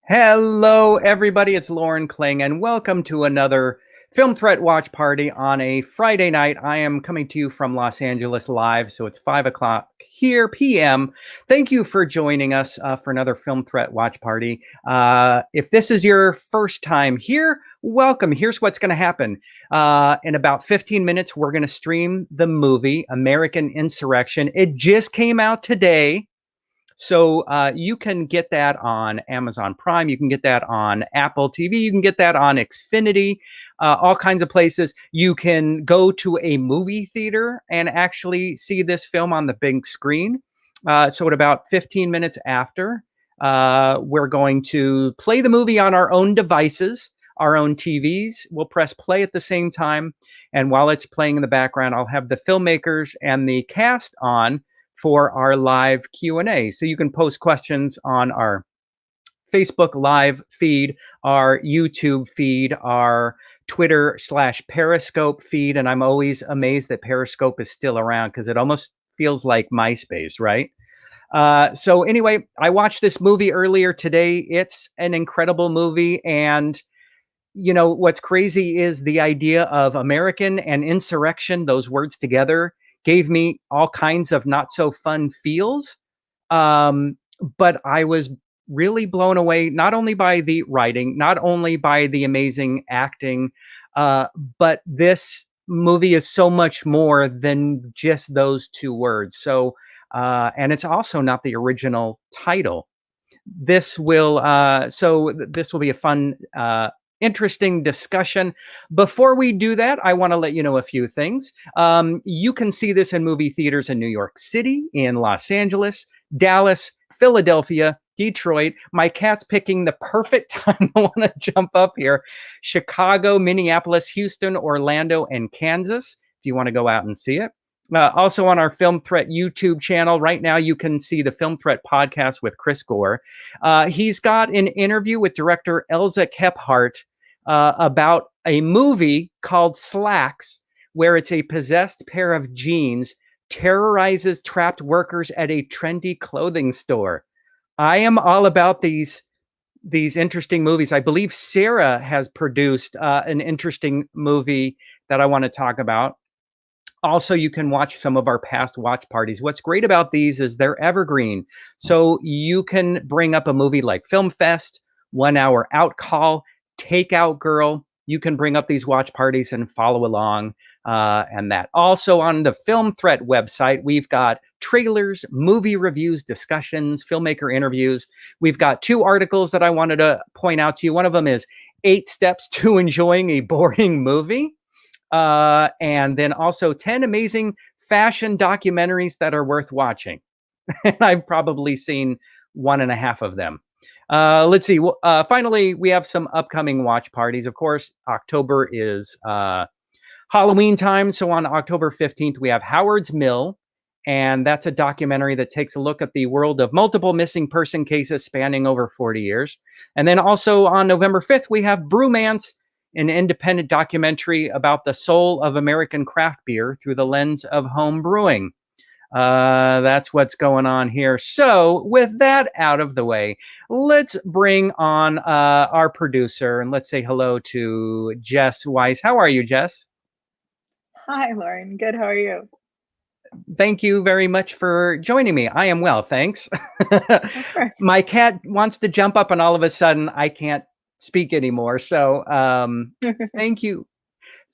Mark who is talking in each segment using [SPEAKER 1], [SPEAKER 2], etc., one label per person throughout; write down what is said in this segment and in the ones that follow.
[SPEAKER 1] Hello, everybody. It's Loren Kling, and welcome to another Film Threat Watch Party on a Friday night. I am coming to you from Los Angeles live, so it's 5 o'clock here, p.m. Thank you for joining us for another Film Threat Watch Party. If this is your first time here, welcome. Here's what's going to happen. In about 15 minutes, we're going to stream the movie American Insurrection. It just came out today. So you can get that on Amazon Prime. You can get that on Apple TV. You can get that on Xfinity, all kinds of places. You can go to a movie theater and actually see this film on the big screen. So at about 15 minutes after, we're going to play the movie on our own devices, our own TVs. We'll press play at the same time. And while it's playing in the background, I'll have the filmmakers and the cast on for our live Q&A. So you can post questions on our Facebook live feed, our YouTube feed, our Twitter/Periscope feed. And I'm always amazed that Periscope is still around because it almost feels like MySpace, right? So anyway, I watched this movie earlier today. It's an incredible movie. And you know, what's crazy is the idea of American and insurrection, those words together, gave me all kinds of not so fun feels. But I was really blown away, not only by the writing, not only by the amazing acting, but this movie is so much more than just those two words. So, and it's also not the original title. This will be a fun, interesting discussion. Before we do that, I want to let you know a few things. You can see this in movie theaters in New York City, in Los Angeles, Dallas, Philadelphia, Detroit. My cat's picking the perfect time I want to jump up here. Chicago, Minneapolis, Houston, Orlando, and Kansas, if you want to go out and see it. Also on our Film Threat YouTube channel, right now you can see the Film Threat podcast with Chris Gore. He's got an interview with director Elza Kephart about a movie called Slacks, where it's a possessed pair of jeans terrorizes trapped workers at a trendy clothing store. I am all about these interesting movies. I believe Sarah has produced an interesting movie that I want to talk about. Also, you can watch some of our past watch parties. What's great about these is they're evergreen. So you can bring up a movie like Film Fest, 1 Hour Out Call, Takeout Girl. You can bring up these watch parties and follow along. And that also on the Film Threat website, we've got trailers, movie reviews, discussions, filmmaker interviews. We've got 2 articles that I wanted to point out to you. One of them is 8 Steps to Enjoying a Boring Movie. And then also 10 amazing fashion documentaries that are worth watching. And I've probably seen 1.5 of them. Let's see. Finally, we have some upcoming watch parties. Of course, October is Halloween time. So on October 15th, we have Howard's Mill. And that's a documentary that takes a look at the world of multiple missing person cases spanning over 40 years. And then also on November 5th, we have Brewmance, an independent documentary about the soul of American craft beer through the lens of home brewing. That's what's going on here. So with that out of the way, let's bring on our producer and let's say hello to Jess Weiss. How are you, Jess?
[SPEAKER 2] Hi, Lauren. Good. How are you?
[SPEAKER 1] Thank you very much for joining me. I am well, thanks.
[SPEAKER 2] Of course.
[SPEAKER 1] My cat wants to jump up and all of a sudden I can't speak anymore. So thank you.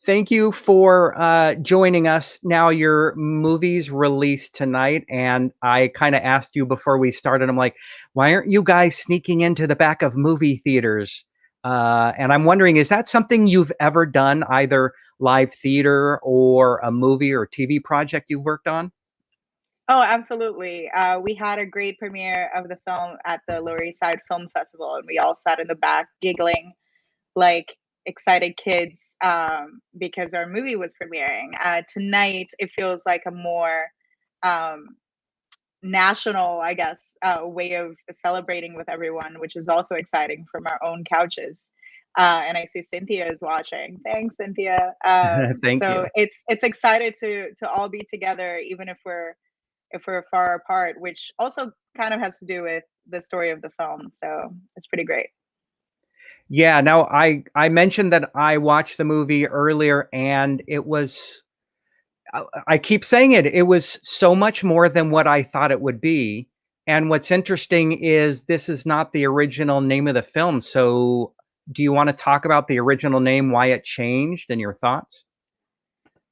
[SPEAKER 1] Thank you for joining us. Now your movie's released tonight, and I kind of asked you before we started, I'm like, why aren't you guys sneaking into the back of movie theaters? And I'm wondering, is that something you've ever done, either live theater or a movie or TV project you've worked on?
[SPEAKER 2] Oh, absolutely. We had a great premiere of the film at the Lower East Side Film Festival, and we all sat in the back giggling like excited kids because our movie was premiering. Tonight, it feels like a more um, national, I guess, way of celebrating with everyone, which is also exciting from our own couches. And I see Cynthia is watching. Thanks, Cynthia.
[SPEAKER 1] Thank
[SPEAKER 2] So
[SPEAKER 1] you.
[SPEAKER 2] it's excited to all be together, even if we're far apart, which also kind of has to do with the story of the film. So it's pretty great.
[SPEAKER 1] Yeah, now I mentioned that I watched the movie earlier, and it was I keep saying it. It was so much more than what I thought it would be. And what's interesting is this is not the original name of the film. So, do you want to talk about the original name, why it changed, and your thoughts?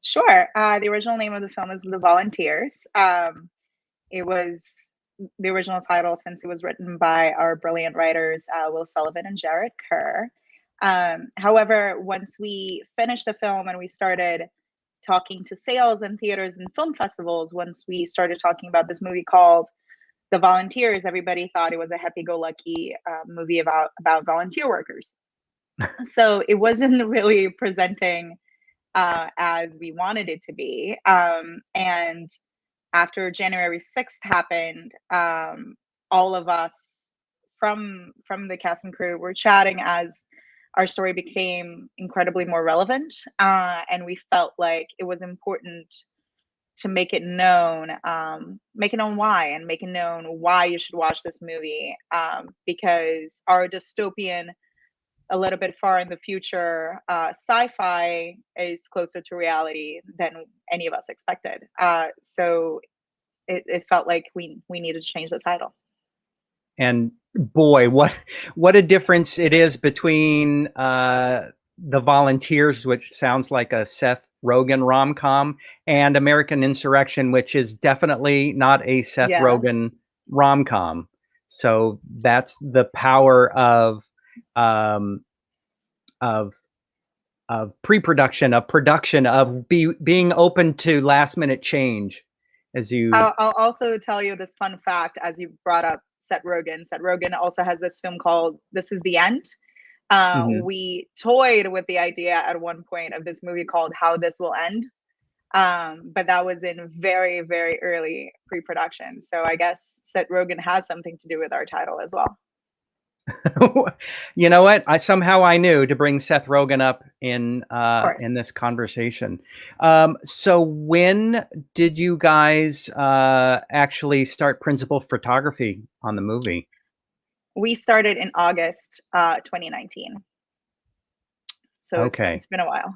[SPEAKER 2] Sure. The original name of the film is The Volunteers. It was the original title since it was written by our brilliant writers, Will Sullivan and Jared Kerr. However, once we finished the film and we started talking to sales and theaters and film festivals, once we started talking about this movie called The Volunteers, everybody thought it was a happy-go-lucky movie about volunteer workers. So it wasn't really presenting as we wanted it to be. And after January 6th happened, all of us from the cast and crew were chatting as our story became incredibly more relevant, and we felt like it was important to make it known why, and make it known why you should watch this movie, because our dystopian, a little bit far in the future, sci-fi is closer to reality than any of us expected. So it felt like we needed to change the title.
[SPEAKER 1] And boy, what a difference it is between The Volunteers, which sounds like a Seth Rogen rom-com, and American Insurrection, which is definitely not a Seth
[SPEAKER 2] Yeah.
[SPEAKER 1] Rogen rom-com. So that's the power um, of pre-production, of production, of being open to last-minute change. As you,
[SPEAKER 2] I'll also tell you this fun fact as you brought up Seth Rogen. Seth Rogen also has this film called This Is the End.
[SPEAKER 1] Mhm.
[SPEAKER 2] We toyed with the idea at one point of this movie called How This Will End. But that was in very, very early pre-production. So I guess Seth Rogen has something to do with our title as well.
[SPEAKER 1] You know what? I knew to bring Seth Rogen up
[SPEAKER 2] Of course.
[SPEAKER 1] in this conversation. So when did you guys actually start principal photography on the movie?
[SPEAKER 2] We started in August 2019. So
[SPEAKER 1] Okay.
[SPEAKER 2] it's been a while.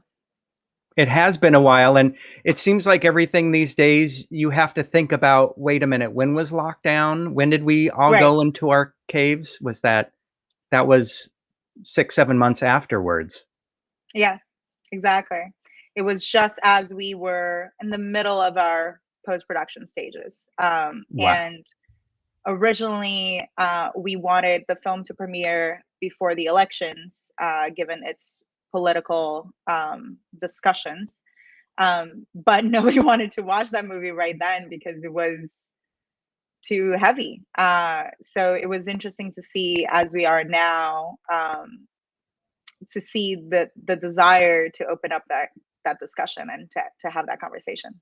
[SPEAKER 1] It has been a while, and it seems like everything these days you have to think about, wait a minute, when was lockdown? When did we all
[SPEAKER 2] Right.
[SPEAKER 1] go into our caves? That was 6, 7 months afterwards?
[SPEAKER 2] Yeah, exactly. It was just as we were in the middle of our post-production stages.
[SPEAKER 1] Wow.
[SPEAKER 2] And originally, we wanted the film to premiere before the elections, given its political discussions. But nobody wanted to watch that movie right then because it was too heavy. So it was interesting to see, as we are now, to see the desire to open up that discussion and to have that conversation.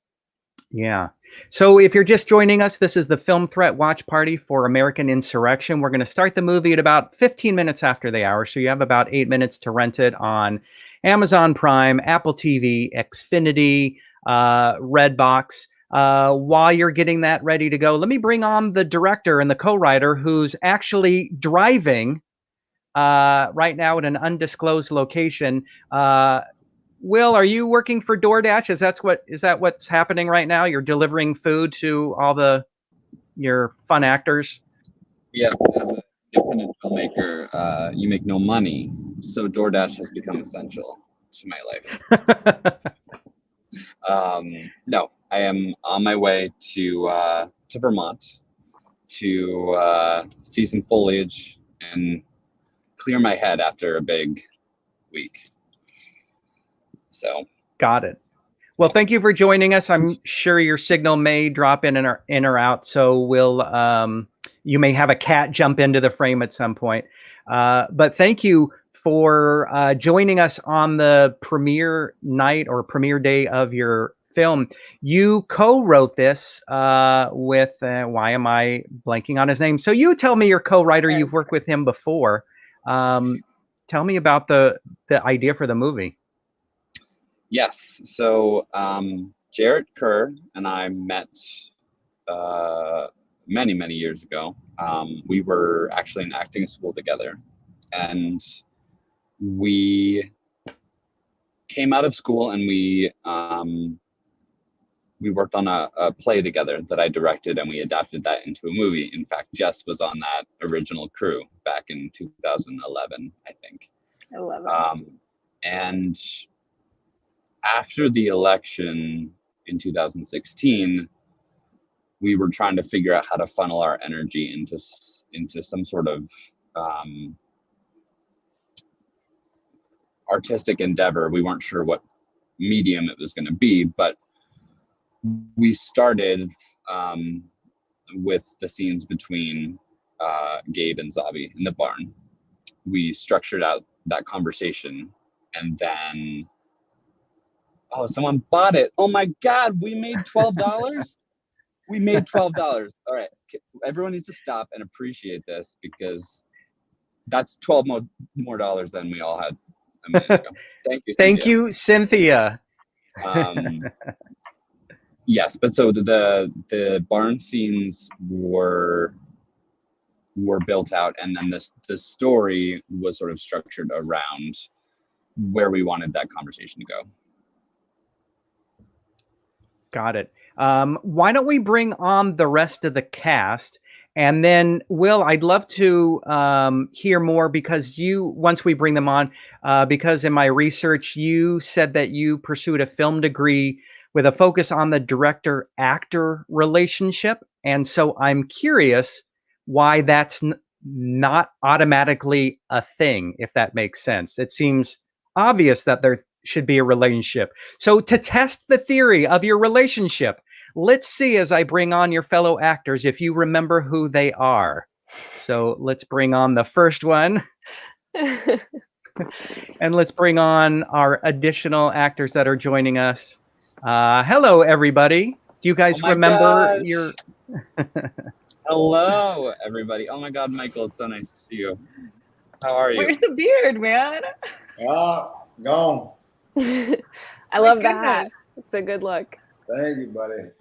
[SPEAKER 1] Yeah. So if you're just joining us, this is the Film Threat Watch Party for American Insurrection. We're going to start the movie at about 15 minutes after the hour. So you have about 8 minutes to rent it on Amazon Prime, Apple TV, Xfinity, Redbox. While you're getting that ready to go, let me bring on the director and the co-writer who's actually driving right now at an undisclosed location. Will, are you working for DoorDash? Is that what's happening right now? You're delivering food to all your fun actors?
[SPEAKER 3] Yes, as an independent filmmaker, you make no money, so DoorDash has become essential to my life. No, I am on my way to Vermont to see some foliage and clear my head after a big week. So,
[SPEAKER 1] Got it. Well, thank you for joining us. I'm sure your signal may drop in or out, so you may have a cat jump into the frame at some point. But thank you for joining us on the premiere night or premiere day of your film. You co-wrote this with why am I blanking on his name? So you tell me your co-writer. You've worked with him before. Tell me about the idea for the movie.
[SPEAKER 3] yes. So, Jared Kerr and I met many, many years ago. We were actually in acting school together. And we came out of school and we worked on a play together that I directed, and we adapted that into a movie. In fact, Jess was on that original crew back in 2011, I think.
[SPEAKER 2] 11.
[SPEAKER 3] And after the election in 2016, we were trying to figure out how to funnel our energy into some sort of artistic endeavor. We weren't sure what medium it was going to be, but we started with the scenes between Gabe and Zabi in the barn. We structured out that conversation, and then someone bought it. Oh my God, we made $12. We made $12. All right, everyone needs to stop and appreciate this, because that's 12 more dollars than we all had a minute ago. Thank you.
[SPEAKER 1] Thank you, Cynthia.
[SPEAKER 3] Yes, but so the barn scenes were built out, and then the story was sort of structured around where we wanted that conversation to go.
[SPEAKER 1] Got it. Why don't we bring on the rest of the cast? And then, Will, I'd love to hear more, because once we bring them on, because in my research, you said that you pursued a film degree with a focus on the director-actor relationship. And so I'm curious why that's not automatically a thing, if that makes sense. It seems obvious that there should be a relationship. So to test the theory of your relationship, let's see, as I bring on your fellow actors, if you remember who they are. So let's bring on the first one. And let's bring on our additional actors that are joining us. Hello, everybody. Do you guys remember your...
[SPEAKER 3] Hello, everybody. Oh my God, Michael, it's so nice to see you. How are you?
[SPEAKER 2] Where's the beard, man?
[SPEAKER 4] Gone.
[SPEAKER 5] I love the hat. It's a good look.
[SPEAKER 4] Thank you, buddy.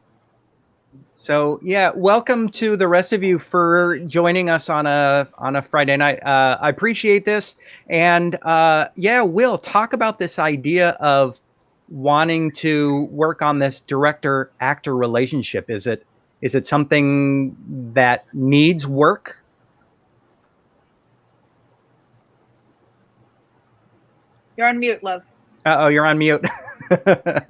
[SPEAKER 1] So yeah, welcome to the rest of you for joining us on a Friday night. I appreciate this, and yeah, Will, talk about this idea of wanting to work on this director-actor relationship. Is it something that needs work?
[SPEAKER 2] You're on mute, love.
[SPEAKER 1] Uh-oh, you're on mute.
[SPEAKER 3] Thank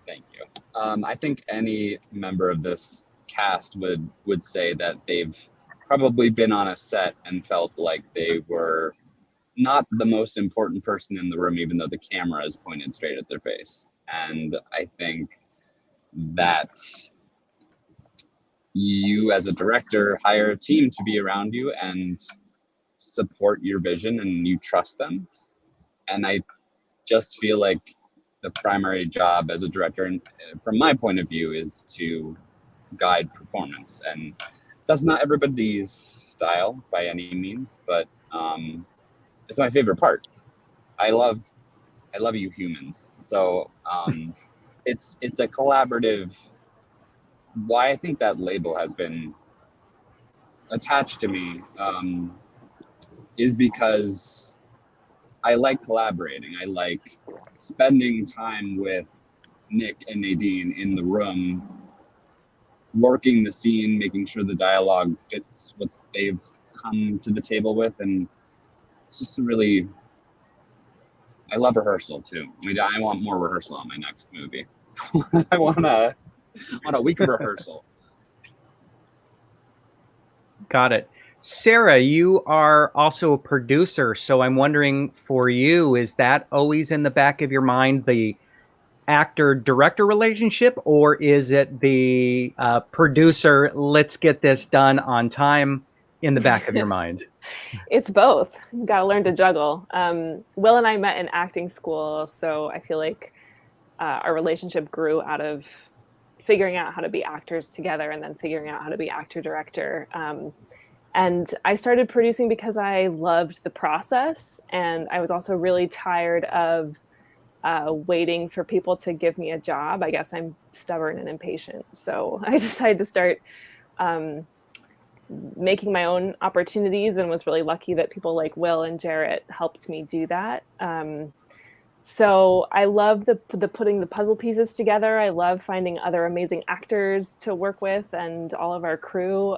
[SPEAKER 3] you. I think any member of this cast would say that they've probably been on a set and felt like they were not the most important person in the room, even though the camera is pointed straight at their face. And I think that you, as a director, hire a team to be around you and support your vision, and you trust them. And I just feel like the primary job as a director, and from my point of view, is to guide performance. And that's not everybody's style by any means, but it's my favorite part. I love you humans. So it's a collaborative. Why I think that label has been attached to me is because I like collaborating. I like spending time with Nick and Nadine in the room, working the scene, making sure the dialogue fits what they've come to the table with. And it's just I love rehearsal too. I mean, I want more rehearsal on my next movie. I want a week of rehearsal.
[SPEAKER 1] Got it. Sarah, you are also a producer, so I'm wondering, for you, is that always in the back of your mind, the actor-director relationship, or is it the producer, let's get this done on time, in the back of your mind?
[SPEAKER 5] It's both. You got to learn to juggle. Will and I met in acting school, so I feel like our relationship grew out of figuring out how to be actors together, and then figuring out how to be actor-director. And I started producing because I loved the process, and I was also really tired of waiting for people to give me a job. I guess I'm stubborn and impatient, so I decided to start making my own opportunities, and was really lucky that people like Will and Jarrett helped me do that. So I love the putting the puzzle pieces together. I love finding other amazing actors to work with, and all of our crew,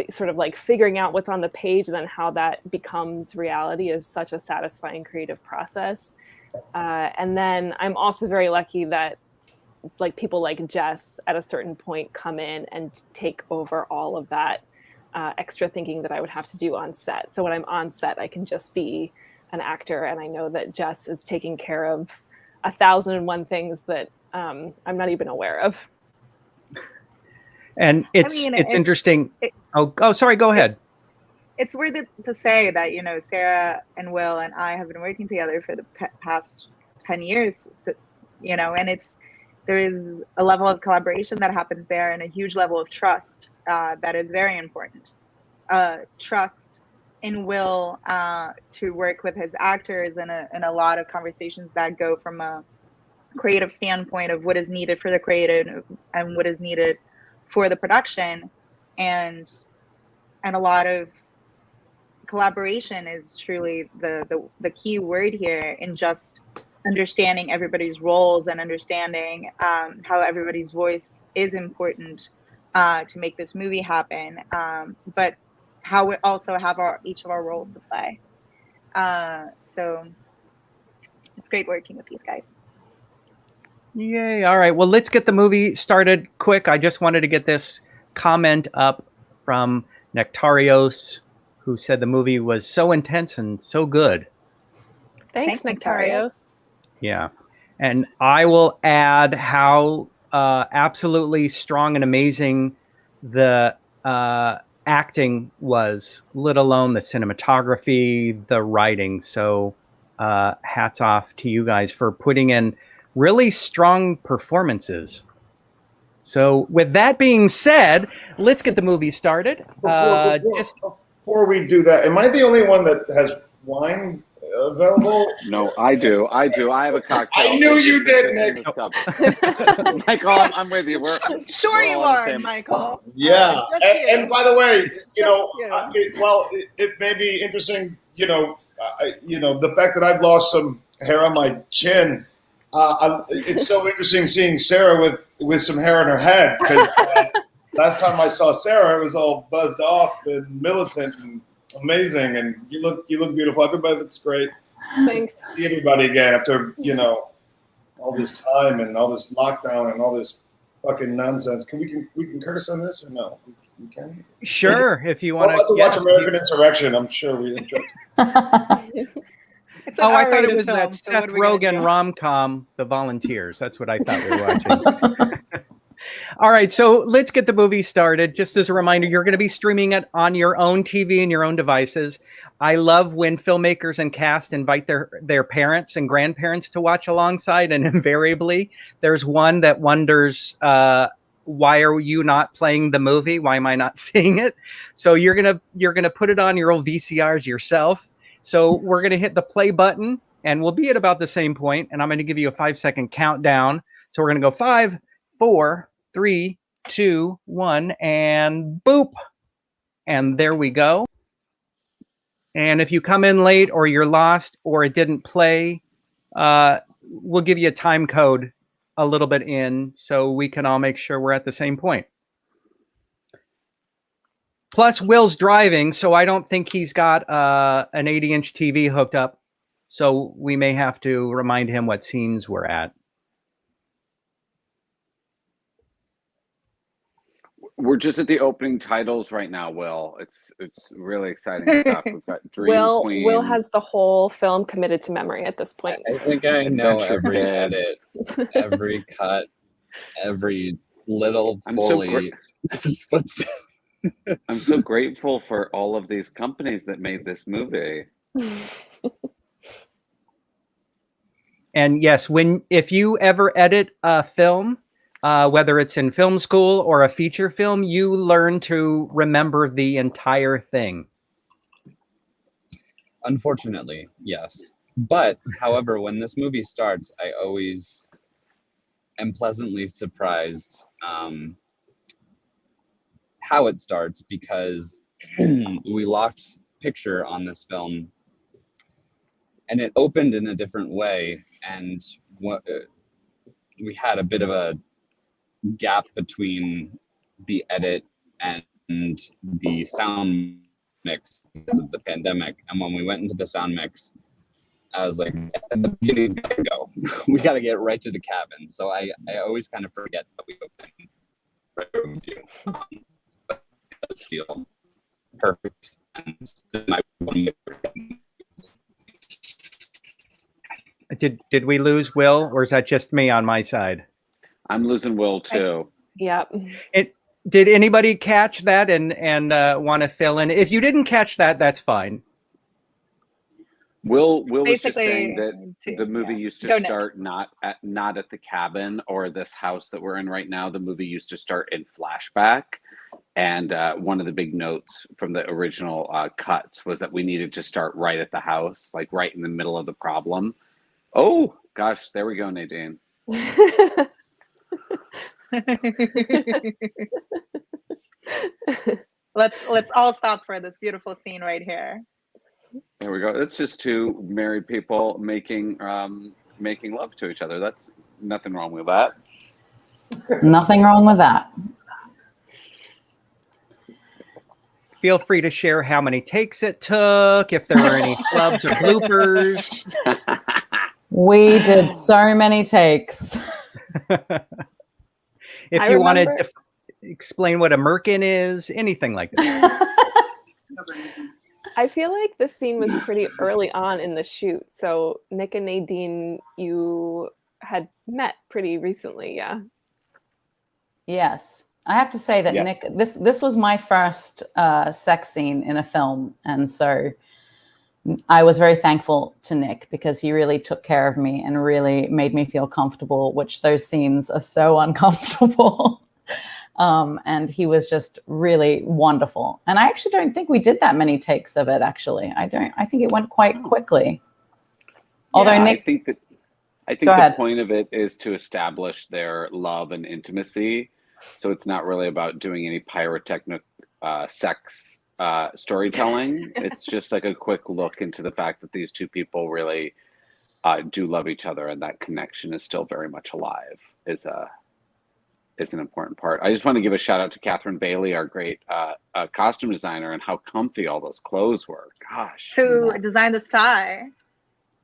[SPEAKER 5] sort of like figuring out what's on the page and then how that becomes reality is such a satisfying creative process. And then I'm also very lucky that like people like Jess at a certain point come in and take over all of that extra thinking that I would have to do on set. So when I'm on set, I can just be an actor, and I know that Jess is taking care of 1,001 things that I'm not even aware of.
[SPEAKER 1] And it's interesting. Sorry, go ahead.
[SPEAKER 2] It's worth it to say that, you know, Sarah and Will and I have been working together for the past 10 years, you know, and there is a level of collaboration that happens there, and a huge level of trust that is very important. Trust in Will to work with his actors, and a lot of conversations that go from a creative standpoint of what is needed for the creative and what is needed for the production, and a lot of collaboration is truly the key word here, in just understanding everybody's roles and understanding how everybody's voice is important to make this movie happen, but how we also have each of our roles to play. So it's great working with these guys.
[SPEAKER 1] Yay. All right. Well, let's get the movie started quick. I just wanted to get this comment up from Nectarios, who said the movie was so intense and so good.
[SPEAKER 5] Thanks, Nectarios.
[SPEAKER 1] Yeah. And I will add how absolutely strong and amazing the acting was, let alone the cinematography, the writing. So hats off to you guys for putting in really strong performances. So with that being said, let's get the movie started.
[SPEAKER 4] Before we do that, am I the only one that has wine available?
[SPEAKER 3] No, I do. I have a cocktail.
[SPEAKER 4] I knew you did, Nick.
[SPEAKER 3] Michael, I'm with you.
[SPEAKER 2] Sure you are, Michael.
[SPEAKER 4] Yeah. And by the way, you know, it may be interesting, you know, the fact that I've lost some hair on my chin. It's so interesting seeing Sarah with some hair on her head, because last time I saw Sarah, it was all buzzed off and militant and amazing, and you look beautiful. Everybody looks great.
[SPEAKER 5] Thanks.
[SPEAKER 4] See everybody again after, you know, all this time and all this lockdown and all this fucking nonsense. We can curse on this or no? We can.
[SPEAKER 1] Sure, if you want
[SPEAKER 4] to watch American Insurrection. I'm sure we enjoy.
[SPEAKER 1] I thought it was that Seth Rogen rom-com, The Volunteers. That's what I thought we were watching. All right, so let's get the movie started. Just as a reminder, you're going to be streaming it on your own TV and your own devices. I love when filmmakers and cast invite their parents and grandparents to watch alongside, and invariably there's one that wonders, why are you not playing the movie? Why am I not seeing it? So you're gonna put it on your old VCRs yourself. So we're going to hit the play button, and we'll be at about the same point, and I'm going to give you a 5-second countdown. So we're going to go 5, 4, 3, 2, 1, and boop. And there we go. And if you come in late or you're lost or it didn't play, we'll give you a time code a little bit in so we can all make sure we're at the same point. Plus, Will's driving, so I don't think he's got an 80-inch TV hooked up. So we may have to remind him what scenes we're at.
[SPEAKER 3] We're just at the opening titles right now, Will. It's really exciting stuff. We've got Dream Queen.
[SPEAKER 5] Will has the whole film committed to memory at this point.
[SPEAKER 3] I think I know every edit, every cut, every little Foley. I'm so grateful for all of these companies that made this movie.
[SPEAKER 1] And yes, if you ever edit a film, whether it's in film school or a feature film, you learn to remember the entire thing.
[SPEAKER 3] Unfortunately, yes. But, however, when this movie starts, I always am pleasantly surprised how it starts, because we locked picture on this film and it opened in a different way, and we had a bit of a gap between the edit and the sound mix because of the pandemic. And when we went into the sound mix, I was like, at the beginning's gotta go. We gotta get right to the cabin. So I always kind of forget that we open right where we do. But it does feel perfect. And it's my one.
[SPEAKER 1] Did we lose Will, or is that just me on my side?
[SPEAKER 6] I'm losing Will too.
[SPEAKER 5] Yep.
[SPEAKER 1] Did anybody catch that and want to fill in? If you didn't catch that, that's fine.
[SPEAKER 6] Will was just
[SPEAKER 2] Basically,
[SPEAKER 6] saying that the movie used to
[SPEAKER 2] Go, Nick.
[SPEAKER 6] start not at the cabin or this house that we're in right now. The movie used to start in flashback, and one of the big notes from the original cuts was that we needed to start right at the house, like right in the middle of the problem. Oh gosh, there we go, Nadine.
[SPEAKER 2] Let's all stop for this beautiful scene right here.
[SPEAKER 6] There we go. It's just two married people making love to each other. That's nothing wrong with that.
[SPEAKER 7] Nothing wrong with that.
[SPEAKER 1] Feel free to share how many takes it took, if there were any flubs or bloopers.
[SPEAKER 7] We did so many takes.
[SPEAKER 1] If you wanted to explain what a merkin is, anything like that.
[SPEAKER 5] I feel like this scene was pretty early on in the shoot. So Nick and Nadine, you had met pretty recently, yeah?
[SPEAKER 7] Yes. I have to say that
[SPEAKER 6] Yeah.
[SPEAKER 7] Nick, this was my first sex scene in a film. And so I was very thankful to Nick because he really took care of me and really made me feel comfortable, which those scenes are so uncomfortable. And he was just really wonderful. And I actually don't think we did that many takes of it, actually. I think it went quite quickly. Although
[SPEAKER 6] Yeah,
[SPEAKER 7] Nick,
[SPEAKER 6] I think
[SPEAKER 7] Go
[SPEAKER 6] the
[SPEAKER 7] ahead.
[SPEAKER 6] point of it is to establish their love and intimacy. So it's not really about doing any pyrotechnic sex storytelling. It's just like a quick look into the fact that these two people really do love each other, and that connection is still very much alive. Is an important part. I just want to give a shout out to Catherine Bailey, our great costume designer, and how comfy all those clothes were. Gosh.
[SPEAKER 2] Who designed this tie?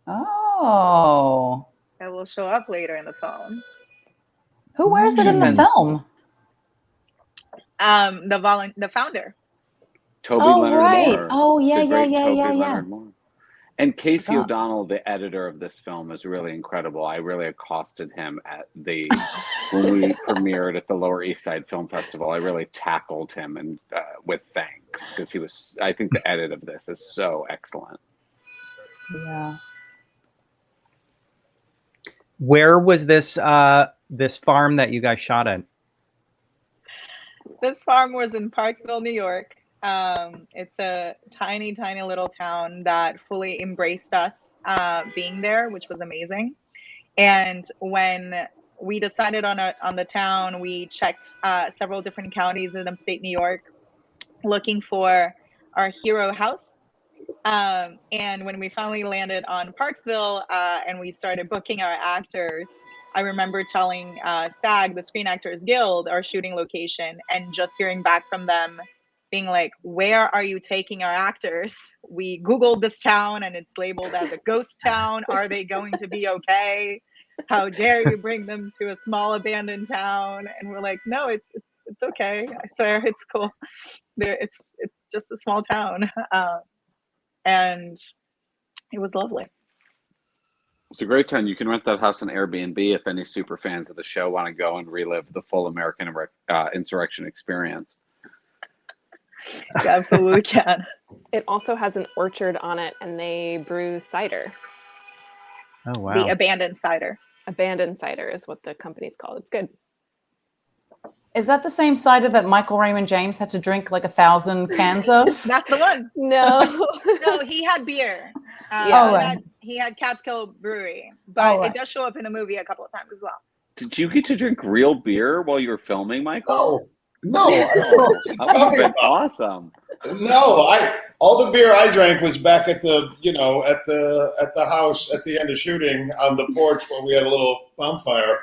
[SPEAKER 7] oh,
[SPEAKER 2] That will show up later in the film.
[SPEAKER 7] who wears it in the
[SPEAKER 6] Interesting.
[SPEAKER 7] film?
[SPEAKER 2] The founder.
[SPEAKER 6] Toby
[SPEAKER 7] Oh,
[SPEAKER 6] Leonard
[SPEAKER 7] right.
[SPEAKER 6] Moore.
[SPEAKER 7] Oh, yeah,
[SPEAKER 6] The great
[SPEAKER 7] yeah,
[SPEAKER 6] Toby
[SPEAKER 7] yeah.
[SPEAKER 6] Leonard Moore. And Casey
[SPEAKER 7] Forgot.
[SPEAKER 6] O'Donnell, the editor of this film, is really incredible. I really accosted him at when we premiered at the Lower East Side Film Festival. I really tackled him and with thanks, because I think the edit of this is so excellent.
[SPEAKER 7] Yeah.
[SPEAKER 1] Where was this this farm that you guys shot at?
[SPEAKER 2] This farm was in Parksville, New York. It's a tiny, tiny little town that fully embraced us being there, which was amazing. And when we decided on the town, we checked several different counties in upstate New York, looking for our hero house. And when we finally landed on Parksville and we started booking our actors, I remember telling SAG, the Screen Actors Guild, our shooting location, and just hearing back from them being like, where are you taking our actors? We Googled this town and it's labeled as a ghost town. Are they going to be okay? How dare you bring them to a small abandoned town? And we're like, no, it's okay. I swear it's cool. It's just a small town. And it was lovely.
[SPEAKER 6] It's a great time. You can rent that house on Airbnb if any super fans of the show want to go and relive the full American Insurrection experience.
[SPEAKER 2] You absolutely can.
[SPEAKER 5] It also has an orchard on it, and they brew cider.
[SPEAKER 1] Oh, wow.
[SPEAKER 2] The abandoned cider.
[SPEAKER 5] Abandoned cider is what the company's called. It's good.
[SPEAKER 7] Is that the same cider that Michael Raymond James had to drink like 1,000 cans of?
[SPEAKER 2] That's the one.
[SPEAKER 5] No.
[SPEAKER 2] No, he had beer.
[SPEAKER 5] Yeah.
[SPEAKER 7] Oh, right.
[SPEAKER 2] He had Catskill Brewery, but
[SPEAKER 7] Oh, right.
[SPEAKER 2] it does show up in the movie a couple of times as well.
[SPEAKER 6] Did you get to drink real beer while you were filming, Michael?
[SPEAKER 4] No, I don't know what you're
[SPEAKER 6] That would have
[SPEAKER 4] talking
[SPEAKER 6] been
[SPEAKER 4] about.
[SPEAKER 6] awesome.
[SPEAKER 4] No, all the beer I drank was back at the at the house at the end of shooting on the porch where we had a little bonfire.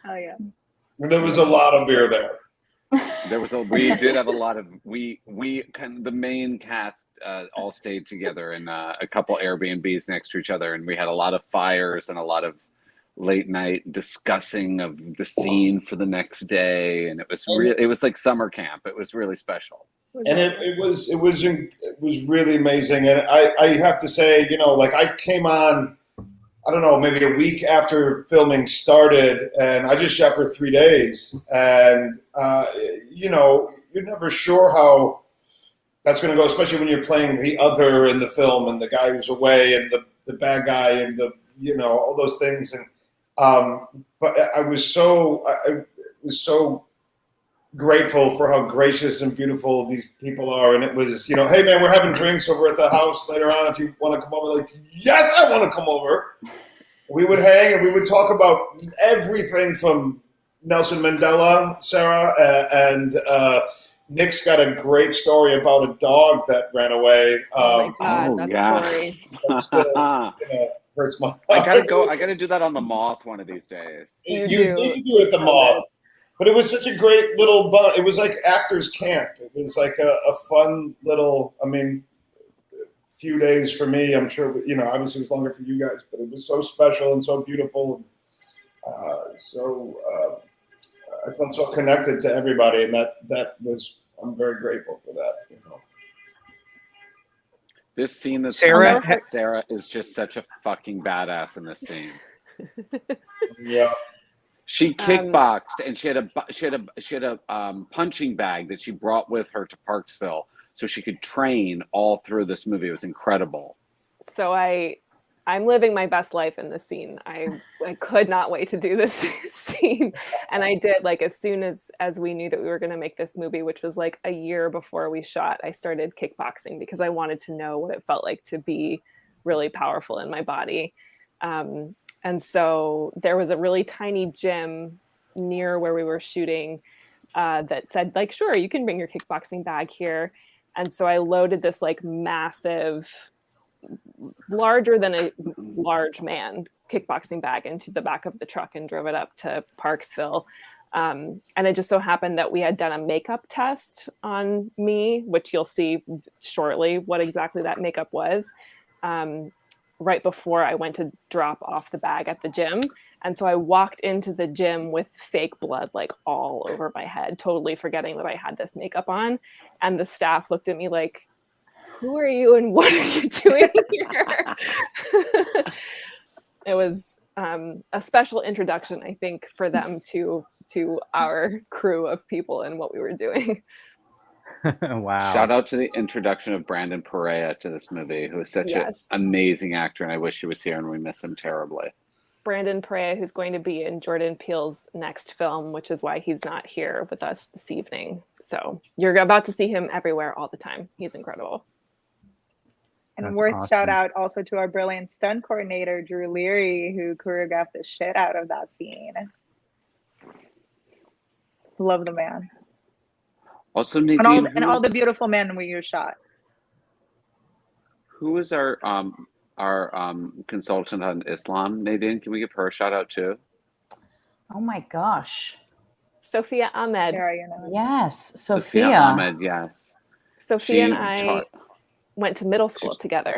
[SPEAKER 2] Oh yeah.
[SPEAKER 4] And there was a lot of beer there.
[SPEAKER 6] We did have a lot of we kind of the main cast all stayed together in a couple Airbnbs next to each other, and we had a lot of fires and a lot of late night discussing of the scene for the next day, and it was like summer camp. It was really special.
[SPEAKER 4] And it was really amazing. And I have to say, like I came on, I don't know, maybe a week after filming started, and I just shot for 3 days. And you're never sure how that's going to go, especially when you're playing the other in the film and the guy who's away and the bad guy and all those things. And but I was so grateful for how gracious and beautiful these people are. And it was, hey man, we're having drinks over at the house later on if you want to come over. Like, yes, I want to come over. We would hang and we would talk about everything from Nelson Mandela, Sarah, and Nick's got a great story about a dog that ran away.
[SPEAKER 5] Oh my God, story.
[SPEAKER 4] That still, hurts my heart.
[SPEAKER 6] I gotta do that on the Moth one of these days.
[SPEAKER 4] You need to do it at the Moth. But it was such a great little bun. It was like actors camp. It was like a fun little, few days for me. I'm sure, obviously it was longer for you guys, but it was so special and so beautiful. I felt so connected to everybody, and I'm very grateful for that.
[SPEAKER 6] This scene that Sarah is just such a fucking badass in this scene.
[SPEAKER 4] Yeah.
[SPEAKER 6] She kickboxed, and she had a punching bag that she brought with her to Parksville so she could train all through this movie. It was incredible.
[SPEAKER 5] So I'm living my best life in this scene. I could not wait to do this scene, and I did. Like as soon as we knew that we were going to make this movie, which was like a year before we shot, I started kickboxing because I wanted to know what it felt like to be really powerful in my body. And so there was a really tiny gym near where we were shooting that said, like, sure, you can bring your kickboxing bag here. And so I loaded this like massive, larger than a large man kickboxing bag into the back of the truck and drove it up to Parksville. And it just so happened that we had done a makeup test on me, which you'll see shortly what exactly that makeup was. Right before I went to drop off the bag at the gym. And so I walked into the gym with fake blood like all over my head, totally forgetting that I had this makeup on. And the staff looked at me like, who are you and what are you doing here? It was a special introduction, I think, for them to our crew of people and what we were doing.
[SPEAKER 1] Wow.
[SPEAKER 6] Shout out to the introduction of Brandon Perea to this movie, who is such an amazing actor, and I wish he was here, and we miss him terribly.
[SPEAKER 5] Brandon Perea, who's going to be in Jordan Peele's next film, which is why he's not here with us this evening. So you're about to see him everywhere all the time. He's incredible.
[SPEAKER 2] And
[SPEAKER 1] That's
[SPEAKER 2] worth
[SPEAKER 1] awesome.
[SPEAKER 2] shout out also to our brilliant stunt coordinator, Drew Leary, who choreographed the shit out of that scene. Love the man.
[SPEAKER 6] Also, Nadine,
[SPEAKER 2] and all the beautiful men we shot.
[SPEAKER 6] Who is our consultant on Islam? Nadine, can we give her a shout out too?
[SPEAKER 7] Oh my gosh.
[SPEAKER 5] Sophia Ahmed.
[SPEAKER 7] Yes, Sophia
[SPEAKER 6] Ahmed, yes.
[SPEAKER 5] Sophia and I went to middle school together.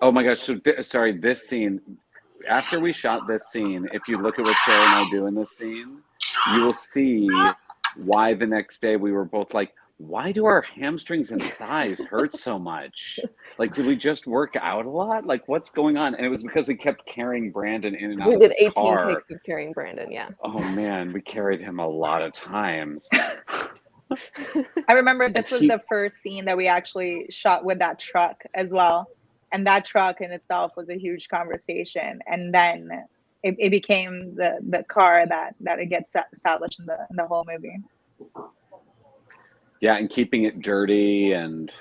[SPEAKER 6] Oh my gosh, so sorry, this scene, after we shot this scene, if you look at what Sarah and I do in this scene, you will see why the next day we were both like, why do our hamstrings and thighs hurt so much? Like, did we just work out a lot? Like, what's going on? And it was because we kept carrying Brandon in and out of his car.
[SPEAKER 5] We did 18 takes of carrying Brandon, yeah.
[SPEAKER 6] Oh man, we carried him a lot of times.
[SPEAKER 2] I remember this was the first scene that we actually shot with that truck as well. And that truck in itself was a huge conversation. And then it became the car that it gets established in the whole movie.
[SPEAKER 6] Yeah, and keeping it dirty and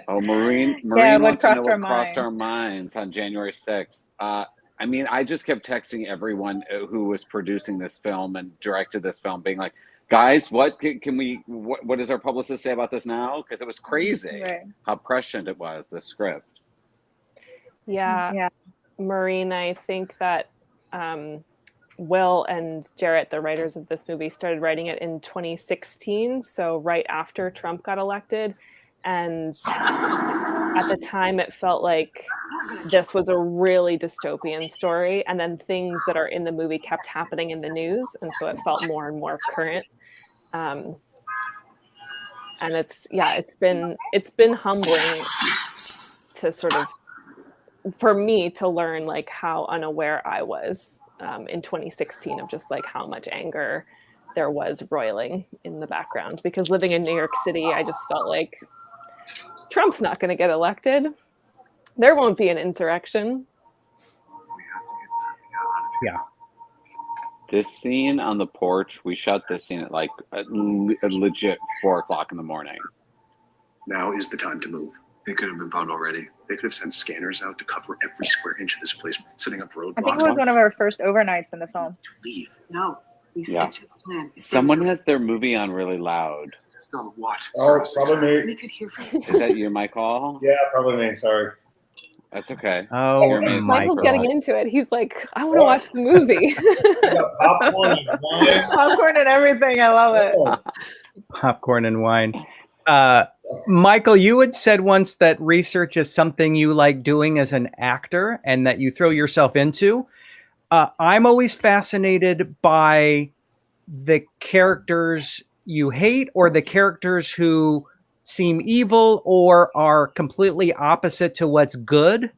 [SPEAKER 6] Oh, Maureen
[SPEAKER 2] Yeah, what
[SPEAKER 6] wants to know
[SPEAKER 2] crossed our
[SPEAKER 6] what crossed our
[SPEAKER 2] minds.
[SPEAKER 6] minds on January 6th. I mean, I just kept texting everyone who was producing this film and directed this film, being like, guys, what does our publicist say about this now? Because it was crazy
[SPEAKER 2] Right.
[SPEAKER 6] how prescient it was, the script.
[SPEAKER 5] Yeah. Maureen, I think that Will and Jarrett, the writers of this movie, started writing it in 2016, so right after Trump got elected. And at the time, it felt like this was a really dystopian story, and then things that are in the movie kept happening in the news, and so it felt more and more current. And it's been humbling to sort of, for me, to learn like how unaware I was in 2016 of just like how much anger there was roiling in the background. Because living in New York City, I just felt like Trump's not going to get elected. There won't be an insurrection.
[SPEAKER 1] Yeah.
[SPEAKER 6] This scene on the porch, we shot this scene at like a legit 4 o'clock in the morning.
[SPEAKER 8] Now is the time to move. It could have been found already. They could have sent scanners out to cover every square inch of this place, setting up roadblocks.
[SPEAKER 2] I think it was one of our first overnights in the film.
[SPEAKER 8] To leave.
[SPEAKER 9] No, we stick to the plan.
[SPEAKER 6] Someone has their movie on really loud.
[SPEAKER 8] Still what?
[SPEAKER 4] Oh, probably me.
[SPEAKER 9] We could hear from
[SPEAKER 6] Is that you, Michael?
[SPEAKER 4] Yeah, probably me. Sorry.
[SPEAKER 6] That's okay.
[SPEAKER 1] Oh,
[SPEAKER 6] You're amazing.
[SPEAKER 5] Michael's getting into it. He's like, I want to watch the movie.
[SPEAKER 4] Popcorn and wine.
[SPEAKER 2] Popcorn and everything. I love it.
[SPEAKER 4] Oh,
[SPEAKER 1] Popcorn and wine. Michael, you had said once that research is something you like doing as an actor and that you throw yourself into. I'm always fascinated by the characters you hate, or the characters who seem evil or are completely opposite to what's good,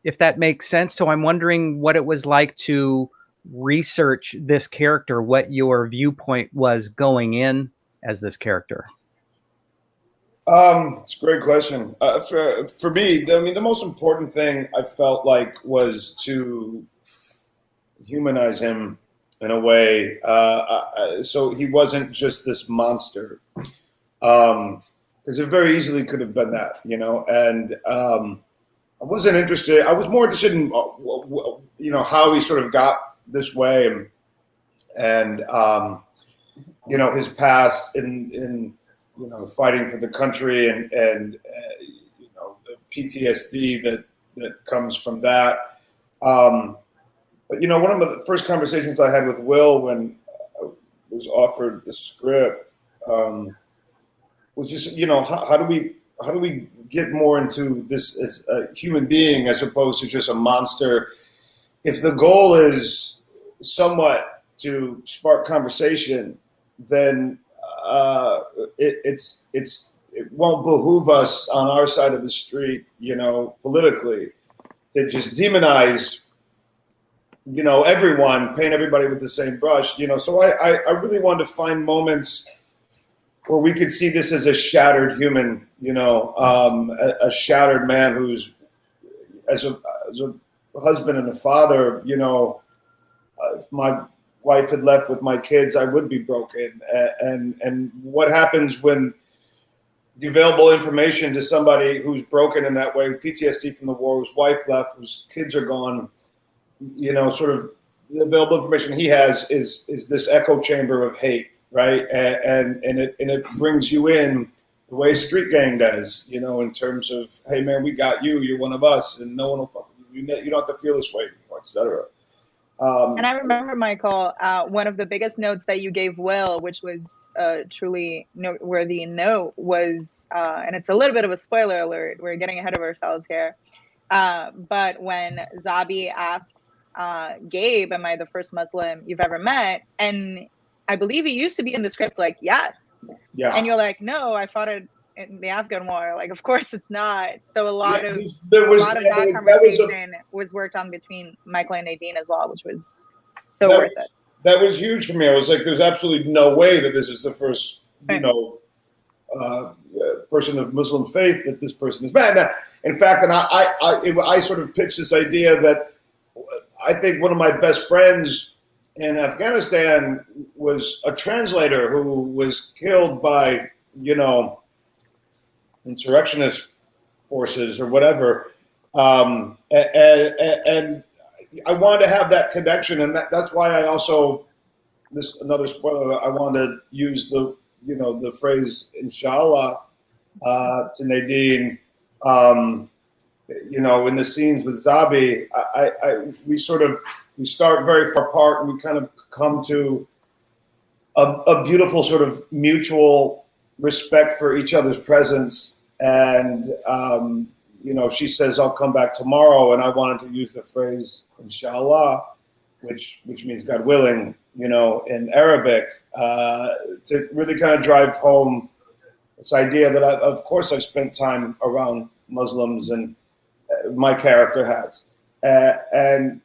[SPEAKER 1] if that makes sense. So I'm wondering what it was like to research this character, what your viewpoint was going in as this character.
[SPEAKER 4] It's a great question. For me, I mean, the most important thing I felt like was to humanize him in a way, so he wasn't just this monster. Because it very easily could have been that, you know. And I wasn't interested. I was more interested in, you know, how he sort of got this way, and you know, his past in you know, fighting for the country, and you know, the PTSD that comes from that. But you know, one of the first conversations I had with Will when I was offered the script was just, you know, how do we get more into this as a human being as opposed to just a monster? If the goal is somewhat to spark conversation, then it won't behoove us on our side of the street, you know, politically, to just demonize, you know, everyone, paint everybody with the same brush, you know. So I really wanted to find moments where we could see this as a shattered human, you know, a shattered man who's, as a husband and a father, you know, if my wife had left with my kids, I would be broken. And what happens when the available information to somebody who's broken in that way, PTSD from the war, whose wife left, whose kids are gone, you know, sort of the available information he has is this echo chamber of hate, right? And it brings you in the way Street Gang does, you know, in terms of, hey man, we got you, you're one of us, and no one will fuck with you. You don't have to feel this way anymore, etc.
[SPEAKER 2] And I remember, Michael, one of the biggest notes that you gave Will, which was a truly noteworthy note, was, and it's a little bit of a spoiler alert, we're getting ahead of ourselves here, but when Zabi asks Gabe, am I the first Muslim you've ever met? And I believe it used to be in the script like, yes.
[SPEAKER 4] Yeah.
[SPEAKER 2] And you're like, no, I fought it in the Afghan war. Like, of course it's not. So a lot of that conversation was worked on between Michael and Nadine as well, which was so worth it.
[SPEAKER 4] That was huge for me. I was like, there's absolutely no way that this is the first, you know, person of Muslim faith that this person is bad. Now, in fact, and I sort of pitched this idea that I think one of my best friends in Afghanistan was a translator who was killed by, you know, insurrectionists forces or whatever. And I wanted to have that connection, and that's why I also, this another spoiler, I wanted to use the phrase inshallah to Nadine. In the scenes with Zabi, we start very far apart, and we kind of come to a beautiful sort of mutual respect for each other's presence. And she says, "I'll come back tomorrow," and I wanted to use the phrase inshallah, which means God willing, in Arabic, to really kind of drive home this idea that of course I've spent time around Muslims, and my character has. And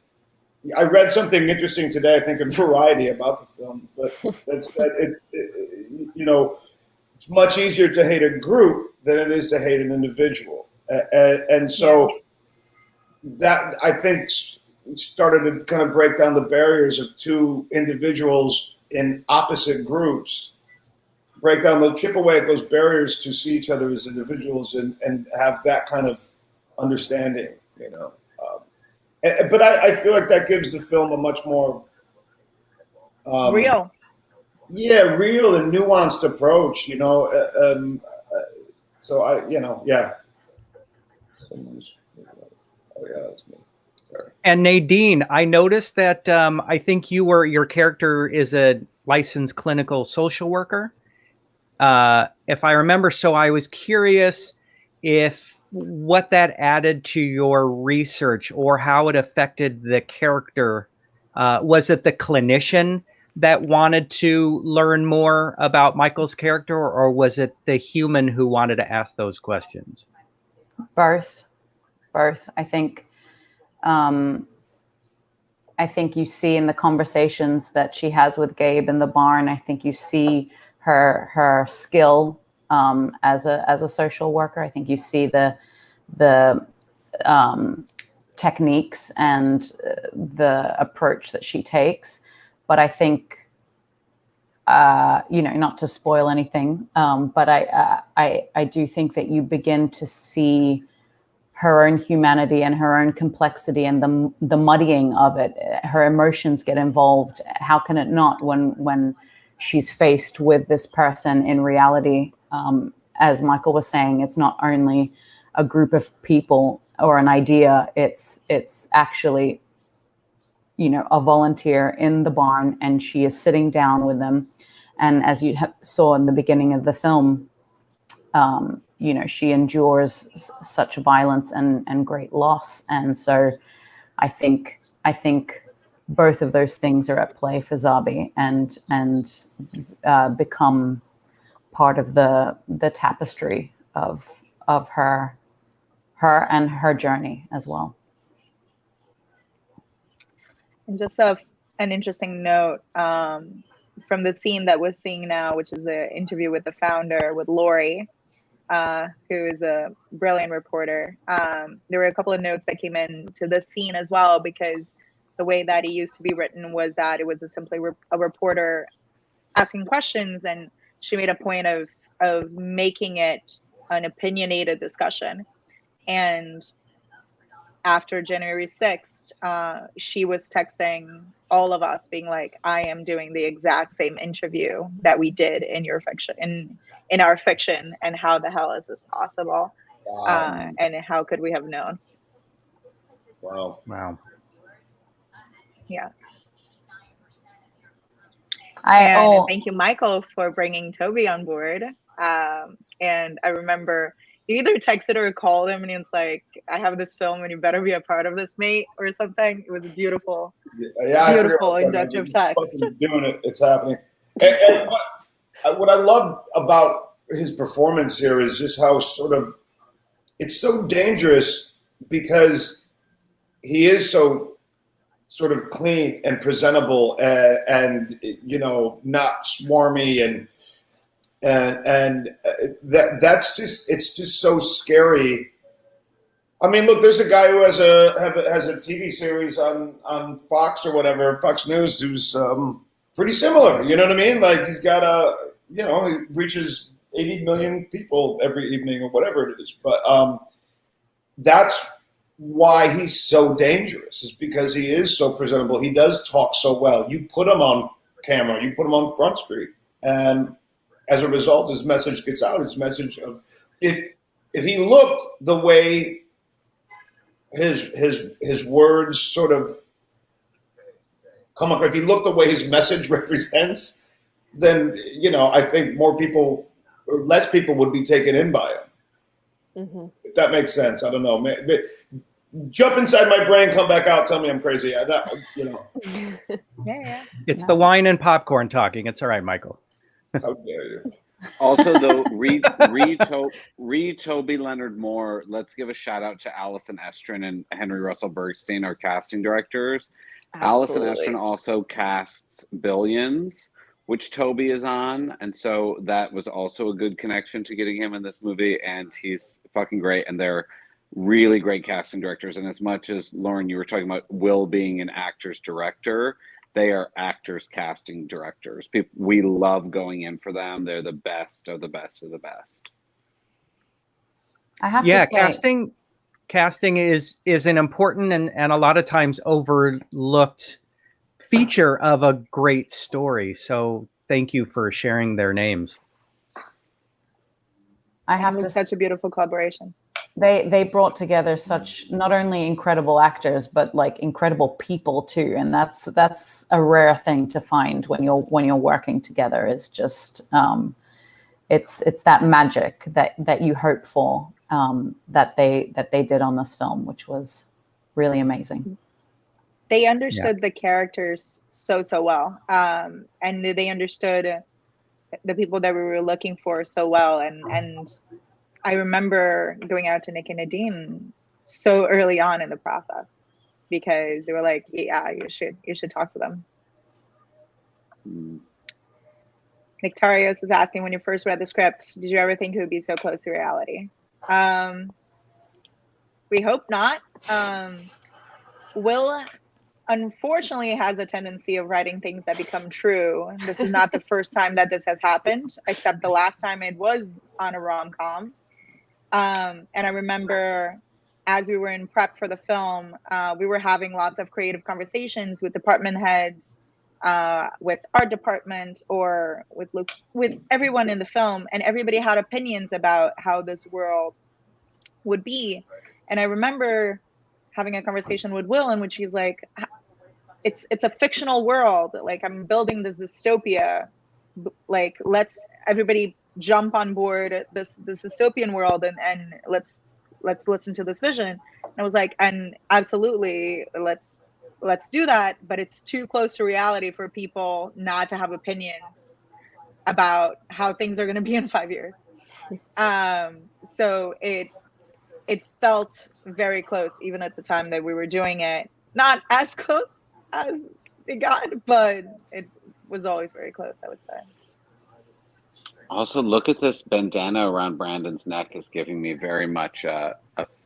[SPEAKER 4] I read something interesting today, I think in Variety, about the film, but it's much easier to hate a group than it is to hate an individual. And so that, I think, started to kind of break down the barriers of two individuals in opposite groups, chip away at those barriers to see each other as individuals and have that kind of understanding, But I feel like that gives the film a much more
[SPEAKER 2] real.
[SPEAKER 4] Yeah, real and nuanced approach, so yeah. Oh yeah, that's me. Sorry.
[SPEAKER 1] And Nadine, I noticed that I think your character is a licensed clinical social worker. If I remember, so I was curious what that added to your research or how it affected the character. Was it the clinician that wanted to learn more about Michael's character, or was it the human who wanted to ask those questions?
[SPEAKER 7] Both. I think you see in the conversations that she has with Gabe in the barn, I think you see her skill as a social worker. I think you see the techniques and the approach that she takes. But I think, not to spoil anything, but I do think that you begin to see her own humanity and her own complexity and the muddying of it. Her emotions get involved. How can it not when she's faced with this person in reality? As Michael was saying, it's not only a group of people or an idea. It's actually, a volunteer in the barn, and she is sitting down with them. And as you saw in the beginning of the film, she endures such violence and great loss. And so I think both of those things are at play for Zabi and become part of the tapestry of her and her journey as well.
[SPEAKER 2] And just an interesting note from the scene that we're seeing now, which is an interview with the founder, with Lori, who is a brilliant reporter. There were a couple of notes that came in to this scene as well, because the way that it used to be written was that it was simply a reporter asking questions, and she made a point of making it an opinionated discussion. And after January 6th, she was texting all of us being like, I am doing the exact same interview that we did in your fiction, in our fiction, and how the hell is this possible?
[SPEAKER 4] Wow.
[SPEAKER 2] And how could we have known?
[SPEAKER 4] Wow.
[SPEAKER 2] Yeah.
[SPEAKER 7] And
[SPEAKER 2] thank you, Michael, for bringing Toby on board. And I remember you either texted or called him, and he was like, I have this film and you better be a part of this, mate, or something. It was a beautiful, beautiful inductive text.
[SPEAKER 4] Doing it, it's happening. And what I love about his performance here is just how it's so dangerous, because he is so sort of clean and presentable and not swarmy and that's just so scary. I mean, look, there's a guy who has a TV series on Fox or whatever, Fox News, who's pretty similar. You know what I mean? Like, he's got he reaches 80 million people every evening or whatever it is. But that's why he's so dangerous, is because he is so presentable. He does talk so well. You put him on camera, you put him on Front Street, and as a result, his message gets out. His message of if he looked the way his words sort of come across, if he looked the way his message represents, then I think more people or less people would be taken in by him.
[SPEAKER 5] Mm-hmm.
[SPEAKER 4] If that makes sense, I don't know. Jump inside my brain, come back out, tell me I'm crazy.
[SPEAKER 2] Yeah.
[SPEAKER 1] It's the wine and popcorn talking. It's all right, Michael.
[SPEAKER 4] How dare you?
[SPEAKER 6] Also, though, Toby Leonard Moore, let's give a shout out to Allison Estrin and Henry Russell Bergstein, our casting directors. Allison Estrin also casts Billions, which Toby is on. And so that was also a good connection to getting him in this movie. And he's fucking great. And they're really great casting directors. And as much as, Loren, you were talking about Will being an actor's director, they are actors casting directors. We love going in for them. They're the best of the best of the best.
[SPEAKER 7] I have to say,
[SPEAKER 1] casting is an important and a lot of times overlooked feature of a great story. So thank you for sharing their names.
[SPEAKER 7] I have
[SPEAKER 2] it was such a beautiful collaboration.
[SPEAKER 7] They brought together such not only incredible actors but like incredible people too, and that's a rare thing to find when you're working together. It's just it's that magic that you hope for that they did on this film, which was really amazing.
[SPEAKER 2] They understood the characters so well, and they understood the people that we were looking for so well, and I remember going out to Nick and Nadine so early on in the process because they were like, "Yeah, you should talk to them." Nick Tarios is asking, when you first read the script, did you ever think it would be so close to reality? We hope not. Will unfortunately has a tendency of writing things that become true. This is not the first time that this has happened, except the last time it was on a rom-com. And I remember as we were in prep for the film, we were having lots of creative conversations with department heads, with art department, or with everyone in the film, and everybody had opinions about how this world would be. And I remember having a conversation with Will in which he's like, it's a fictional world. Like, I'm building this dystopia. Like, let's everybody jump on board this dystopian world and let's listen to this vision. And I was like, and absolutely, let's do that, but it's too close to reality for people not to have opinions about how things are going to be in 5 years. So it felt very close, even at the time that we were doing it. Not as close as it got, but it was always very close, I would say.
[SPEAKER 6] Also, look at this bandana around Brandon's neck is giving me very much a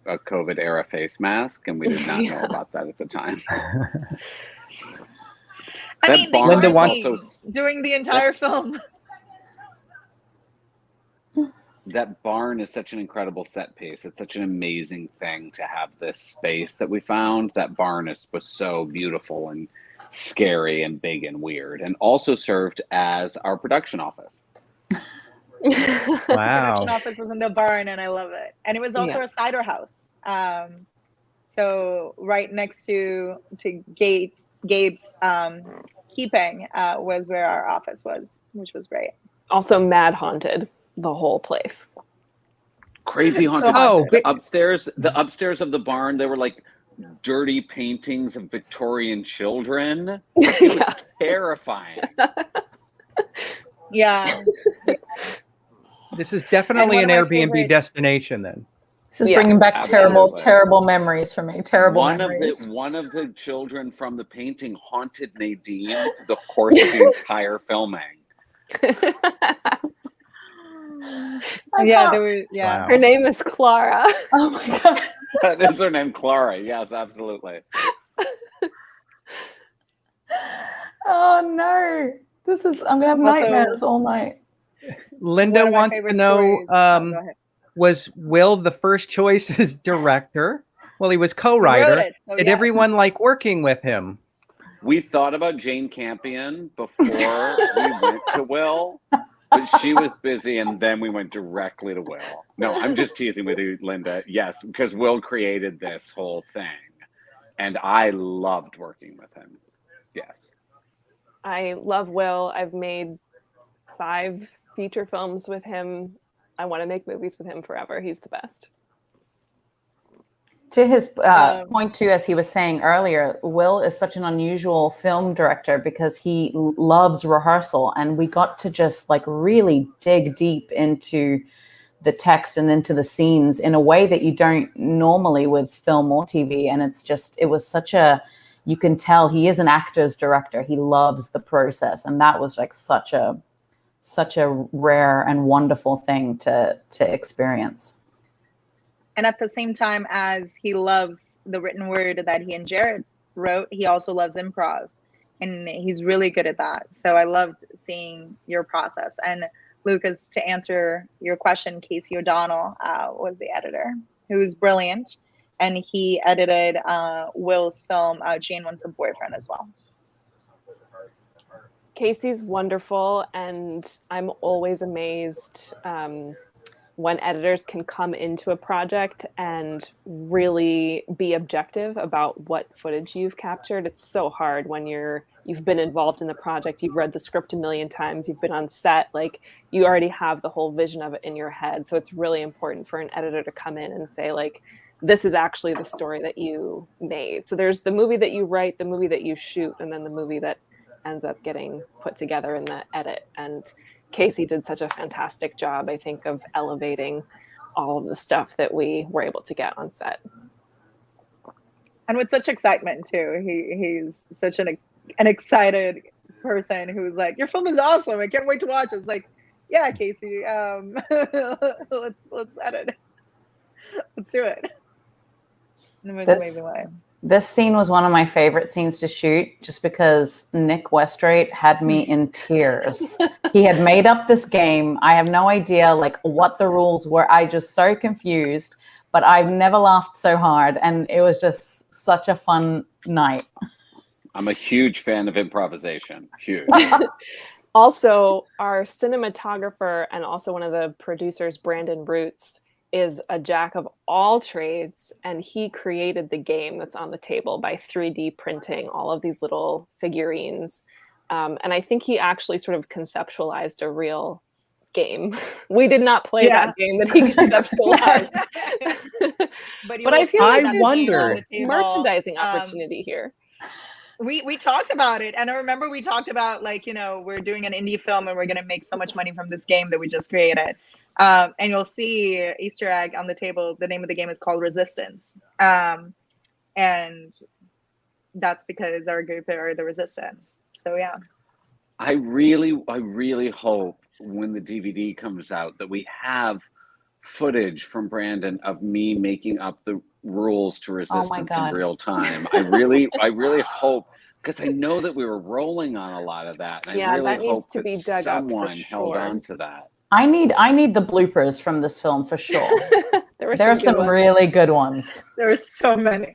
[SPEAKER 6] COVID era face mask, and we did not know about that at the time.
[SPEAKER 2] I mean, Linda wants during the entire film.
[SPEAKER 6] That barn is such an incredible set piece. It's such an amazing thing to have this space that we found. That barn was so beautiful and scary and big and weird, and also served as our production office.
[SPEAKER 1] Wow.
[SPEAKER 2] Production office was in the barn, and I love it. And it was also a cider house. So right next to Gabe's keeping was where our office was, which was great.
[SPEAKER 5] Also mad haunted, the whole place.
[SPEAKER 6] Crazy haunted.
[SPEAKER 1] Oh,
[SPEAKER 6] the upstairs of the barn, there were like dirty paintings of Victorian children. It was terrifying.
[SPEAKER 2] Yeah.
[SPEAKER 1] This is definitely an Airbnb destination then.
[SPEAKER 7] This is bringing back terrible memories for me. Memories.
[SPEAKER 6] One of the children from the painting haunted Nadine through the course of the entire filming.
[SPEAKER 2] There was
[SPEAKER 1] Wow.
[SPEAKER 5] Her name is Clara.
[SPEAKER 7] Oh my god.
[SPEAKER 6] That is her name, Clara. Yes, absolutely.
[SPEAKER 7] Oh no. I'm gonna have nightmares all night.
[SPEAKER 1] Linda wants to know,
[SPEAKER 2] go ahead.
[SPEAKER 1] was Will the first choice as director? Well, he was
[SPEAKER 2] He wrote
[SPEAKER 1] co-writer.
[SPEAKER 2] it, so
[SPEAKER 1] Did
[SPEAKER 2] yes.
[SPEAKER 1] everyone like working with him?
[SPEAKER 6] We thought about Jane Campion before we went to Will, but she was busy, and then we went directly to Will. No, I'm just teasing with you, Linda. Yes, because Will created this whole thing, and I loved working with him. Yes.
[SPEAKER 5] I love Will. I've made 5 feature films with him. I want to make movies with him forever. He's the best.
[SPEAKER 7] To his point too, as he was saying earlier, Will is such an unusual film director because he loves rehearsal, and we got to just like really dig deep into the text and into the scenes in a way that you don't normally with film or TV. And it was such a, you can tell he is an actor's director. He loves the process, and that was like such a rare and wonderful thing to experience.
[SPEAKER 2] And at the same time as he loves the written word that he and Jared wrote, he also loves improv. And he's really good at that. So I loved seeing your process. And Lucas, to answer your question, Casey O'Donnell was the editor, who was brilliant. And he edited Will's film, Jane Wants a Boyfriend, as well.
[SPEAKER 5] Casey's wonderful, and I'm always amazed when editors can come into a project and really be objective about what footage you've captured. It's so hard when you've been involved in the project, you've read the script a million times, you've been on set, like you already have the whole vision of it in your head. So it's really important for an editor to come in and say, like, this is actually the story that you made. So there's the movie that you write, the movie that you shoot, and then the movie that ends up getting put together in the edit. And Casey did such a fantastic job, I think, of elevating all of the stuff that we were able to get on set.
[SPEAKER 2] And with such excitement too. He's such an excited person who's like, your film is awesome. I can't wait to watch it. It's like, yeah, Casey, let's edit. Let's do it. In the most amazing way.
[SPEAKER 7] This scene was one of my favorite scenes to shoot just because Nick Westrate had me in tears. He had made up this game. I have no idea like what the rules were. I just so confused, but I've never laughed so hard, and it was just such a fun night.
[SPEAKER 6] I'm a huge fan of improvisation. Huge.
[SPEAKER 5] Also, our cinematographer and also one of the producers, Brandon Roots, is a jack of all trades, and he created the game that's on the table by 3D printing all of these little figurines. And I think he actually sort of conceptualized a real game. We did not play that game that he conceptualized. but I feel like there's a merchandising opportunity here.
[SPEAKER 2] We talked about it, and I remember we talked about, like, you know, we're doing an indie film and we're going to make so much money from this game that we just created. And you'll see Easter egg on the table. The name of the game is called Resistance. And that's because our group are the Resistance. So yeah.
[SPEAKER 6] I really hope when the DVD comes out that we have footage from Brandon of me making up the rules to Resistance in real time. I really hope, because I know that we were rolling on a lot of that. And I really hope that someone held on to that.
[SPEAKER 7] I need the bloopers from this film for sure. There are some really good ones.
[SPEAKER 2] There are so many.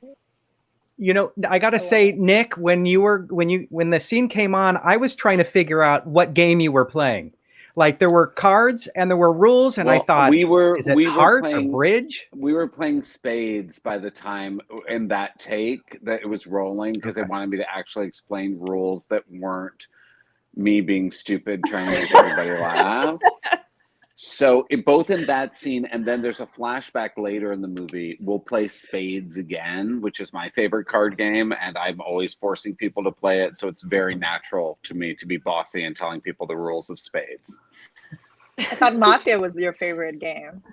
[SPEAKER 1] You know, I got to say, Nick, when the scene came on, I was trying to figure out what game you were playing. Like, there were cards and there were rules, and I thought, is it hearts or bridge?
[SPEAKER 6] We were playing spades by the time in that take that it was rolling, because they wanted me to actually explain rules that weren't me being stupid trying to make everybody laugh. So both in that scene, and then there's a flashback later in the movie, we'll play spades again, which is my favorite card game, and I'm always forcing people to play it, so it's very natural to me to be bossy and telling people the rules of spades.
[SPEAKER 2] I thought Mafia was your favorite game.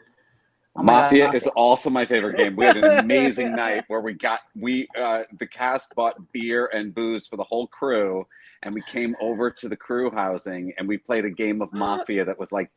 [SPEAKER 6] Mafia is also my favorite game. We had an amazing night where the cast bought beer and booze for the whole crew, and we came over to the crew housing and we played a game of Mafia that was like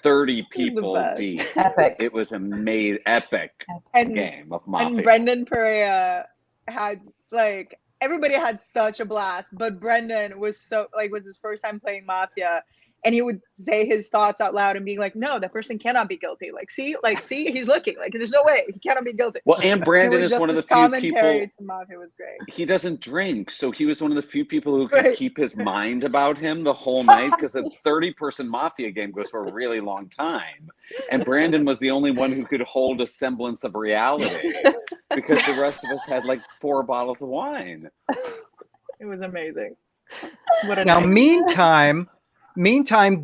[SPEAKER 6] 30 people deep.
[SPEAKER 7] Epic.
[SPEAKER 6] It was amazing, epic game of Mafia.
[SPEAKER 2] And Brendan Perea had, like, everybody had such a blast, but Brendan was was his first time playing Mafia. and he would say his thoughts out loud and being like, no, that person cannot be guilty. Like, see, he's looking. Like, there's no way. He cannot be guilty.
[SPEAKER 6] Well, and Brandon is one of the few people.
[SPEAKER 2] To Mafia was great.
[SPEAKER 6] He doesn't drink, so he was one of the few people who could keep his mind about him the whole night, because a 30-person Mafia game goes for a really long time. And Brandon was the only one who could hold a semblance of reality, because the rest of us had like 4 bottles of wine.
[SPEAKER 2] It was amazing.
[SPEAKER 1] Now, meantime,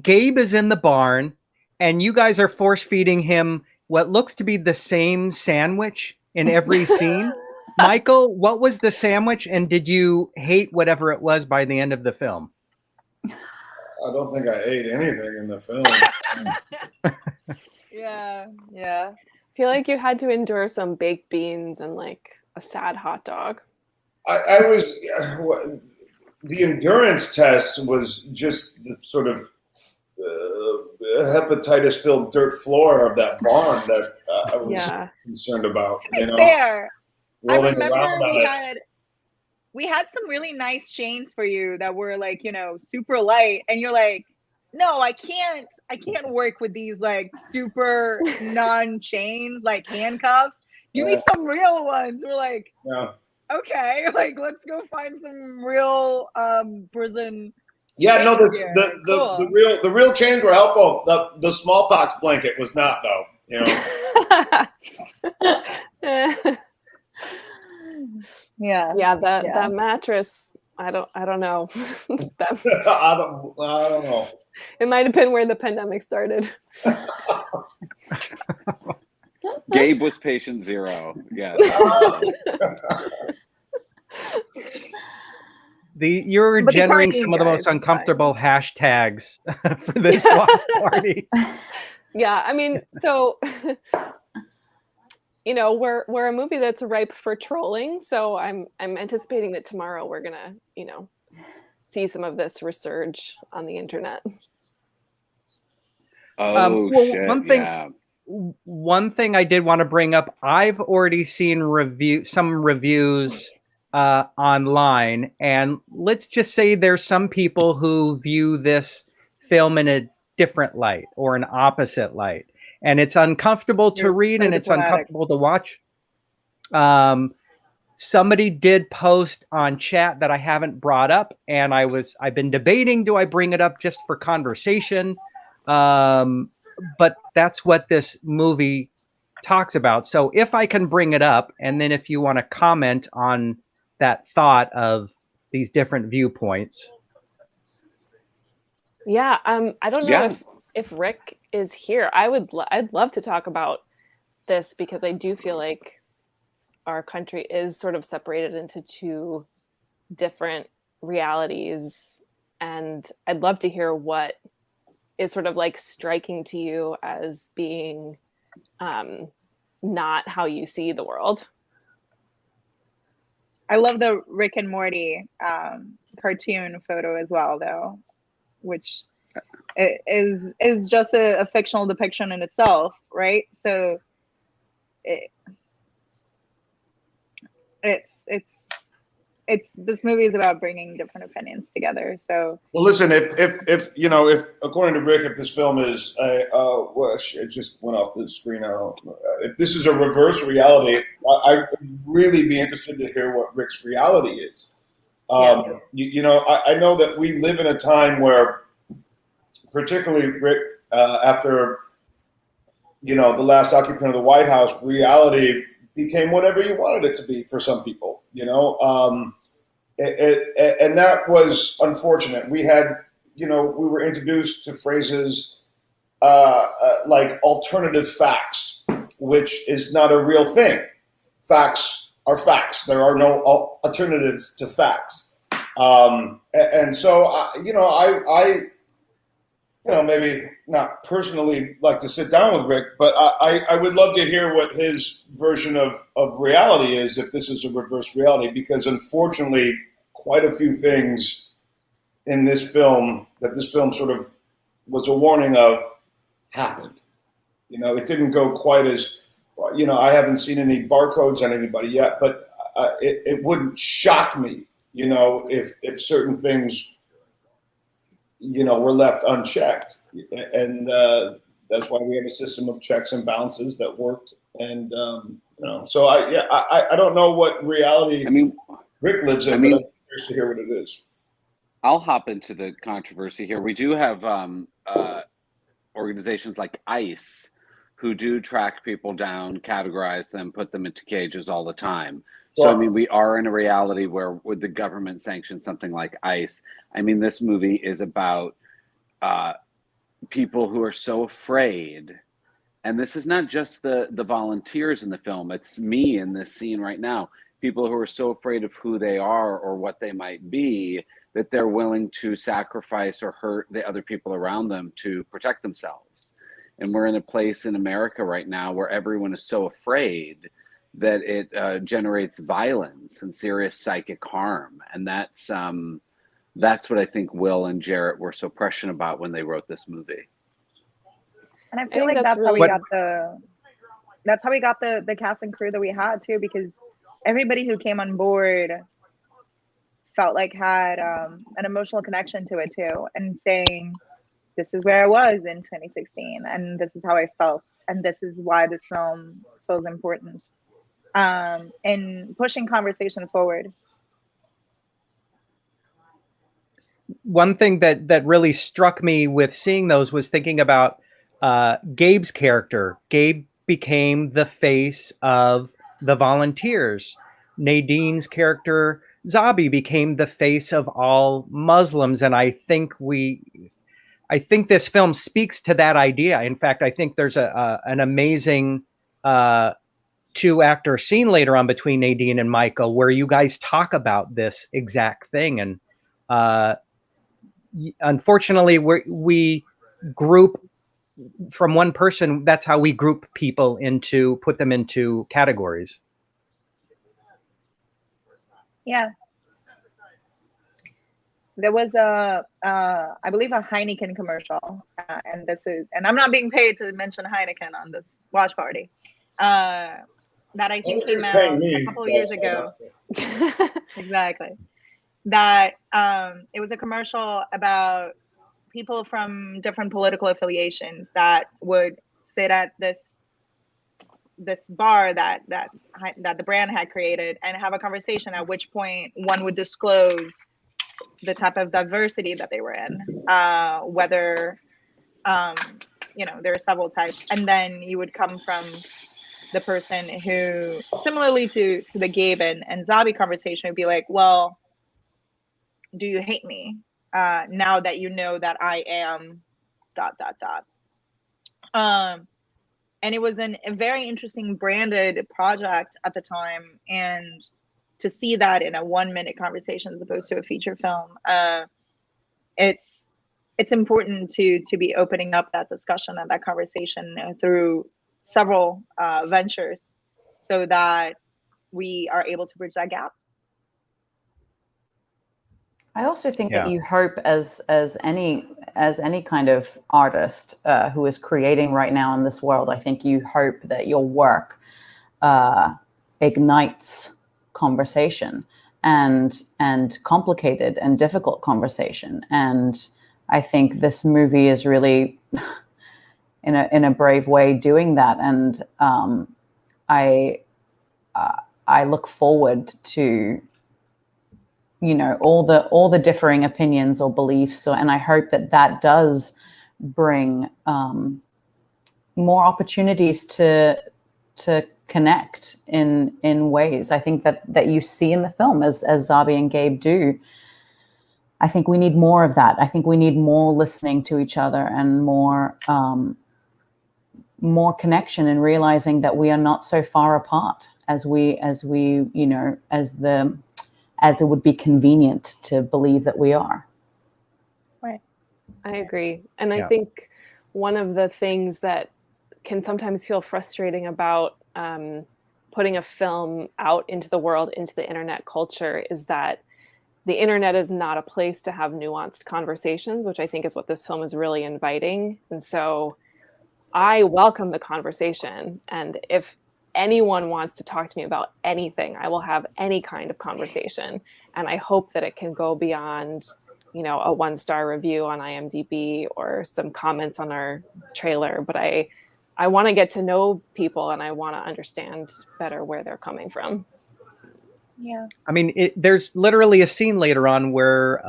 [SPEAKER 1] Gabe is in the barn, and you guys are force feeding him what looks to be the same sandwich in every scene. Michael, what was the sandwich, and did you hate whatever it was by the end of the film?
[SPEAKER 4] I don't think I ate anything in the film.
[SPEAKER 2] Yeah.
[SPEAKER 5] I feel like you had to endure some baked beans and like a sad hot dog.
[SPEAKER 4] I was the endurance test was just the sort of hepatitis-filled dirt floor of that barn that I was concerned about.
[SPEAKER 2] To be fair, I remember we had some really nice chains for you that were like, super light, and you're like, no, I can't work with these like super non-chains, like handcuffs. Give me some real ones. We're like, okay, like let's go find some real prison.
[SPEAKER 4] Yeah, no, the real chains were helpful. The smallpox blanket was not, though.
[SPEAKER 5] That mattress. I don't know.
[SPEAKER 4] I don't know.
[SPEAKER 5] It might have been where the pandemic started.
[SPEAKER 6] Gabe was patient 0. Yeah.
[SPEAKER 1] You're generating some of the most uncomfortable hashtags for this watch party.
[SPEAKER 5] Yeah, I mean, so we're a movie that's ripe for trolling. So I'm anticipating that tomorrow we're gonna, see some of this resurge on the internet.
[SPEAKER 1] One thing I did want to bring up, I've already seen some reviews online, and let's just say there's some people who view this film in a different light or an opposite light, and it's uncomfortable to read and it's uncomfortable to watch. Somebody did post on chat that I haven't brought up, and I've been debating, do I bring it up just for conversation? But that's what this movie talks about. So if I can bring it up, and then if you want to comment on that thought of these different viewpoints.
[SPEAKER 5] Yeah, I don't know if Rick is here. I'd love to talk about this, because I do feel like our country is sort of separated into 2 different realities, and I'd love to hear what is sort of like striking to you as being not how you see the world.
[SPEAKER 2] I love the Rick and Morty cartoon photo as well, though, which is just a fictional depiction in itself, right? So it's this movie is about bringing different opinions together. So,
[SPEAKER 4] well, listen, if according to Rick, if this film is it just went off the screen. I don't know. If this is a reverse reality, I'd really be interested to hear what Rick's reality is. I know that we live in a time where, particularly Rick, after the last occupant of the White House, reality became whatever you wanted it to be for some people, and that was unfortunate. We had, we were introduced to phrases like alternative facts, which is not a real thing. Facts are facts. There are no alternatives to facts. And so, I maybe not personally like to sit down with Rick, but I would love to hear what his version of reality is, if this is a reverse reality, because unfortunately, quite a few things in this film that this film sort of was a warning of happened. It didn't go quite as, I haven't seen any barcodes on anybody yet, but it wouldn't shock me, if certain things, we're left unchecked, and that's why we have a system of checks and balances that worked. And so I don't know what reality Rick lives in, but I'm curious to hear what it is.
[SPEAKER 6] I'll hop into the controversy here. We do have organizations like ICE who do track people down, categorize them, put them into cages all the time. So, I mean, we are in a reality where would the government sanction something like ICE? I mean, this movie is about people who are so afraid. And this is not just the volunteers in the film. It's me in this scene right now. People who are so afraid of who they are or what they might be that they're willing to sacrifice or hurt the other people around them to protect themselves. And we're in a place in America right now where everyone is so afraid that it generates violence and serious psychic harm. And that's what I think Will and Jarrett were so prescient about when they wrote this movie.
[SPEAKER 2] And I feel like that's how we got the cast and crew that we had too, because everybody who came on board felt like had an emotional connection to it too, and saying, this is where I was in 2016, and this is how I felt, and this is why this film feels important, and pushing conversation forward.
[SPEAKER 1] One thing that really struck me with seeing those was thinking about Gabe's character. Gabe became the face of the volunteers. Nadine's character, Zabi, became the face of all Muslims. And I think this film speaks to that idea. In fact, I think there's an amazing 2-actor scene later on between Nadine and Michael where you guys talk about this exact thing. And unfortunately, we group from one person. That's how we group people put them into categories.
[SPEAKER 2] Yeah. There was I believe a Heineken commercial, and I'm not being paid to mention Heineken on this watch party, that I think came out a couple of years ago. Exactly. That it was a commercial about people from different political affiliations that would sit at this bar that the brand had created and have a conversation, at which point one would disclose the type of diversity that they were in, whether there are several types, and then you would come from the person who, similarly to the Gabe and Zabi conversation, would be like, well, do you hate me now that you know that I am ... And it was a very interesting branded project at the time, and to see that in a 1-minute conversation as opposed to a feature film, it's important to be opening up that discussion and that conversation through several ventures, so that we are able to bridge that gap.
[SPEAKER 7] I also think that you hope, as any kind of artist who is creating right now in this world, I think you hope that your work ignites conversation and complicated and difficult conversation. And I think this movie is really, in a brave way, doing that. And I look forward to all the differing opinions or beliefs, and I hope that does bring more opportunities to connect in ways. I think that you see in the film, as Zabi and Gabe do. I think we need more of that. I think we need more listening to each other and more connection, and realizing that we are not so far apart as it would be convenient to believe that we are.
[SPEAKER 2] Right.
[SPEAKER 5] I agree. And I think one of the things that can sometimes feel frustrating about putting a film out into the world, into the internet culture, is that the internet is not a place to have nuanced conversations, which I think is what this film is really inviting. And so I welcome the conversation. And if anyone wants to talk to me about anything, I will have any kind of conversation. And I hope that it can go beyond you know, a 1-star review on IMDb or some comments on our trailer, but I want to get to know people and I want to understand better where they're coming from.
[SPEAKER 2] Yeah.
[SPEAKER 1] I mean, there's literally a scene later on where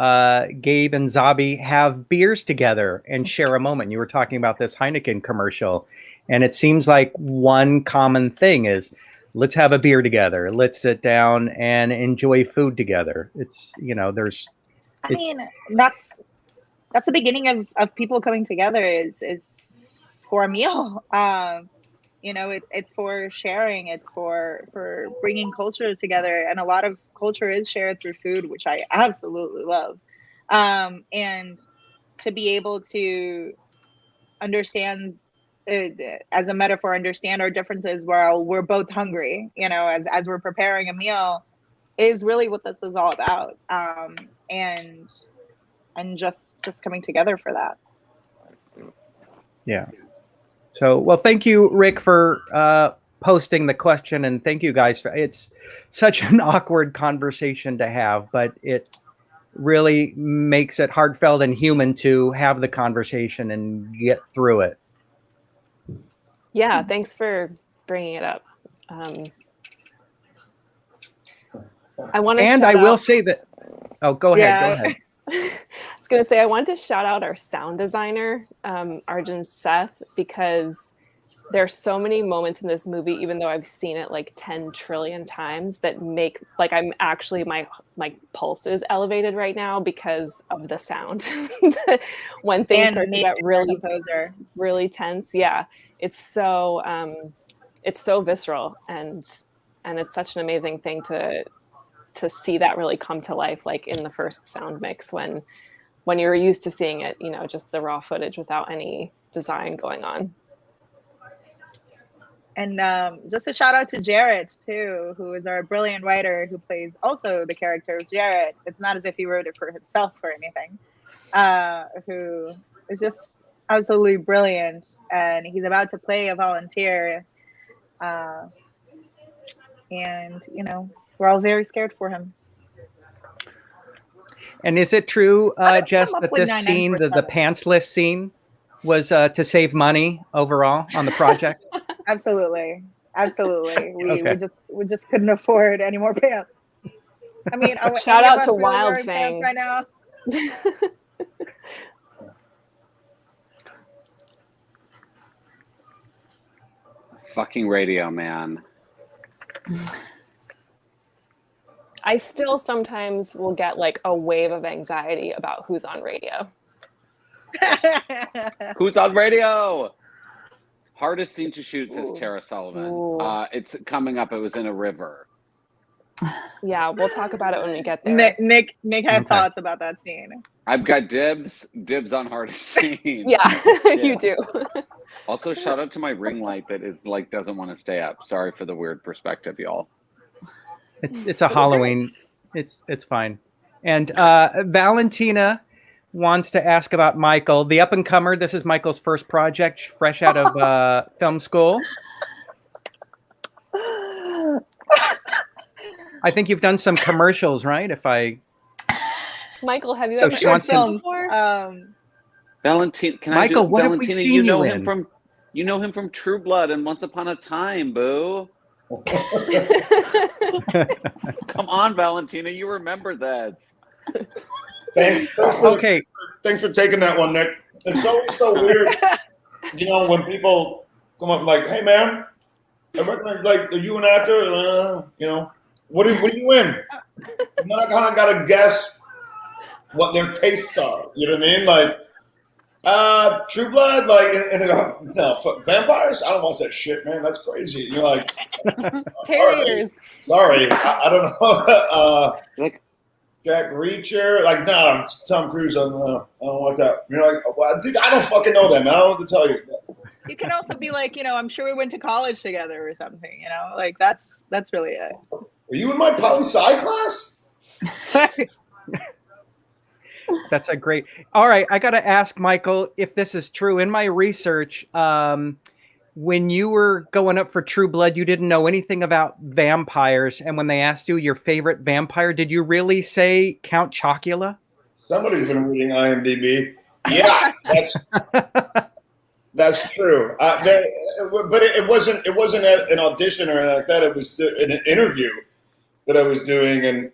[SPEAKER 1] Gabe and Zabi have beers together and share a moment. You were talking about this Heineken commercial, and it seems like one common thing is, let's have a beer together. Let's sit down and enjoy food together. It's, you know,
[SPEAKER 2] I mean, that's the beginning of people coming together is for a meal. You know, it's for sharing, it's for bringing culture together, and a lot of culture is shared through food, which I absolutely love. And to be able to understand, as a metaphor, understand our differences while we're both hungry, you know, as we're preparing a meal, is really what this is all about. And just coming together for that.
[SPEAKER 1] Yeah. So, well, thank you, Rick, for posting the question, and thank you guys for. It's such an awkward conversation to have, but it really makes it heartfelt and human to have the conversation and get through it.
[SPEAKER 5] Yeah, thanks for bringing it up. I want to.
[SPEAKER 1] And I will say that. Oh, go ahead. Go ahead.
[SPEAKER 5] I was going to say, I want to shout out our sound designer, Arjun Seth, because there's so many moments in this movie, even though I've seen it like 10 trillion times, that make, like, I'm actually, my pulse is elevated right now because of the sound. When things start to get really tense. Yeah. It's so visceral, and it's such an amazing thing to see that really come to life, like in the first sound mix, when you're used to seeing it, you know, just the raw footage without any design going on.
[SPEAKER 2] And just a shout out to Jarrett too, who is our brilliant writer, who plays also the character of Jarrett. It's not as if he wrote it for himself or anything. Who is just absolutely brilliant, and he's about to play a volunteer. And you know, we're all very scared for him.
[SPEAKER 1] And is it true, Jess, that this scene, the pantsless scene, was to save money overall on the project?
[SPEAKER 2] Absolutely. We just couldn't afford any more pants. I mean,
[SPEAKER 5] shout out to Wild Fang
[SPEAKER 2] right now.
[SPEAKER 6] Fucking radio, man.
[SPEAKER 5] I still sometimes will get like a wave of anxiety about who's on radio.
[SPEAKER 6] Who's on radio? Hardest scene to shoot, says Tara Sullivan. It's coming up. It was in a river.
[SPEAKER 5] Yeah, we'll talk about it when we get there.
[SPEAKER 2] Nick had thoughts about that scene.
[SPEAKER 6] I've got dibs on hardest scene.
[SPEAKER 5] Yeah, you do.
[SPEAKER 6] Also, shout out to my ring light that is like doesn't want to stay up. Sorry for the weird perspective, y'all.
[SPEAKER 1] It's a Halloween. It's fine. And Valentina wants to ask about Michael, the up-and-comer. This is Michael's first project, fresh out of film school. I think you've done some commercials, right?
[SPEAKER 5] Michael, have you ever done film before?
[SPEAKER 6] Valentina,
[SPEAKER 1] Michael, what have we seen you in?
[SPEAKER 6] You know him from True Blood and Once Upon a Time, boo. Come on, Valentina, you remember this.
[SPEAKER 4] Thanks for taking that one, Nick. It's always so weird, you know, when people come up like, "Hey, man, like, are you an actor? You know, what are you in?" And I kind of got to guess what their tastes are. You know what I mean? Like, True Blood, like, and they go, "No, vampires? I don't watch that shit, man. That's crazy." And you're like,
[SPEAKER 5] Terriers.
[SPEAKER 4] Sorry, I don't know. Like Jack Reacher, like, no, Tom Cruise. I don't like that. You're like, well, I don't fucking know that, man. I don't know what to tell you.
[SPEAKER 2] You can also be like, you know, I'm sure we went to college together or something. You know, like that's really it.
[SPEAKER 4] Were you in my poli-sci class?
[SPEAKER 1] That's a great. All right, I got to ask Michael if this is true. In my research, when you were going up for True Blood, you didn't know anything about vampires, and when they asked you your favorite vampire, did you really say Count Chocula?
[SPEAKER 4] Somebody's been reading IMDb. Yeah, that's true. But it wasn't an audition or anything like that. It was an interview that I was doing, and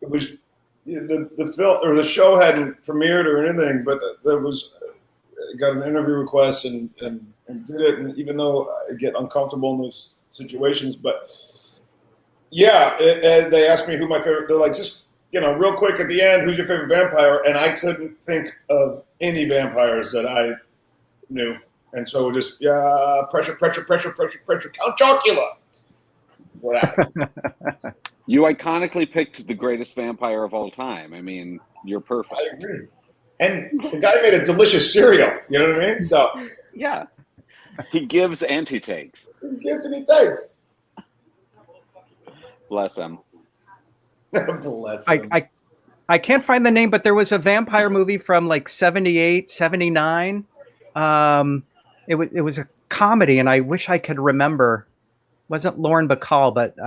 [SPEAKER 4] it was the film or the show hadn't premiered or anything, but there was got an interview request and did it. And even though I get uncomfortable in those situations, but yeah, and they asked me who my favorite. They're like, just real quick at the end, who's your favorite vampire? And I couldn't think of any vampires that I knew, and so just pressure, Count Chocula. What happened?
[SPEAKER 6] You iconically picked the greatest vampire of all time. I mean, you're perfect.
[SPEAKER 4] I agree. And the guy made a delicious cereal. You know what I mean? So
[SPEAKER 6] yeah, he gives and he takes.
[SPEAKER 4] He gives and he takes.
[SPEAKER 6] Bless him.
[SPEAKER 4] Bless him.
[SPEAKER 1] I can't find the name, but there was a vampire movie from like 78, 79. It was a comedy, and I wish I could remember. It wasn't Lauren Bacall, but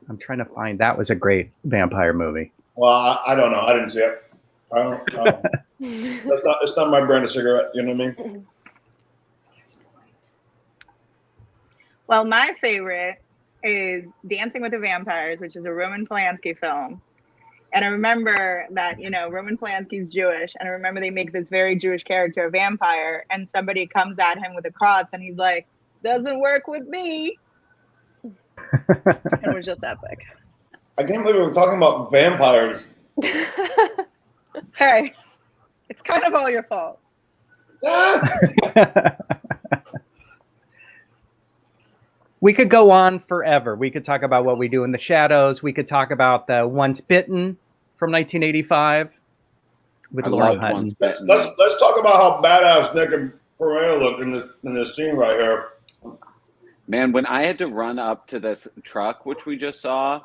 [SPEAKER 1] I'm trying to find. That was a great vampire movie.
[SPEAKER 4] Well, I don't know. I didn't see it. I don't know. It's not my brand of cigarette. You know what I mean?
[SPEAKER 2] Well, my favorite is Dancing with the Vampires, which is a Roman Polanski film. And I remember that, Roman Polanski's Jewish, and I remember they make this very Jewish character a vampire, and somebody comes at him with a cross, and he's like, doesn't work with me. It was just epic.
[SPEAKER 4] I can't believe we were talking about vampires.
[SPEAKER 2] Hey, it's kind of all your fault.
[SPEAKER 1] We could go on forever. We could talk about What We Do in the Shadows. We could talk about the Once Bitten from 1985 with Lauren Hutton.
[SPEAKER 4] Let's talk about how badass Nick and Pereira look in this scene right here.
[SPEAKER 6] Man, when I had to run up to this truck, which we just saw,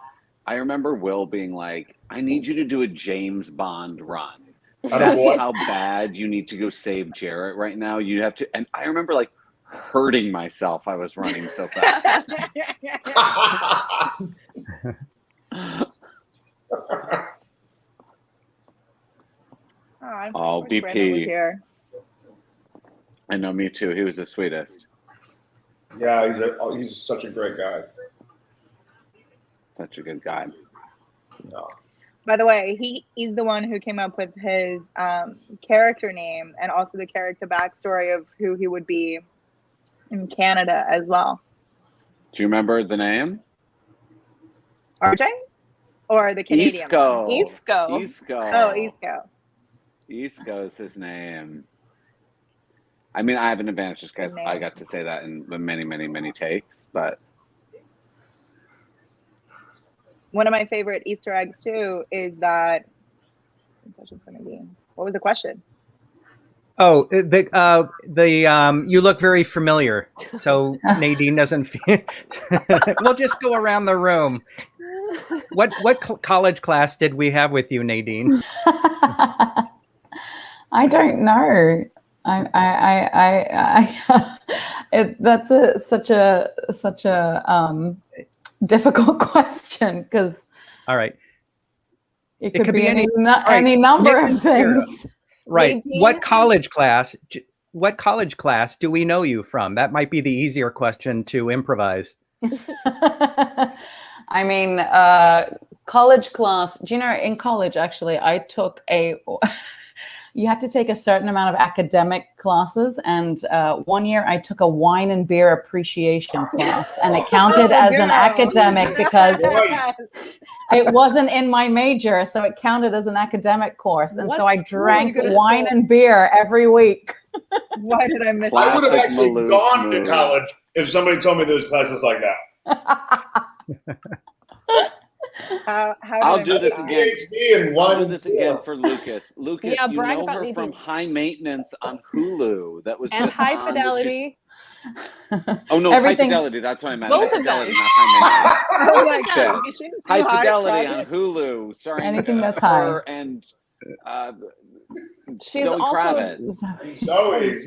[SPEAKER 6] I remember Will being like, I need you to do a James Bond run. That's how bad you need to go save Jarrett right now. You have to, and I remember like hurting myself. I was running so fast.
[SPEAKER 2] Oh, BP.
[SPEAKER 6] I know, me too. He was the sweetest.
[SPEAKER 4] Yeah, he's such a great guy.
[SPEAKER 6] Such a good guy.
[SPEAKER 4] No.
[SPEAKER 2] By the way, he's the one who came up with his character name and also the character backstory of who he would be in Canada as well.
[SPEAKER 6] Do you remember the name?
[SPEAKER 2] RJ? Or the Canadian?
[SPEAKER 6] Isco.
[SPEAKER 2] Oh, Isco.
[SPEAKER 6] Isco is his name. I mean, I have an advantage just because I got to say that in many, many, many takes, but
[SPEAKER 2] one of my favorite Easter eggs too is that. What was the question?
[SPEAKER 1] Oh, you look very familiar. So Nadine doesn't feel. We'll just go around the room. What college class did we have with you, Nadine?
[SPEAKER 7] I don't know. That's such a difficult question because.
[SPEAKER 1] All right.
[SPEAKER 7] It could be any number of things.
[SPEAKER 1] Right.
[SPEAKER 5] Nadine?
[SPEAKER 1] What college class do we know you from? That might be the easier question to improvise.
[SPEAKER 7] I mean, college class. Do you know, in college, actually, I took you had to take a certain amount of academic classes. And 1 year I took a wine and beer appreciation class, and it counted as an academic because it wasn't in my major. So it counted as an academic course. And so I drank wine and beer every week.
[SPEAKER 2] Why did I miss
[SPEAKER 4] I
[SPEAKER 2] that?
[SPEAKER 4] would have actually gone to college if somebody told me there's classes like that.
[SPEAKER 6] I'll do this again.
[SPEAKER 4] I'll
[SPEAKER 6] do this again for Lucas. Lucas,
[SPEAKER 5] Yeah,
[SPEAKER 6] you
[SPEAKER 5] brag
[SPEAKER 6] know
[SPEAKER 5] about
[SPEAKER 6] her
[SPEAKER 5] me
[SPEAKER 6] from
[SPEAKER 5] too.
[SPEAKER 6] High Maintenance on Hulu. That was
[SPEAKER 5] And
[SPEAKER 6] just
[SPEAKER 5] High
[SPEAKER 6] on,
[SPEAKER 5] Fidelity.
[SPEAKER 6] Oh no,
[SPEAKER 7] Everything-
[SPEAKER 6] High Fidelity. That's what I meant.
[SPEAKER 5] Both
[SPEAKER 6] High
[SPEAKER 5] of them.
[SPEAKER 6] Fidelity, not High
[SPEAKER 2] I was
[SPEAKER 6] Maintenance.
[SPEAKER 2] like,
[SPEAKER 6] Okay.
[SPEAKER 2] is she too
[SPEAKER 6] High Fidelity
[SPEAKER 2] project?
[SPEAKER 6] on Hulu, starring
[SPEAKER 7] Anything that's
[SPEAKER 6] her
[SPEAKER 7] high.
[SPEAKER 6] and
[SPEAKER 5] She's
[SPEAKER 6] Zoe
[SPEAKER 5] also
[SPEAKER 6] Kravitz.
[SPEAKER 4] Zoe.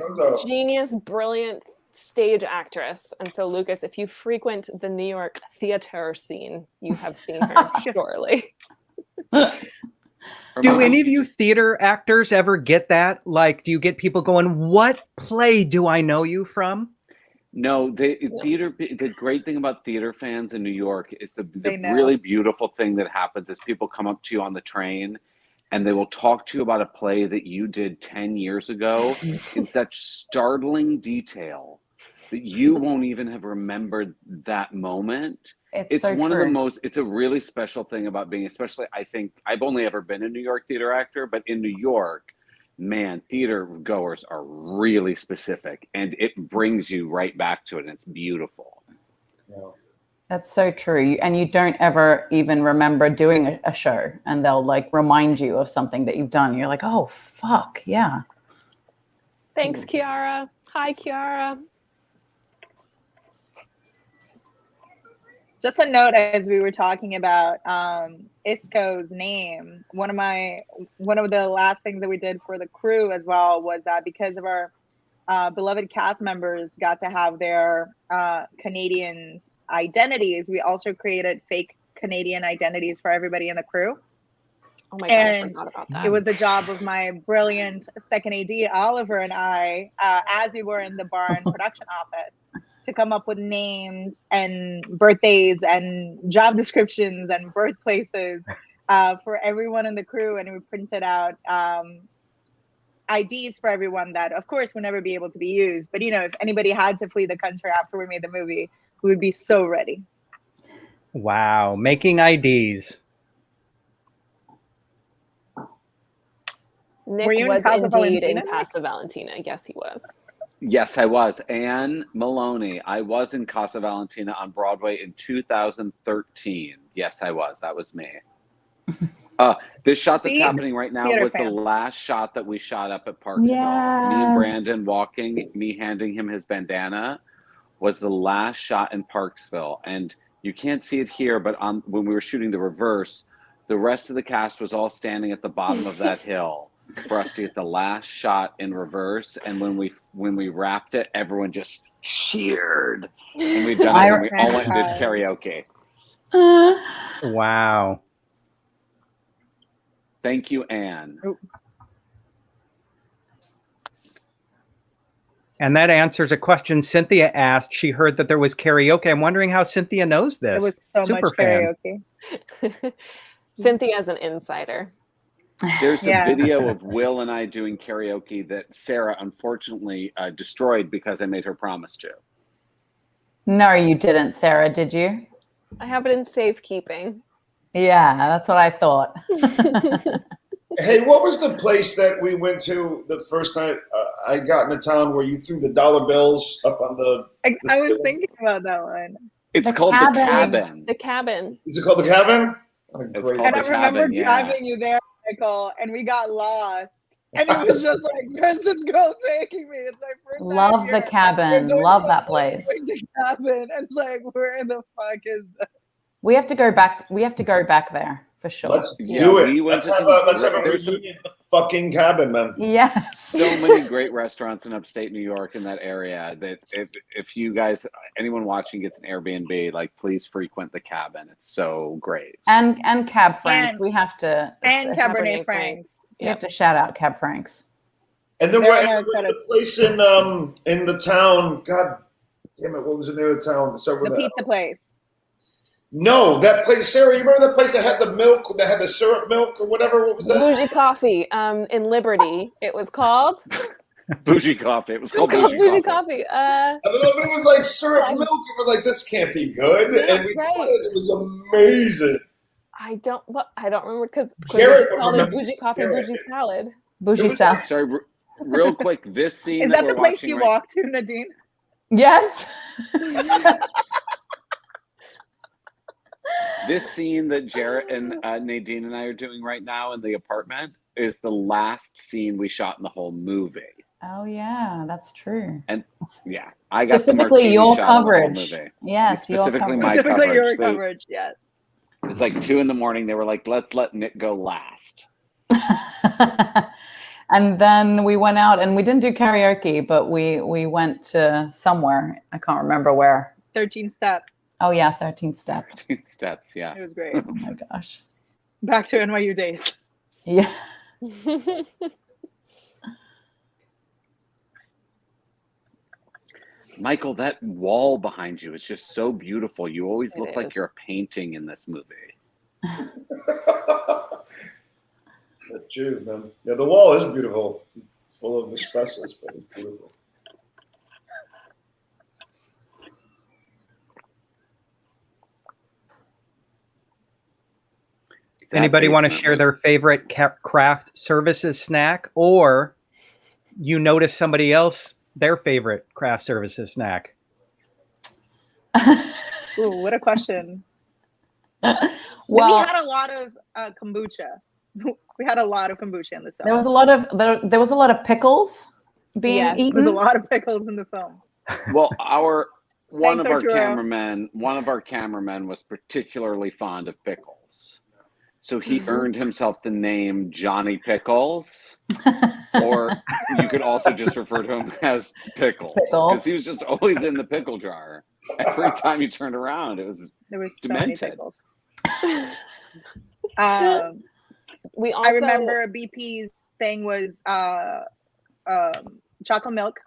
[SPEAKER 5] genius, brilliant stage actress. And so, Lucas, if you frequent the New York theater scene, you have seen her surely.
[SPEAKER 1] Do any of you theater actors ever get that? Like, do you get people going, what play do I know you from?
[SPEAKER 6] No, theater. The great thing about theater fans in New York is the
[SPEAKER 2] They know.
[SPEAKER 6] really beautiful thing that happens is people come up to you on the train and they will talk to you about a play that you did 10 years ago in such startling detail that you won't even have remembered that moment. It's
[SPEAKER 7] so
[SPEAKER 6] one
[SPEAKER 7] true.
[SPEAKER 6] of the most, it's a really special thing about being, especially, I think, I've only ever been a New York theater actor, but in New York, man, theater goers are really specific and it brings you right back to it. And it's beautiful.
[SPEAKER 4] Yeah.
[SPEAKER 7] That's so true. And you don't ever even remember doing a show, and they'll like remind you of something that you've done. You're like, oh, fuck, yeah.
[SPEAKER 5] Thanks, Kiara. Hi, Kiara.
[SPEAKER 2] Just a note as we were talking about Isco's name, one of the last things that we did for the crew as well was that because of our beloved cast members got to have their Canadians identities, we also created fake Canadian identities for everybody in the crew.
[SPEAKER 5] Oh my God, I forgot about that.
[SPEAKER 2] It was the job of my brilliant second AD, Oliver, and I, as we were in the bar and production office, to come up with names and birthdays and job descriptions and birthplaces for everyone in the crew. And we printed out IDs for everyone that, of course, would never be able to be used. But, if anybody had to flee the country after we made the movie, we would be so ready.
[SPEAKER 1] Wow, making IDs.
[SPEAKER 5] Nick
[SPEAKER 2] Were you in
[SPEAKER 5] was
[SPEAKER 2] Casa
[SPEAKER 5] indeed
[SPEAKER 2] Valentina,
[SPEAKER 5] in Casa Valentina. Yes, he was.
[SPEAKER 6] Yes, I was. Anne Maloney. I was in Casa Valentina on Broadway in 2013. Yes, I was. That was me. This shot that's happening right now was the last shot that we shot up at Parksville.
[SPEAKER 7] Yes.
[SPEAKER 6] Me and Brandon walking, me handing him his bandana was the last shot in Parksville. And you can't see it here, but when we were shooting the reverse, the rest of the cast was all standing at the bottom of that hill for us to get the last shot in reverse. And when we wrapped it, everyone just cheered. And we'd done it and we all went and did karaoke.
[SPEAKER 1] Wow.
[SPEAKER 6] Thank you, Anne.
[SPEAKER 1] And that answers a question Cynthia asked. She heard that there was karaoke. I'm wondering how Cynthia knows this.
[SPEAKER 2] It was so
[SPEAKER 1] Super
[SPEAKER 2] much
[SPEAKER 1] fan.
[SPEAKER 2] karaoke.
[SPEAKER 5] Cynthia's an insider.
[SPEAKER 6] There's a video of Will and I doing karaoke that Sarah unfortunately destroyed because I made her promise to.
[SPEAKER 7] No, you didn't, Sarah, did you?
[SPEAKER 5] I have it in safekeeping.
[SPEAKER 7] Yeah, that's what I thought.
[SPEAKER 4] Hey, what was the place that we went to the first night I got into town where you threw the dollar bills up on the...
[SPEAKER 2] I was thinking about that one.
[SPEAKER 6] It's called The Cabin.
[SPEAKER 5] The Cabin.
[SPEAKER 4] Is it called The Cabin?
[SPEAKER 6] It's called
[SPEAKER 2] And
[SPEAKER 6] The
[SPEAKER 2] I remember
[SPEAKER 6] Cabin,
[SPEAKER 2] driving you there, Michael, and we got lost. And it was just like, where's this girl taking me? It's like, first
[SPEAKER 7] Love The Cabin. Love that place.
[SPEAKER 2] The Cabin. It's like, where the fuck is this?
[SPEAKER 7] We have to go back. We have to go back there for sure.
[SPEAKER 4] Let's do it. Let's have a reunion fucking cabin, man.
[SPEAKER 7] Yes.
[SPEAKER 6] So many great restaurants in upstate New York in that area that if you guys, anyone watching gets an Airbnb, like please frequent The Cabin. It's so great.
[SPEAKER 7] And Cab Franks. We have to.
[SPEAKER 2] And Cabernet Franks.
[SPEAKER 7] We have to shout out Cab Franks.
[SPEAKER 4] And then there was the place in the town. God damn it! What was the name of the town?
[SPEAKER 2] The pizza place.
[SPEAKER 4] No, that place, Sarah. You remember that place that had the milk, that had the syrup milk or whatever? What was that?
[SPEAKER 5] Bougie Coffee. In Liberty, it was called.
[SPEAKER 6] Bougie Coffee. It was called
[SPEAKER 5] Bougie Coffee.
[SPEAKER 4] I don't know, but it was like syrup milk. You were like, this can't be good, and we tried it. It was amazing.
[SPEAKER 5] I don't remember because
[SPEAKER 4] Garrett
[SPEAKER 5] it's called
[SPEAKER 4] remember.
[SPEAKER 5] Bougie Coffee,
[SPEAKER 4] Garrett.
[SPEAKER 5] Bougie Salad.
[SPEAKER 7] Bougie Salad.
[SPEAKER 6] Sorry, real quick. This scene
[SPEAKER 2] Is that the place you walked to, Nadine?
[SPEAKER 7] Yes.
[SPEAKER 6] This scene that Jarrett and Nadine and I are doing right now in the apartment is the last scene we shot in the whole movie.
[SPEAKER 7] Oh yeah, that's true.
[SPEAKER 6] And yeah, I got
[SPEAKER 7] specifically your coverage.
[SPEAKER 6] Yes,
[SPEAKER 7] Yes,
[SPEAKER 6] specifically
[SPEAKER 7] your
[SPEAKER 6] my
[SPEAKER 2] specifically
[SPEAKER 6] coverage.
[SPEAKER 2] your coverage. Yes.
[SPEAKER 6] It's like 2 a.m. They were like, let's let Nick go last.
[SPEAKER 7] And then we went out and we didn't do karaoke, but we went to somewhere. I can't remember where.
[SPEAKER 2] 13 Step.
[SPEAKER 7] Oh yeah, 13 Step.
[SPEAKER 6] 13 Steps, yeah.
[SPEAKER 2] It was great.
[SPEAKER 7] Oh my gosh.
[SPEAKER 2] Back to NYU days.
[SPEAKER 7] Yeah.
[SPEAKER 6] Michael, that wall behind you is just so beautiful. You always look like you're a painting in this movie.
[SPEAKER 4] That's true, man. Yeah, the wall is beautiful. It's full of espressos, but it's beautiful.
[SPEAKER 1] Anybody want to share their favorite craft services snack, or you notice somebody else their favorite craft services snack?
[SPEAKER 2] Ooh, what a question.
[SPEAKER 7] Well,
[SPEAKER 2] we had a lot of kombucha. We had a lot of kombucha in this film.
[SPEAKER 7] There was a lot of pickles being eaten.
[SPEAKER 2] There was a lot of pickles in the film.
[SPEAKER 6] Well, one of our
[SPEAKER 2] Arturo.
[SPEAKER 6] cameramen was particularly fond of pickles. So he earned himself the name Johnny Pickles, or you could also just refer to him as Pickles, because he was just always in the pickle jar. Every time you turned around, there was
[SPEAKER 2] so
[SPEAKER 6] demented.
[SPEAKER 2] many pickles.
[SPEAKER 5] I
[SPEAKER 2] remember BP's thing was chocolate milk.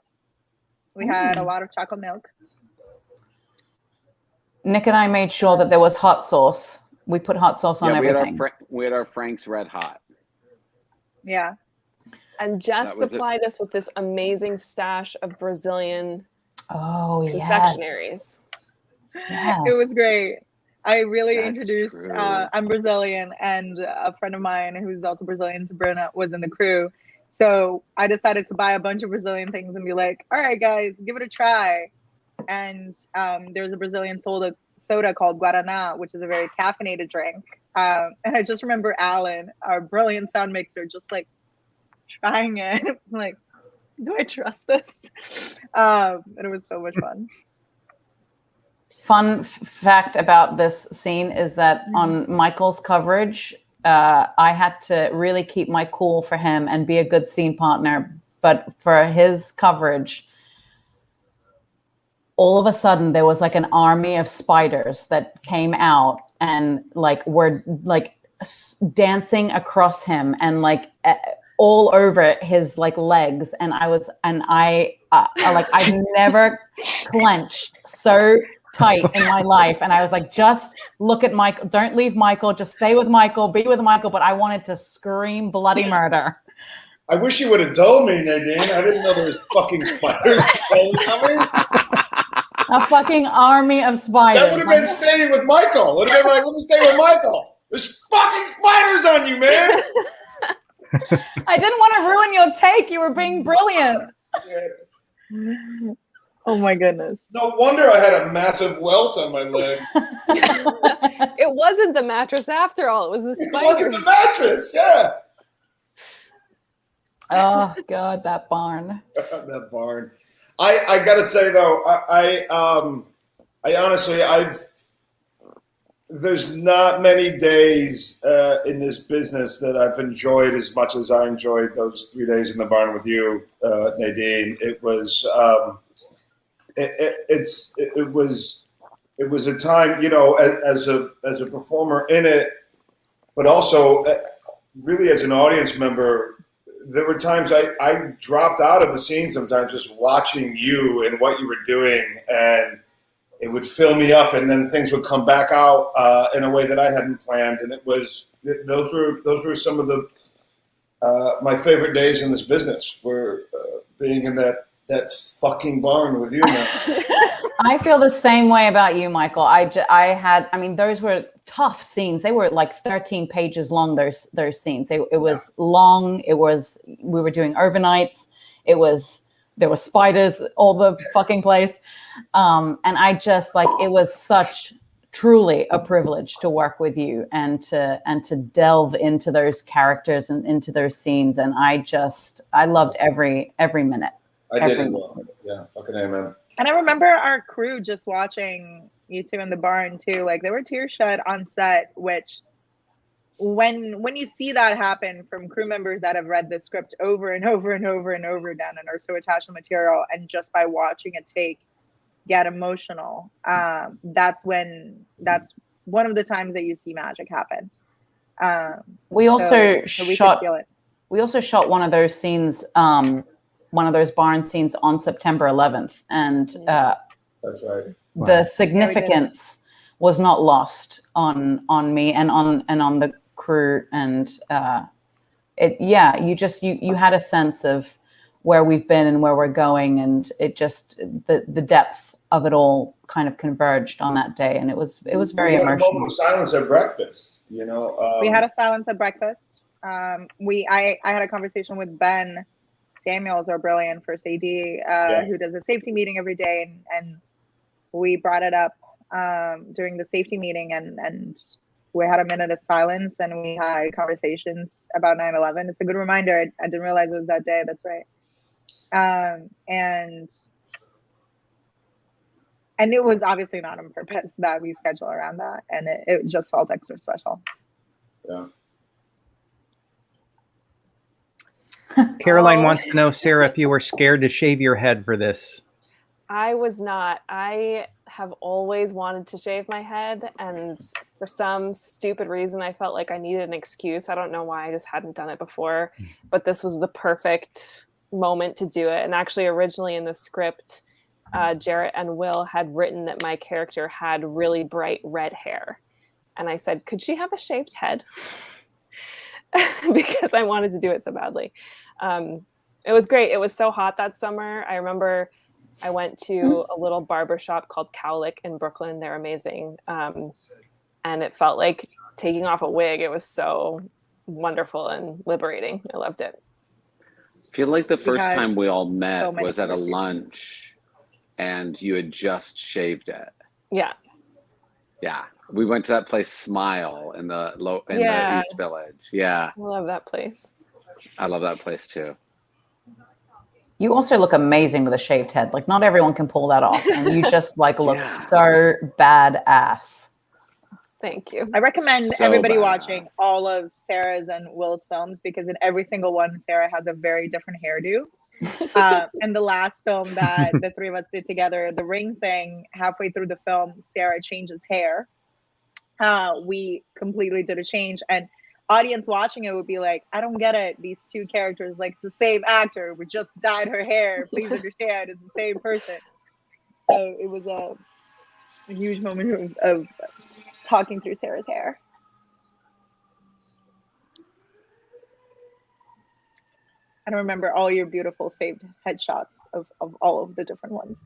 [SPEAKER 2] We had a lot of chocolate milk.
[SPEAKER 7] Nick and I made sure that there was hot sauce. We put hot sauce on everything.
[SPEAKER 6] We had our Frank's Red Hot.
[SPEAKER 2] Yeah.
[SPEAKER 5] And Jess supplied us with this amazing stash of Brazilian confectionaries.
[SPEAKER 7] Yes.
[SPEAKER 2] It was great. I really
[SPEAKER 6] That's
[SPEAKER 2] introduced,
[SPEAKER 6] true.
[SPEAKER 2] I'm Brazilian, and a friend of mine who's also Brazilian, Sabrina, was in the crew. So I decided to buy a bunch of Brazilian things and be like, all right, guys, give it a try. And there's a Brazilian soda called Guaraná, which is a very caffeinated drink. And I just remember Alan, our brilliant sound mixer, just like trying it. I'm like, do I trust this? And it was so much fun.
[SPEAKER 7] Fun fact about this scene is that on Michael's coverage, I had to really keep my cool for him and be a good scene partner. But for his coverage, all of a sudden there was like an army of spiders that came out and like were like dancing across him and like all over his like legs. And I've never clenched so tight in my life. And I was like, just look at Michael. Don't leave Michael. Just stay with Michael. Be with Michael. But I wanted to scream bloody murder.
[SPEAKER 4] I wish you would have told me, Nadine. I didn't know there was fucking spiders coming.
[SPEAKER 7] A fucking army of spiders.
[SPEAKER 4] That would have been staying with Michael. Would have been like, let me stay with Michael. There's fucking spiders on you, man.
[SPEAKER 7] I didn't want to ruin your take. You were being brilliant.
[SPEAKER 2] Oh my goodness.
[SPEAKER 4] No wonder I had a massive welt on my leg.
[SPEAKER 5] It wasn't the mattress after all. It was the spiders.
[SPEAKER 4] It wasn't the mattress, yeah.
[SPEAKER 7] Oh God, that barn.
[SPEAKER 4] That barn. I gotta say though, I honestly, there's not many days in this business that I've enjoyed as much as I enjoyed those 3 days in the barn with you, Nadine. It was it was a time, you know, as a performer in it, but also really as an audience member. There were times I dropped out of the scene sometimes just watching you and what you were doing, and it would fill me up, and then things would come back out in a way that I hadn't planned, and those were some of the my favorite days in this business, were being in that fucking barn with you now.
[SPEAKER 7] I feel the same way about you, Michael. I mean, those were tough scenes. They were like 13 pages long, those scenes. It was long. We were doing overnights. There were spiders all the fucking place. And I just like, it was such truly a privilege to work with you and to delve into those characters and into those scenes. And I loved every minute.
[SPEAKER 4] I did as well. Yeah, fucking amen.
[SPEAKER 2] And I remember our crew just watching you two in the barn too. Like, there were tears shed on set, which when you see that happen from crew members that have read the script over and over and over and over again and are so attached to the material, and just by watching a take get emotional, that's one of the times that you see magic happen.
[SPEAKER 7] We also
[SPEAKER 2] so we could feel it.
[SPEAKER 7] We also shot one of those scenes, one of those barn scenes on September 11th, and
[SPEAKER 4] That's right.
[SPEAKER 7] the significance was not lost on me and on the crew, and you had a sense of where we've been and where we're going, and it just the depth of it all kind of converged on that day, and it was very emotional.
[SPEAKER 4] A moment of silence at breakfast, you know.
[SPEAKER 2] We had a silence at breakfast. I had a conversation with Ben Samuels, our brilliant first AD, who does a safety meeting every day, and we brought it up during the safety meeting, and we had a minute of silence, and we had conversations about 9/11. It's a good reminder. I didn't realize it was that day. That's right. And it was obviously not on purpose that we schedule around that, and it just felt extra special.
[SPEAKER 4] Yeah.
[SPEAKER 1] Caroline wants to know, Sarah, if you were scared to shave your head for this.
[SPEAKER 5] I was not. I have always wanted to shave my head, and for some stupid reason, I felt like I needed an excuse. I don't know why, I just hadn't done it before, but this was the perfect moment to do it. And actually, originally in the script, Jarrett and Will had written that my character had really bright red hair. And I said, could she have a shaved head? Because I wanted to do it so badly. It was great. It was so hot that summer. I remember I went to a little barber shop called Cowlick in Brooklyn. They're amazing. And it felt like taking off a wig. It was so wonderful and liberating. I loved it.
[SPEAKER 6] I feel like the first time we all met was at a lunch and you had just shaved it.
[SPEAKER 5] Yeah.
[SPEAKER 6] Yeah. We went to that place, Smile, in the East Village. Yeah.
[SPEAKER 5] I love that place.
[SPEAKER 6] I love that place too.
[SPEAKER 7] You also look amazing with a shaved head. Like, not everyone can pull that off, and you just look so badass.
[SPEAKER 5] Thank you.
[SPEAKER 2] I recommend everybody watching all of Sarah's and Will's films, because in every single one, Sarah has a very different hairdo. And the last film that the three of us did together, the ring thing, halfway through the film, Sarah changes hair. We completely did a change, and audience watching it would be like, I don't get it. These two characters, like, the same actor, we just dyed her hair. Please understand, it's the same person. So it was a huge moment of talking through Sarah's hair. I don't remember all your beautiful saved headshots of all of the different ones.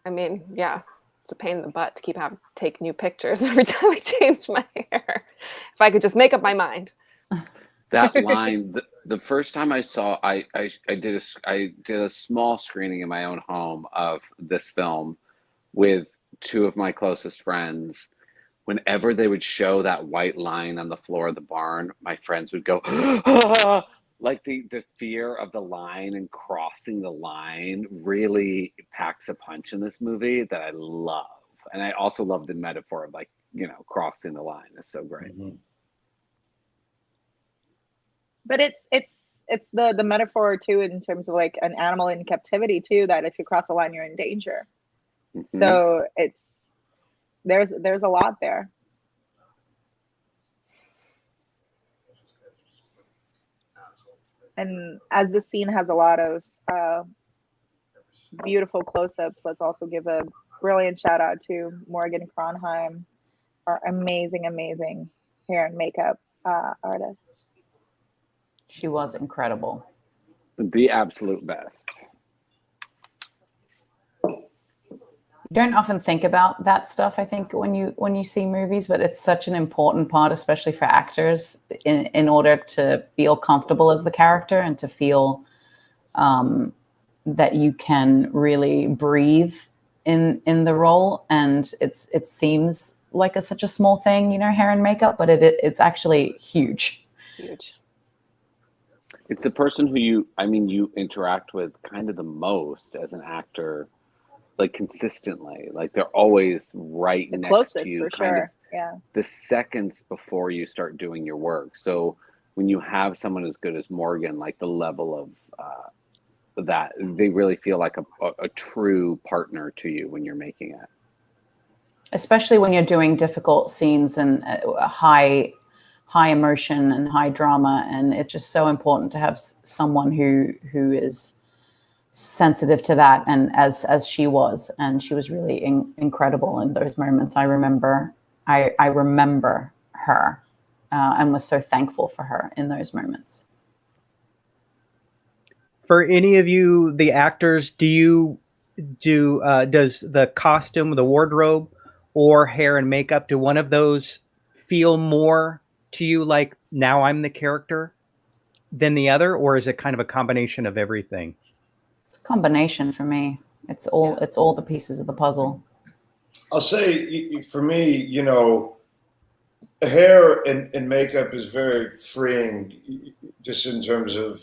[SPEAKER 5] I mean, yeah, it's a pain in the butt to keep having to take new pictures every time I changed my hair. If I could just make up my mind.
[SPEAKER 6] That line, the first time I saw, I did a small screening in my own home of this film with two of my closest friends. Whenever they would show that white line on the floor of the barn, my friends would go, ah! Like the fear of the line and crossing the line really packs a punch in this movie that I love. And I also love the metaphor of, like, you know, crossing the line. It's so great.
[SPEAKER 4] Mm-hmm.
[SPEAKER 2] But it's the metaphor too, in terms of like an animal in captivity too, that if you cross the line, you're in danger. Mm-hmm. So there's a lot there. And as the scene has a lot of beautiful close-ups, let's also give a brilliant shout out to Morgan Kronheim, our amazing, amazing hair and makeup artist.
[SPEAKER 7] She was incredible.
[SPEAKER 6] The absolute best.
[SPEAKER 7] You don't often think about that stuff, I think, when you see movies, but it's such an important part, especially for actors, in order to feel comfortable as the character and to feel that you can really breathe in the role. And it seems like such a small thing, you know, hair and makeup, but it's actually huge.
[SPEAKER 5] Huge.
[SPEAKER 6] It's the person who you interact with kind of the most as an actor, like consistently. Like, they're always right next to you, kind of the seconds before you start doing your work. So when you have someone as good as Morgan, like, the level of that, they really feel like a true partner to you when you're making it.
[SPEAKER 7] Especially when you're doing difficult scenes and high high emotion and high drama, and it's just so important to have someone who is sensitive to that, and as she was, and she was really incredible in those moments. I remember her, and was so thankful for her in those moments.
[SPEAKER 1] For any of you, the actors, does the costume, the wardrobe, or hair and makeup, do one of those feel more to you like now I'm the character than the other, or is it kind of a combination of everything?
[SPEAKER 7] It's a combination for me. It's all the pieces of the puzzle.
[SPEAKER 4] I'll say for me, you know, hair and makeup is very freeing, just in terms of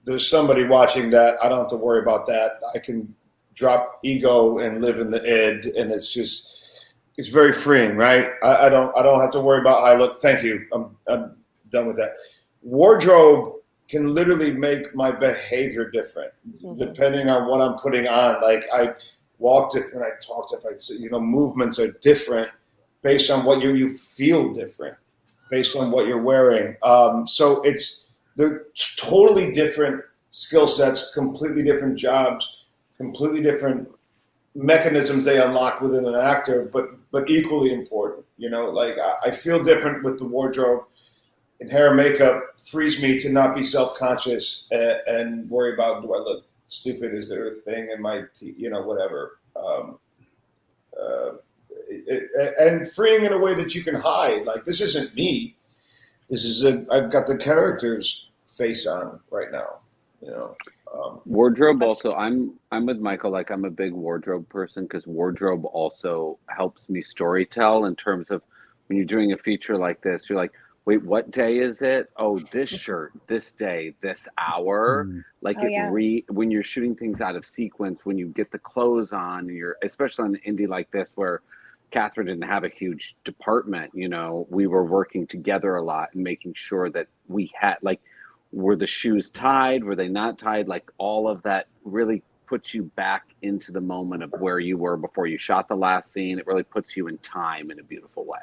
[SPEAKER 4] there's somebody watching that. I don't have to worry about that. I can drop ego and live in the id, and it's very freeing, right? I don't have to worry about how I look. Thank you. I'm done with that. Wardrobe can literally make my behavior different depending on what I'm putting on. Like I walk different, I talk different. You know, movements are different based on what you feel different based on what you're wearing. So they're totally different skill sets, completely different jobs, completely different mechanisms they unlock within an actor, but equally important. You know, like I feel different with the wardrobe, and hair and makeup frees me to not be self-conscious and worry about, do I look stupid? Is there a thing in my teeth? You know, whatever. And freeing in a way that you can hide. Like, this isn't me. This is I've got the character's face on right now. You know.
[SPEAKER 6] Wardrobe also, I'm with Michael. Like, I'm a big wardrobe person, because wardrobe also helps me storytell in terms of when you're doing a feature like this, you're like, wait, what day is it? Oh, this shirt, this day, this hour. Like when you're shooting things out of sequence, when you get the clothes on, especially on an indie like this, where Catherine didn't have a huge department, you know, we were working together a lot and making sure that we had, like, were the shoes tied? Were they not tied? Like, all of that really puts you back into the moment of where you were before you shot the last scene. It really puts you in time in a beautiful way.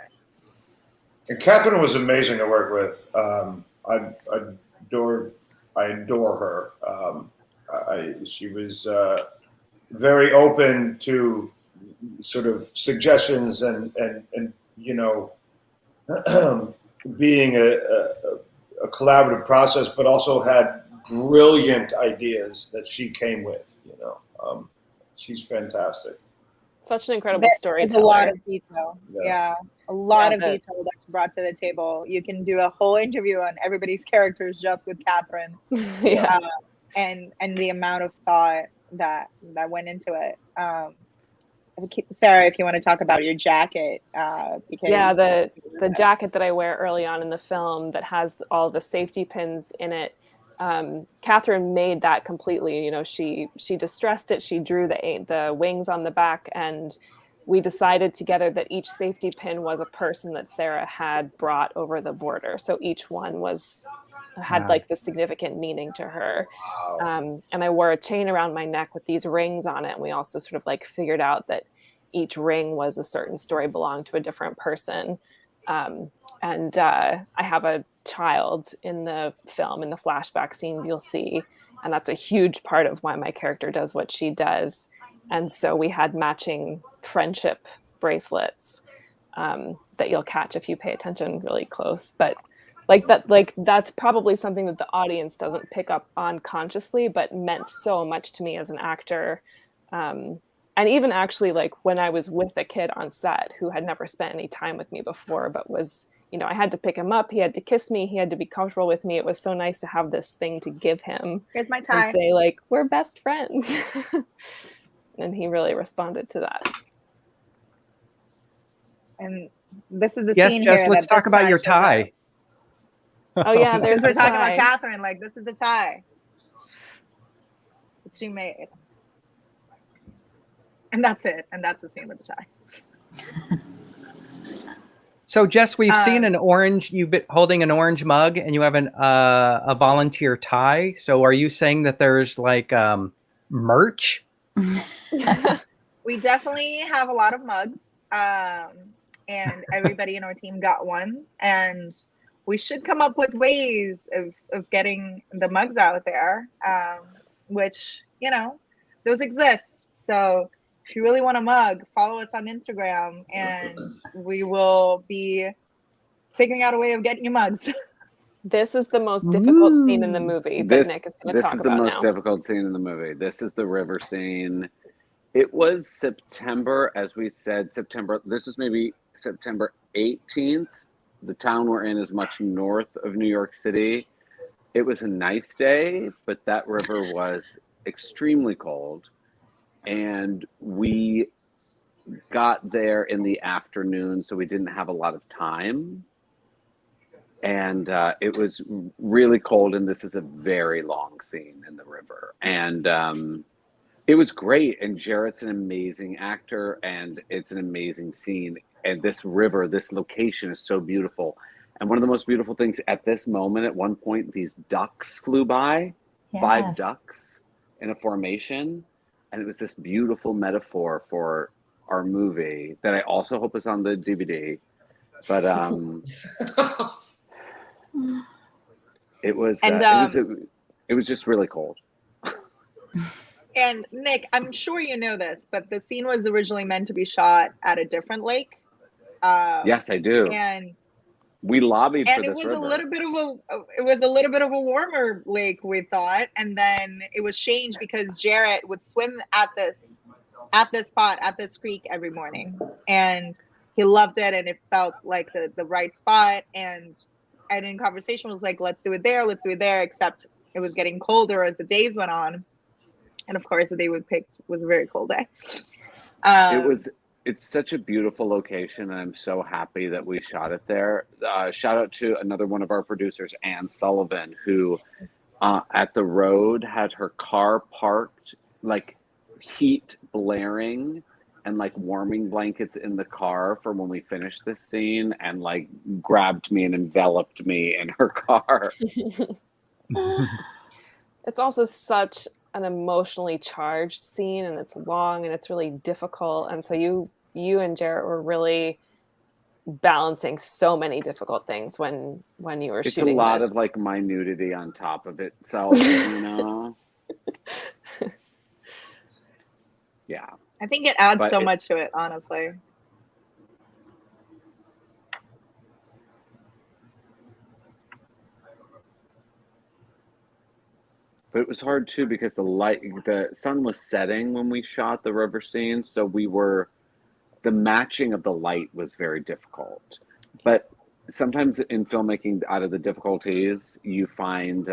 [SPEAKER 4] And Catherine was amazing to work with. I adore her. She was very open to sort of suggestions and you know, being a collaborative process, but also had brilliant ideas that she came with. You know, she's fantastic.
[SPEAKER 5] Such an incredible storyteller.
[SPEAKER 2] There's a lot of detail. Yeah, a lot of detail that's brought to the table. You can do a whole interview on everybody's characters just with Catherine. And the amount of thought that went into it. Sarah, if you want to talk about your jacket, because
[SPEAKER 5] the jacket that I wear early on in the film that has all the safety pins in it. Catherine made that completely. You know, she distressed it. She drew the wings on the back, and we decided together that each safety pin was a person that Sarah had brought over the border. So each one had like the significant meaning to her. And I wore a chain around my neck with these rings on it. And we also sort of like figured out that each ring was a certain story, belonged to a different person. And I have a child in the film, in the flashback scenes you'll see. And that's a huge part of why my character does what she does. And so we had matching friendship bracelets that you'll catch if you pay attention really close. But that's probably something that the audience doesn't pick up on consciously, but meant so much to me as an actor. And even actually, like, when I was with a kid on set who had never spent any time with me before, but was, you know, I had to pick him up. He had to kiss me. He had to be comfortable with me. It was so nice to have this thing to give him.
[SPEAKER 2] Here's my tie.
[SPEAKER 5] And say, like, we're best friends. And he really responded to that.
[SPEAKER 2] And this is the
[SPEAKER 1] scene
[SPEAKER 2] here.
[SPEAKER 1] Jess, let's talk about your tie.
[SPEAKER 5] Oh yeah,
[SPEAKER 2] there's we're talking about Catherine. Like, this is the tie that she made, and that's it. And that's the scene with the tie.
[SPEAKER 1] So Jess, we've seen an orange. You've been holding an orange mug, and you have a volunteer tie. So are you saying that there's like merch?
[SPEAKER 2] We definitely have a lot of mugs. and everybody in our team got one. And we should come up with ways of getting the mugs out there, which, you know, those exist. So if you really want a mug, follow us on Instagram, and we will be figuring out a way of getting you mugs.
[SPEAKER 5] This is the most difficult scene in the movie that Nick is going to talk about now. This is the
[SPEAKER 6] most difficult scene in the movie. This is the river scene. It was September, as we said, this was maybe September 18th. The town we're in is much north of New York City. It was a nice day, but that river was extremely cold. And we got there in the afternoon, so we didn't have a lot of time. And it was really cold, and this is a very long scene in the river. And it was great, and Jarrett's an amazing actor, and it's an amazing scene. And this river, this location is so beautiful. And one of the most beautiful things at this moment, at one point, these ducks flew by, 5 ducks in a formation. And it was this beautiful metaphor for our movie that I also hope is on the DVD. But it was just really cold.
[SPEAKER 2] And Nick, I'm sure you know this, but the scene was originally meant to be shot at a different lake.
[SPEAKER 6] Yes, I do.
[SPEAKER 2] And
[SPEAKER 6] we lobbied for this
[SPEAKER 2] it was
[SPEAKER 6] river.
[SPEAKER 2] It was a little bit of a warmer lake, we thought, and then it was changed because Jarrett would swim at this spot, at this creek every morning, and he loved it, and it felt like the right spot. And in conversation was like, let's do it there, except it was getting colder as the days went on. And of course, the day we picked was a very cold day.
[SPEAKER 6] It's such a beautiful location, and I'm so happy that we shot it there. Shout out to another one of our producers, Ann Sullivan, who at the road had her car parked, like heat blaring and like warming blankets in the car for when we finished this scene, and like grabbed me and enveloped me in her car.
[SPEAKER 5] It's also such an emotionally charged scene, and it's long and it's really difficult. And so you and Jarrett were really balancing so many difficult things when you were shooting.
[SPEAKER 6] It's a lot of like my nudity on top of itself, you know? Yeah.
[SPEAKER 2] I think it adds so much to it, honestly.
[SPEAKER 6] But it was hard too because the sun was setting when we shot the river scene, so the matching of the light was very difficult. But sometimes in filmmaking, out of the difficulties, you find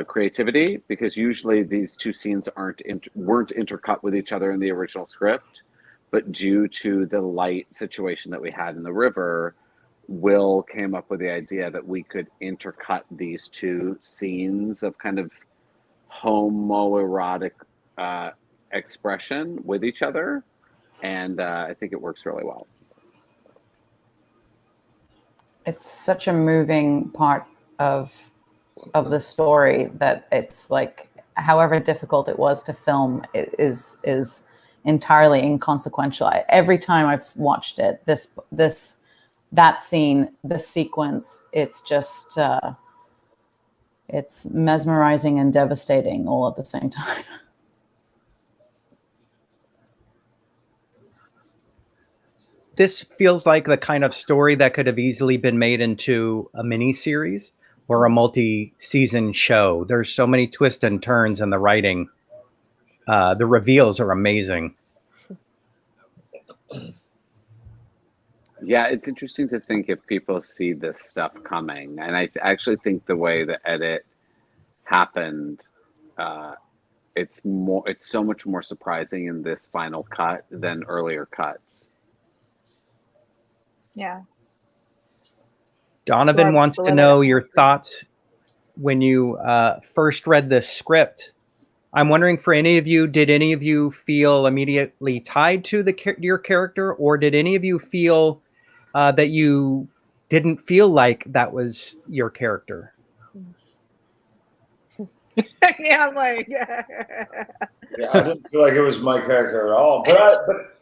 [SPEAKER 6] creativity, because usually these two scenes weren't intercut with each other in the original script, but due to the light situation that we had in the river, Will came up with the idea that we could intercut these two scenes of kind of homoerotic expression with each other, and I think it works really well.
[SPEAKER 7] It's such a moving part of the story that it's like, however difficult it was to film, it is entirely inconsequential. Every time I've watched it, that scene, this sequence, it's just it's mesmerizing and devastating all at the same time.
[SPEAKER 1] This feels like the kind of story that could have easily been made into a mini-series or a multi-season show. There's so many twists and turns in the writing. The reveals are amazing.
[SPEAKER 6] Yeah, it's interesting to think if people see this stuff coming. And I actually think the way the edit happened, it's so much more surprising in this final cut than earlier cuts.
[SPEAKER 2] Yeah.
[SPEAKER 1] Donovan wants to know your thoughts when you first read the script. I'm wondering, for any of you, did any of you feel immediately tied to your character, or did any of you feel that you didn't feel like that was your character?
[SPEAKER 2] Yeah, I'm like,
[SPEAKER 4] yeah, I didn't feel like it was my character at all. But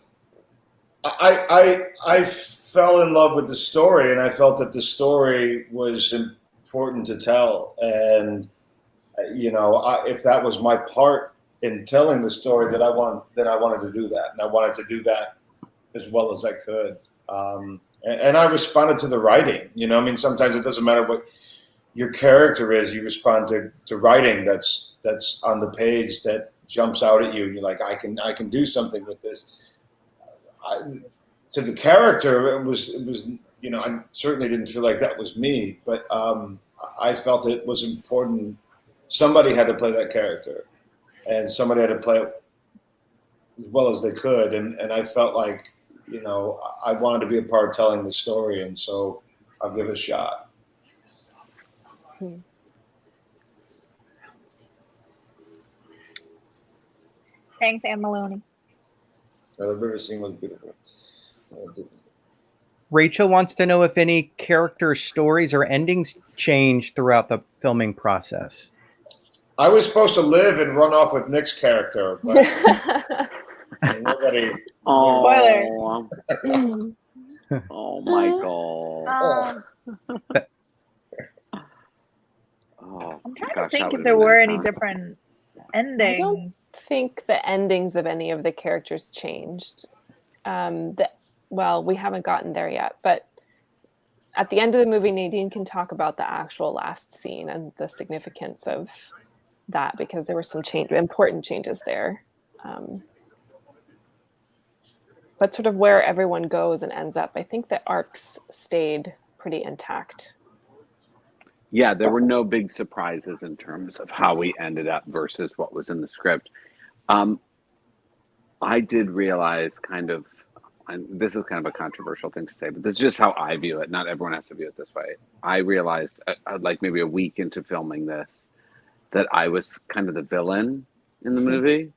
[SPEAKER 4] I fell in love with the story, and I felt that the story was important to tell. And if that was my part in telling the story, then I wanted to do that, and I wanted to do that as well as I could. And I responded to the writing. I mean, sometimes it doesn't matter what your character is; you respond to writing that's on the page that jumps out at you. You're like, I can do something with this. To the character, it was I certainly didn't feel like that was me, but I felt it was important. Somebody had to play that character, and somebody had to play it as well as they could, and I felt like I wanted to be a part of telling the story, and so I'll give it a shot.
[SPEAKER 2] Thanks, Anne Maloney.
[SPEAKER 4] The river scene was beautiful.
[SPEAKER 1] Rachel wants to know if any character stories or endings changed throughout the filming process.
[SPEAKER 4] I was supposed to live and run off with Nick's character, but nobody.
[SPEAKER 6] Oh, oh my god.
[SPEAKER 2] I'm trying to think if there were any different endings.
[SPEAKER 5] I don't think the endings of any of the characters changed. Well, we haven't gotten there yet, but at the end of the movie, Nadine can talk about the actual last scene and the significance of that, because there were some important changes there. But sort of where everyone goes and ends up, I think the arcs stayed pretty intact.
[SPEAKER 6] Yeah, there were no big surprises in terms of how we ended up versus what was in the script. I did realize and this is kind of a controversial thing to say, but this is just how I view it. Not everyone has to view it this way. I realized, like maybe a week into filming this, that I was kind of the villain in the movie,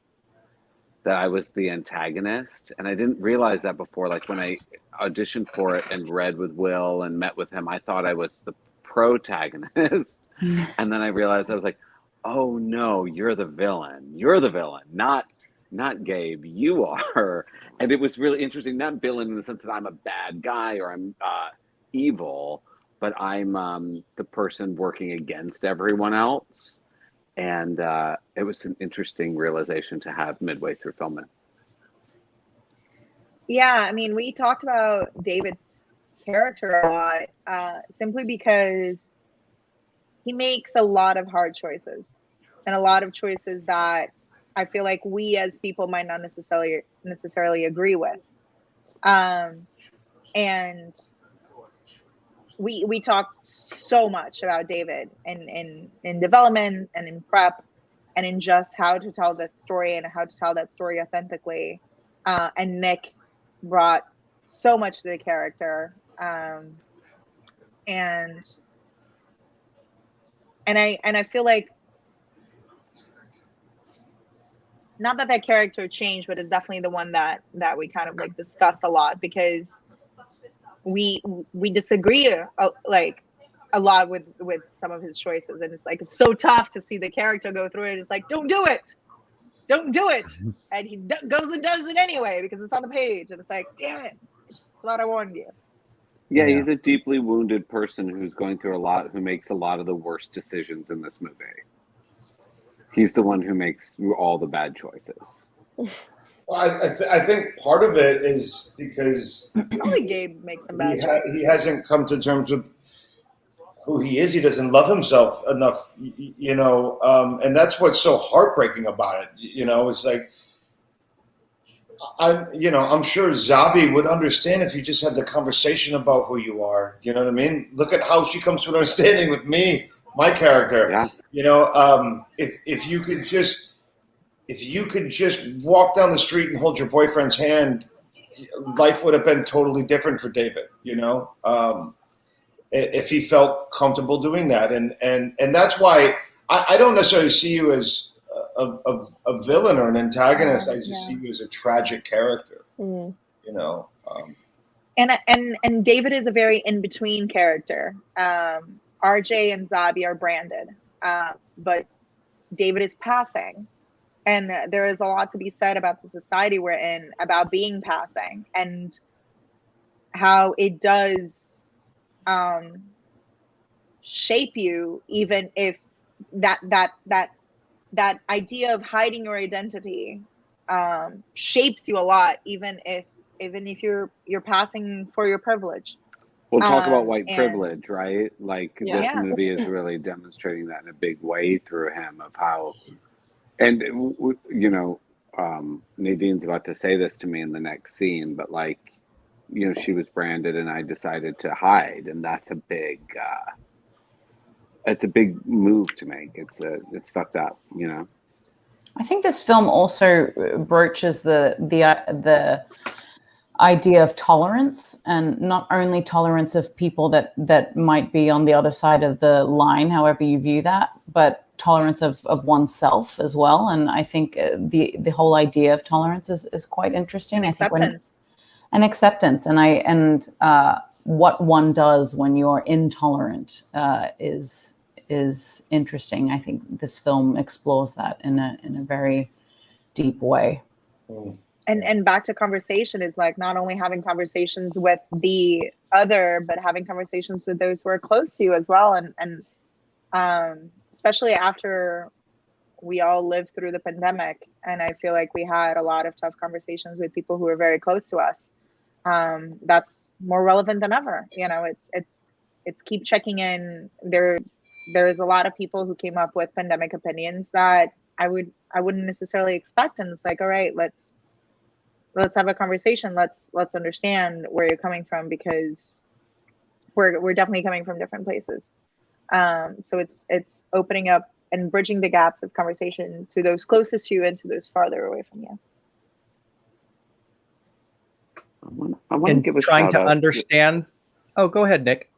[SPEAKER 6] that I was the antagonist. And I didn't realize that before. Like when I auditioned for it and read with Will and met with him, I thought I was the protagonist. And then I realized, I was like, oh no, you're the villain. You're the villain, not Gabe, you are. And it was really interesting, not villain in the sense that I'm a bad guy or I'm evil, but I'm the person working against everyone else. And it was an interesting realization to have midway through filming.
[SPEAKER 2] Yeah, I mean, we talked about David's character a lot, simply because he makes a lot of hard choices, and a lot of choices that I feel like we as people might not necessarily agree with. And we talked so much about David in development and in prep and in just how to tell that story and how to tell that story authentically. And Nick brought so much to the character. And I feel like, not that character changed, but it's definitely the one that we kind of like discussed a lot, because we disagree like a lot with some of his choices, and it's like it's so tough to see the character go through it. It's like, don't do it, and he goes and does it anyway because it's on the page, and it's like, damn it, I thought I warned you.
[SPEAKER 6] Yeah, he's a deeply wounded person who's going through a lot, who makes a lot of the worst decisions in this movie. He's the one who makes all the bad choices.
[SPEAKER 4] Well, I think part of it is because
[SPEAKER 2] probably Gabe makes some bad choices.
[SPEAKER 4] He hasn't come to terms with who he is. He doesn't love himself enough, and that's what's so heartbreaking about it. It's like, I'm sure Zabi would understand if you just had the conversation about who you are. You know what I mean? Look at how she comes to an understanding with me, my character.
[SPEAKER 6] Yeah.
[SPEAKER 4] If you could just walk down the street and hold your boyfriend's hand, life would have been totally different for David. If he felt comfortable doing that, and that's why I don't necessarily see you as a villain or an antagonist. I just see you as a tragic character.
[SPEAKER 2] And David is a very in between character. RJ and Zabi are branded, but David is passing, And there is a lot to be said about the society we're in, about being passing, and how it does shape you, even if that idea of hiding your identity shapes you a lot, even if you're passing for your privilege.
[SPEAKER 6] We'll talk about white
[SPEAKER 2] And-
[SPEAKER 6] privilege, right? Like
[SPEAKER 5] Yeah.
[SPEAKER 6] this movie is really demonstrating that in a big way through him of how, and you know, Nadine's about to say this to me in the next scene, but like, you know, she was branded and I decided to hide, and that's it's a big move to make. It's fucked up, you know.
[SPEAKER 7] I think this film also broaches the idea of tolerance, and not only tolerance of people that might be on the other side of the line, however you view that, but tolerance of oneself as well. And I think the whole idea of tolerance is quite interesting.
[SPEAKER 2] Acceptance.
[SPEAKER 7] Acceptance, and what one does when you're intolerant is interesting. I think this film explores that in a very deep way.
[SPEAKER 2] And back to conversation is like not only having conversations with the other, but having conversations with those who are close to you as well. And especially after we all lived through the pandemic, and I feel like we had a lot of tough conversations with people who were very close to us. That's more relevant than ever. You know, it's keep checking in. There's a lot of people who came up with pandemic opinions that I wouldn't necessarily expect. And it's like, all right, let's have a conversation. Let's understand where you're coming from, because we're definitely coming from different places. So it's opening up and bridging the gaps of conversation to those closest to you and to those farther away from you.
[SPEAKER 6] I want to give a
[SPEAKER 1] trying
[SPEAKER 6] shout
[SPEAKER 1] to
[SPEAKER 6] out.
[SPEAKER 1] understand. Oh, go ahead, Nick.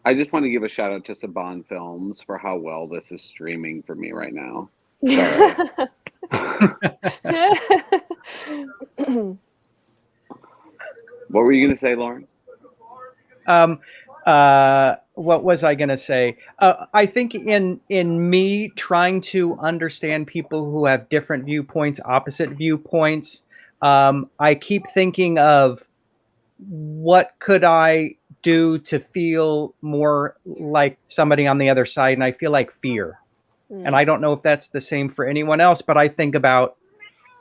[SPEAKER 6] I just want to give a shout out to Saban Films for how well this is streaming for me right now. What were you going to say, Loren?
[SPEAKER 1] What was I going to say? I think in me trying to understand people who have different viewpoints, opposite viewpoints, I keep thinking of what could I do to feel more like somebody on the other side, and I feel like fear. And I don't know if that's the same for anyone else, but I think about,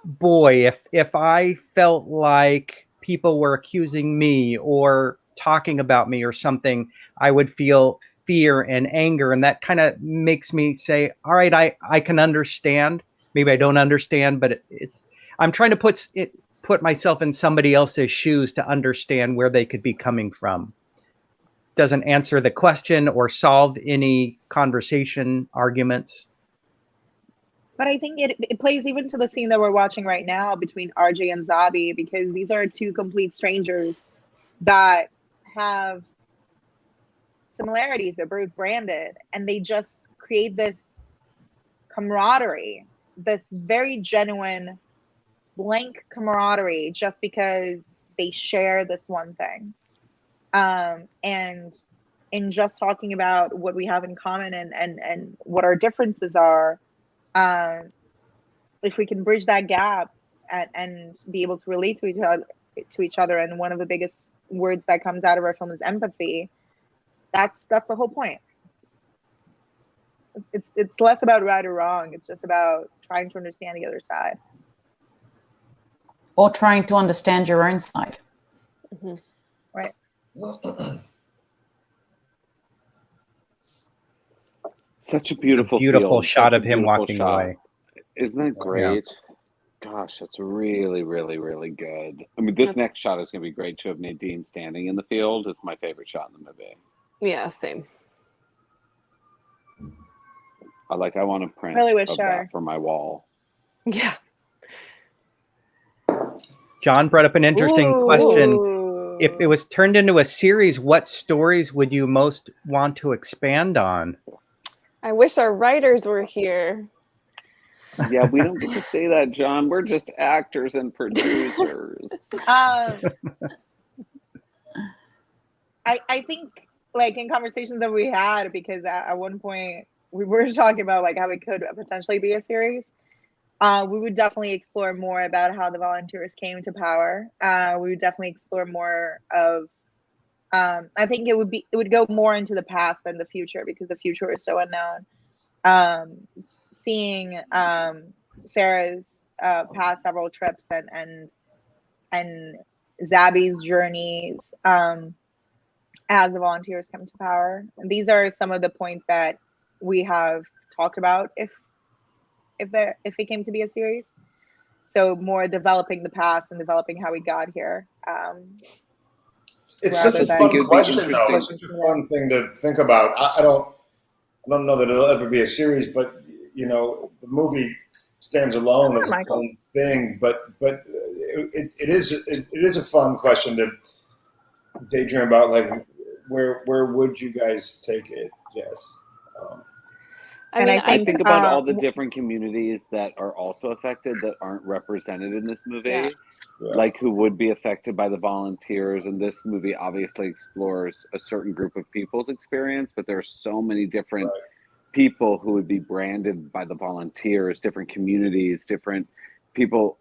[SPEAKER 1] boy, if I felt like people were accusing me or talking about me or something, I would feel fear and anger. And that kind of makes me say, all right, I can understand. Maybe I don't understand, but I'm trying to put myself in somebody else's shoes to understand where they could be coming from. Doesn't answer the question or solve any conversation arguments.
[SPEAKER 2] But I think it plays even to the scene that we're watching right now between RJ and Zabi, because these are two complete strangers that have similarities. They're both branded, and they just create this camaraderie, this very genuine blank camaraderie, just because they share this one thing. And in just talking about what we have in common and what our differences are, if we can bridge that gap and be able to relate to each other, and one of the biggest words that comes out of our film is empathy, that's the whole point. It's less about right or wrong. It's just about trying to understand the other side.
[SPEAKER 7] Or trying to understand your own side.
[SPEAKER 2] Mm-hmm. Right.
[SPEAKER 6] Such a beautiful
[SPEAKER 1] shot of him walking away.
[SPEAKER 6] Isn't that great? Yeah. Gosh, that's really, really, really good. I mean, this next shot is going to be great too, of Nadine standing in the field. It's my favorite shot in the movie.
[SPEAKER 5] Yeah, same.
[SPEAKER 6] I want to print that for my wall.
[SPEAKER 5] Yeah.
[SPEAKER 1] John brought up an interesting question. If it was turned into a series, what stories would you most want to expand on?
[SPEAKER 5] I wish our writers were here.
[SPEAKER 6] Yeah, we don't get to say that, John. We're just actors and producers.
[SPEAKER 2] I think, like, in conversations that we had, because at one point we were talking about like how it could potentially be a series. We would definitely explore more about how the volunteers came to power. We would definitely explore more of. I think it would go more into the past than the future because the future is so unknown. Seeing Sarah's past several trips and Zabby's journeys as the volunteers come to power. And these are some of the points that we have talked about if it came to be a series. So more developing the past and developing how we got here.
[SPEAKER 4] It's such a
[SPEAKER 2] than-
[SPEAKER 4] fun question, though. It's such a fun thing to think about. I don't know that it'll ever be a series, but the movie stands alone as its own thing. But it is a fun question to daydream about. Like, where would you guys take it? Jess?
[SPEAKER 6] I think about all the different communities that are also affected that aren't represented in this movie.
[SPEAKER 5] Yeah.
[SPEAKER 6] Like who would be affected by the volunteers, and this movie obviously explores a certain group of people's experience, but there are so many different people who would be branded by the volunteers, different communities, different people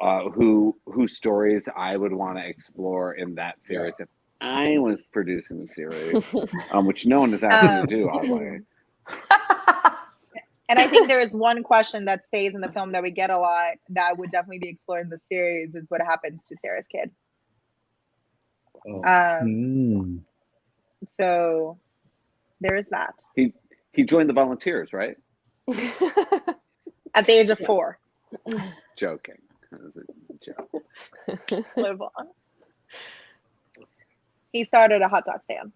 [SPEAKER 6] whose stories I would want to explore in that series if I was producing the series, which no one has asked me to do, oddly.
[SPEAKER 2] And I think there is one question that stays in the film that we get a lot that would definitely be explored in the series is what happens to Sarah's kid. So there is that.
[SPEAKER 6] He joined the volunteers, right?
[SPEAKER 2] At the age of 4.
[SPEAKER 6] Joking. That was a joke.
[SPEAKER 2] Live on. He started a hot dog stand.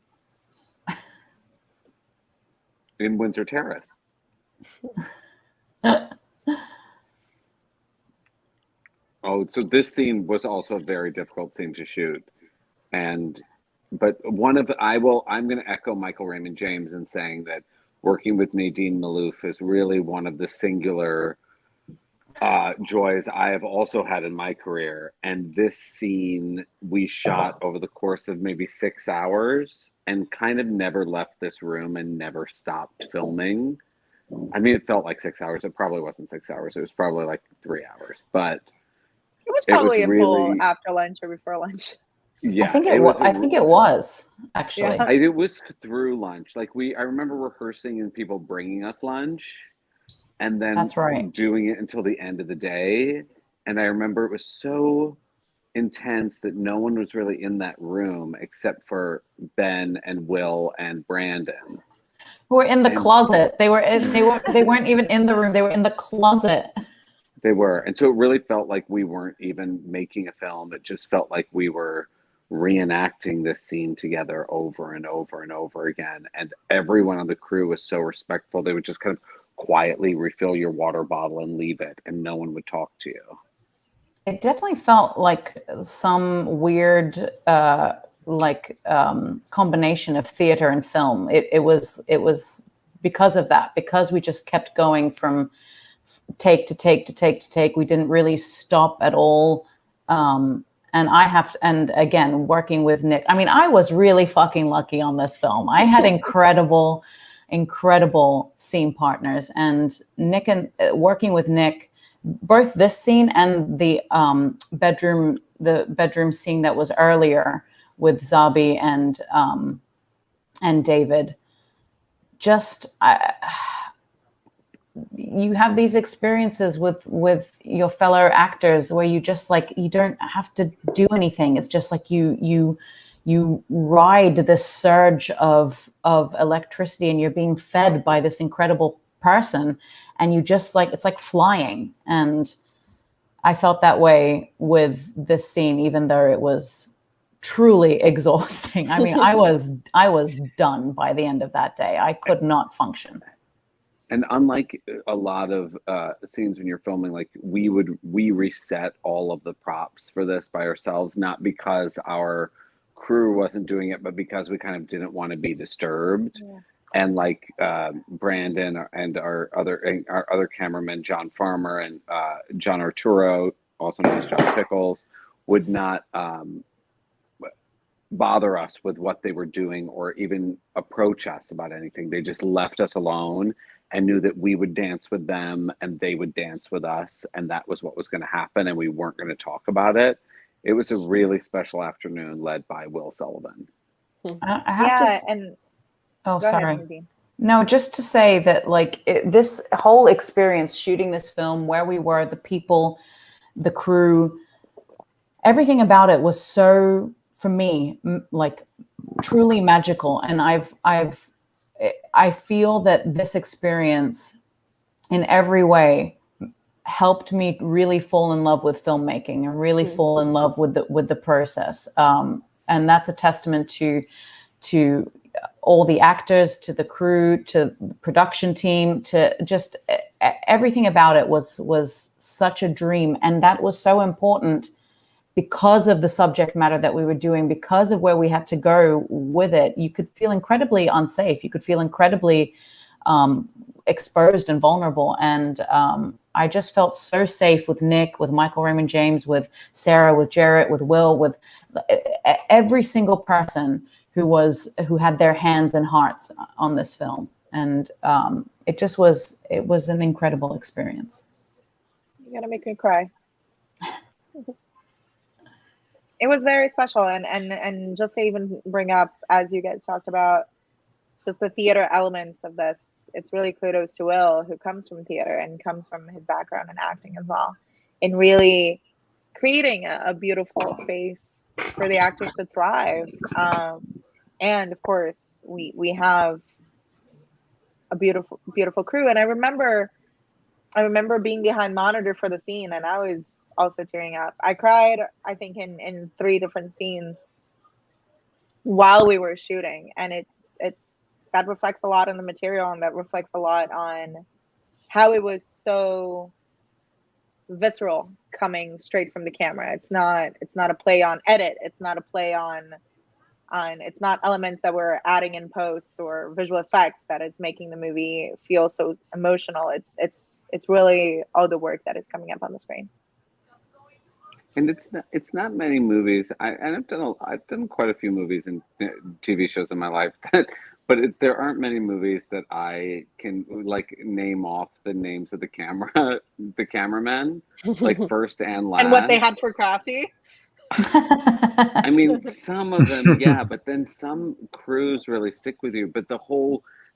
[SPEAKER 6] In Windsor Terrace. So this scene was also a very difficult scene to shoot, but I'm going to echo Michael Raymond James in saying that working with Nadine Malouf is really one of the singular joys I have also had in my career. And this scene we shot over the course of maybe 6 hours and kind of never left this room and never stopped filming. I mean, it felt like 6 hours. It probably wasn't 6 hours. It was probably like 3 hours, but
[SPEAKER 2] it was probably full after lunch or before lunch.
[SPEAKER 7] Yeah, I think it was actually.
[SPEAKER 6] Yeah. It was through lunch. Like I remember rehearsing and people bringing us lunch, and then doing it until the end of the day. And I remember it was so intense that no one was really in that room except for Ben and Will and Brandon.
[SPEAKER 7] Who were in the closet. They weren't even in the room. They were in the closet.
[SPEAKER 6] They were. And so it really felt like we weren't even making a film. It just felt like we were reenacting this scene together over and over and over again. And everyone on the crew was so respectful. They would just kind of quietly refill your water bottle and leave it, and no one would talk to you.
[SPEAKER 7] It definitely felt like some weird combination of theater and film. It was because of that, because we just kept going from take to take to take to take. We didn't really stop at all. And again, working with Nick, I mean, I was really fucking lucky on this film. I had incredible scene partners, and Nick and working with Nick, both this scene and the bedroom scene that was earlier with Zabi and David. You have these experiences with your fellow actors where you just you don't have to do anything. It's just like you ride this surge of electricity, and you're being fed by this incredible person, and you just it's like flying. And I felt that way with this scene, even though it was truly exhausting. I mean, I was done by the end of that day. I could not function.
[SPEAKER 6] And unlike a lot of scenes when you're filming, we reset all of the props for this by ourselves, not because our crew wasn't doing it, but because we kind of didn't want to be disturbed. Yeah. And Brandon and our other cameraman, John Farmer, and John Arturo, also known as John Pickles, would not bother us with what they were doing or even approach us about anything. They just left us alone and knew that we would dance with them and they would dance with us, and that was what was going to happen, and we weren't going to talk about it. It was a really special afternoon led by Will Sullivan.
[SPEAKER 7] I have to.
[SPEAKER 2] and
[SPEAKER 7] Oh,
[SPEAKER 2] go
[SPEAKER 7] sorry.
[SPEAKER 2] ahead, Nadine.
[SPEAKER 7] No, just to say that, like, this whole experience shooting this film, where we were, the people, the crew, everything about it was so, for me, like, truly magical. And I feel that this experience in every way helped me really fall in love with filmmaking and really fall in love with the process. And that's a testament to all the actors, to the crew, to the production team, to just everything about it was such a dream. And that was so important because of the subject matter that we were doing, because of where we had to go with it. You could feel incredibly unsafe. You could feel incredibly exposed and vulnerable. And I just felt so safe with Nick, with Michael Raymond James, with Sarah, with Jarrett, with Will, with every single person who had their hands and hearts on this film. And it was an incredible experience.
[SPEAKER 2] You're gonna make me cry. It was very special, and just to even bring up, as you guys talked about, just the theater elements of this, it's really kudos to Will, who comes from theater and comes from his background in acting as well, in really creating a beautiful space for the actors to thrive. And of course, we have a beautiful crew. And I remember being behind monitor for the scene, and I was also tearing up. I cried, I think, in 3 different scenes while we were shooting. And it's that reflects a lot on the material, and that reflects a lot on how it was so visceral coming straight from the camera. It's not a play on edit. It's not a play on it's not elements that we're adding in post or visual effects that is making the movie feel so emotional. It's really all the work that is coming up on the screen.
[SPEAKER 6] And it's not many movies. I've done quite a few movies and TV shows in my life, but there aren't many movies that I can like name off the names of the cameramen, like first and last,
[SPEAKER 2] and what they had for Crafty.
[SPEAKER 6] I mean, some of them, yeah, but then some crews really stick with you. But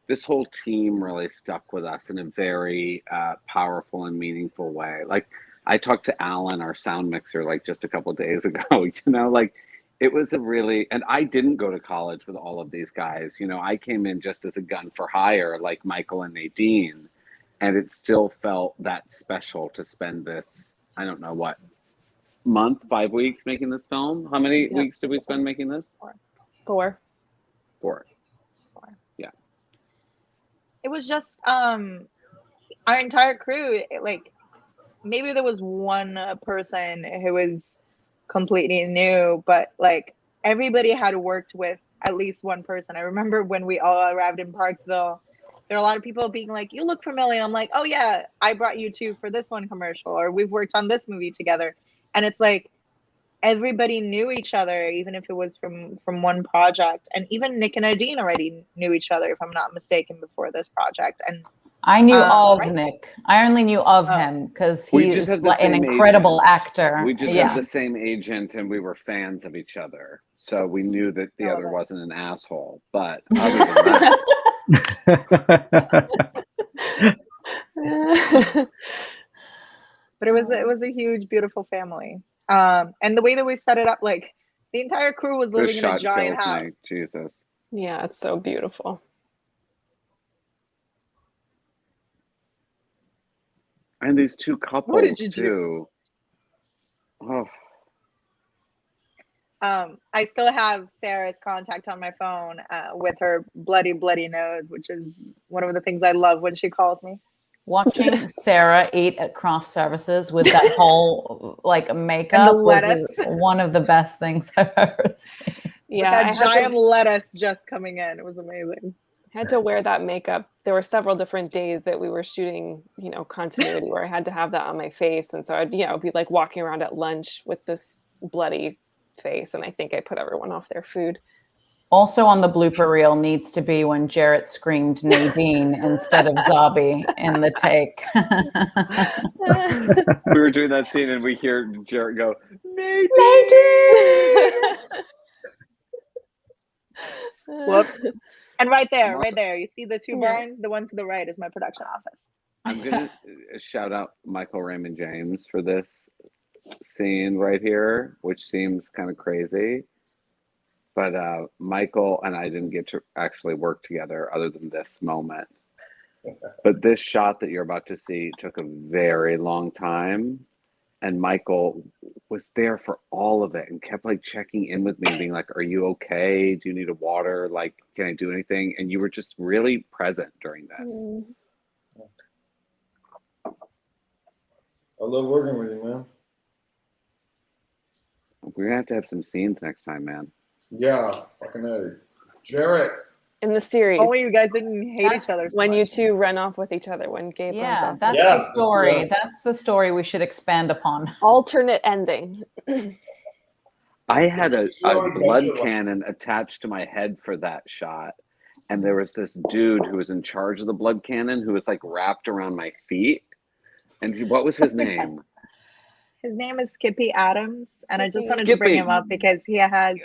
[SPEAKER 6] this whole team really stuck with us in a very powerful and meaningful way. Like, I talked to Alan, our sound mixer, like just a couple of days ago. Like, it was and I didn't go to college with all of these guys. I came in just as a gun for hire, like Michael and Nadine, and it still felt that special to spend this, I don't know what, month, 5 weeks making this film. How many weeks did we spend making this?
[SPEAKER 5] 4.
[SPEAKER 6] Yeah.
[SPEAKER 2] It was just our entire crew, like, maybe there was one person who was completely new, but like everybody had worked with at least one person. I remember when we all arrived in Parksville, there are a lot of people being like, "You look familiar." I'm like, "Oh yeah, I brought you two for this one commercial," or "We've worked on this movie together." And it's like everybody knew each other, even if it was from one project. And even Nick and Nadine already knew each other, if I'm not mistaken, before this project. And
[SPEAKER 7] I knew of Nick. I only knew of him because he's like an incredible actor.
[SPEAKER 6] We just had the same agent, and we were fans of each other, so we knew that the other wasn't an asshole. But other than
[SPEAKER 2] that. But it was a huge, beautiful family. And the way that we set it up, like the entire crew was living in a giant house.
[SPEAKER 6] Jesus.
[SPEAKER 5] Yeah, it's so beautiful.
[SPEAKER 6] And these two couples,
[SPEAKER 2] what did you
[SPEAKER 6] too.
[SPEAKER 2] Do? I still have Sarah's contact on my phone with her bloody nose, which is one of the things I love when she calls me.
[SPEAKER 7] Watching Sarah eat at craft services with that whole like makeup was one of the best things I've ever seen.
[SPEAKER 2] Yeah, with that giant lettuce just coming in. It was amazing.
[SPEAKER 5] I had to wear that makeup. There were several different days that we were shooting, continuity where I had to have that on my face. And so I'd, be like walking around at lunch with this bloody face. And I think I put everyone off their food.
[SPEAKER 7] Also on the blooper reel needs to be when Jarrett screamed Nadine instead of Zabi in the take.
[SPEAKER 6] We were doing that scene and we hear Jarrett go, Nadine!
[SPEAKER 2] Whoops. And right there, you see the two barns? The one to the right is my production office.
[SPEAKER 6] I'm going to shout out Michael Raymond James for this scene right here, which seems kind of crazy. But Michael and I didn't get to actually work together other than this moment. But this shot that you're about to see took a very long time. And Michael was there for all of it and kept like checking in with me, being like, are you okay? Do you need a water? Like, can I do anything? And you were just really present during this.
[SPEAKER 4] I love working with you, man.
[SPEAKER 6] We're going to have some scenes next time, man.
[SPEAKER 4] Yeah, fucking A. Jarrett.
[SPEAKER 5] In the series.
[SPEAKER 2] Only you guys didn't hate each other so
[SPEAKER 5] when
[SPEAKER 2] much.
[SPEAKER 5] you two run off with each other, when Gabe runs off.
[SPEAKER 7] That's the story. That's the story we should expand upon.
[SPEAKER 5] Alternate ending.
[SPEAKER 6] I had a blood cannon attached to my head for that shot. And there was this dude who was in charge of the blood cannon who was like wrapped around my feet. And what was his name?
[SPEAKER 2] His name is Skippy Adams. And I just wanted to bring him up because he has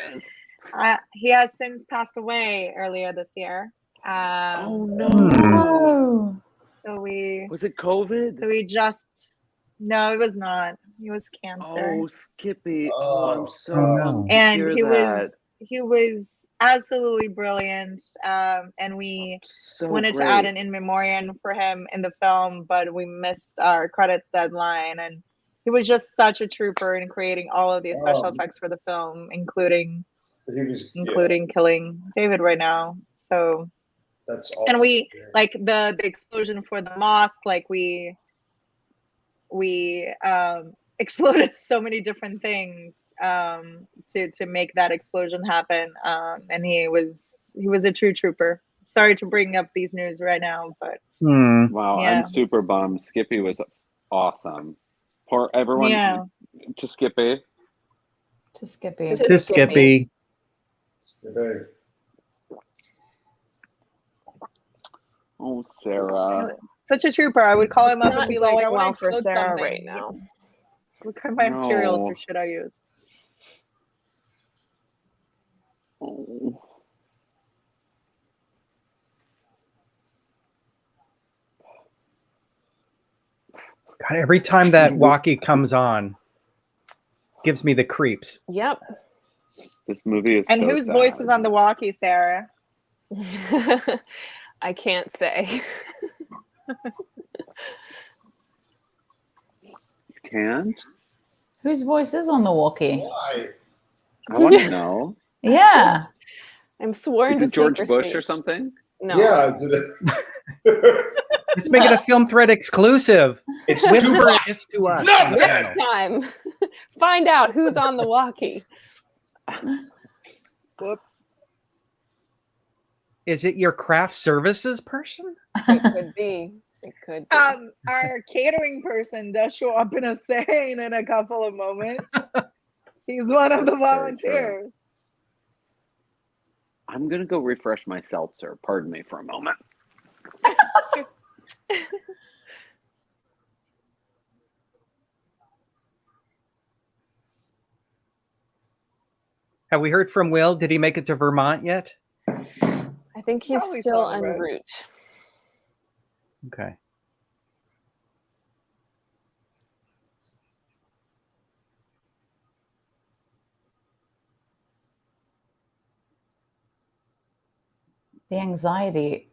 [SPEAKER 2] since passed away earlier this year.
[SPEAKER 6] Oh no!
[SPEAKER 2] So
[SPEAKER 6] was it COVID?
[SPEAKER 2] So no, it was not. It was cancer.
[SPEAKER 6] Oh, Skippy! Oh, I'm so
[SPEAKER 2] and he was absolutely brilliant. And we wanted to add an in memoriam for him in the film, but we missed our credits deadline. And he was just such a trooper in creating all of the special effects for the film, including killing David right now. So
[SPEAKER 4] that's awesome.
[SPEAKER 2] And we like the explosion for the mosque, like we exploded so many different things to make that explosion happen. And he was a true trooper. Sorry to bring up these news right now, but
[SPEAKER 6] wow,
[SPEAKER 2] yeah.
[SPEAKER 6] I'm super bummed. Skippy was awesome. Pour everyone to Skippy.
[SPEAKER 7] To Skippy.
[SPEAKER 1] To Skippy.
[SPEAKER 6] Oh, Sarah.
[SPEAKER 2] Such a trooper. I would call him up and be like, I
[SPEAKER 5] well
[SPEAKER 2] want to
[SPEAKER 5] for
[SPEAKER 2] explode
[SPEAKER 5] Sarah
[SPEAKER 2] something
[SPEAKER 5] right now.
[SPEAKER 2] What kind of materials should I use?
[SPEAKER 6] Oh.
[SPEAKER 1] God, every time that walkie comes on, gives me the creeps.
[SPEAKER 5] Yep.
[SPEAKER 6] This movie is
[SPEAKER 2] And
[SPEAKER 6] so
[SPEAKER 2] whose
[SPEAKER 6] sad.
[SPEAKER 2] voice is on the walkie, Sarah?
[SPEAKER 5] I can't say.
[SPEAKER 6] You can't?
[SPEAKER 7] Whose voice is on the walkie?
[SPEAKER 4] Why?
[SPEAKER 6] I want to know.
[SPEAKER 7] Yeah.
[SPEAKER 5] I'm sworn
[SPEAKER 6] Is
[SPEAKER 5] to
[SPEAKER 6] it George
[SPEAKER 5] secrecy.
[SPEAKER 6] Bush or something?
[SPEAKER 5] No.
[SPEAKER 4] Yeah.
[SPEAKER 1] Let's make it a Film Thread exclusive.
[SPEAKER 4] It's
[SPEAKER 1] Whisper it to us.
[SPEAKER 4] No!
[SPEAKER 5] Next time, find out who's on the walkie.
[SPEAKER 2] Whoops.
[SPEAKER 1] Is it your craft services person?
[SPEAKER 5] It could be. It could be.
[SPEAKER 2] Our catering person does show up in a scene in a couple of moments. He's one of the volunteers.
[SPEAKER 6] I'm going to go refresh my seltzer. Pardon me for a moment.
[SPEAKER 1] Have we heard from Will? Did he make it to Vermont yet?
[SPEAKER 5] I think he's
[SPEAKER 2] Probably
[SPEAKER 5] still
[SPEAKER 2] still
[SPEAKER 5] en
[SPEAKER 2] on
[SPEAKER 5] route.
[SPEAKER 1] Okay.
[SPEAKER 7] The anxiety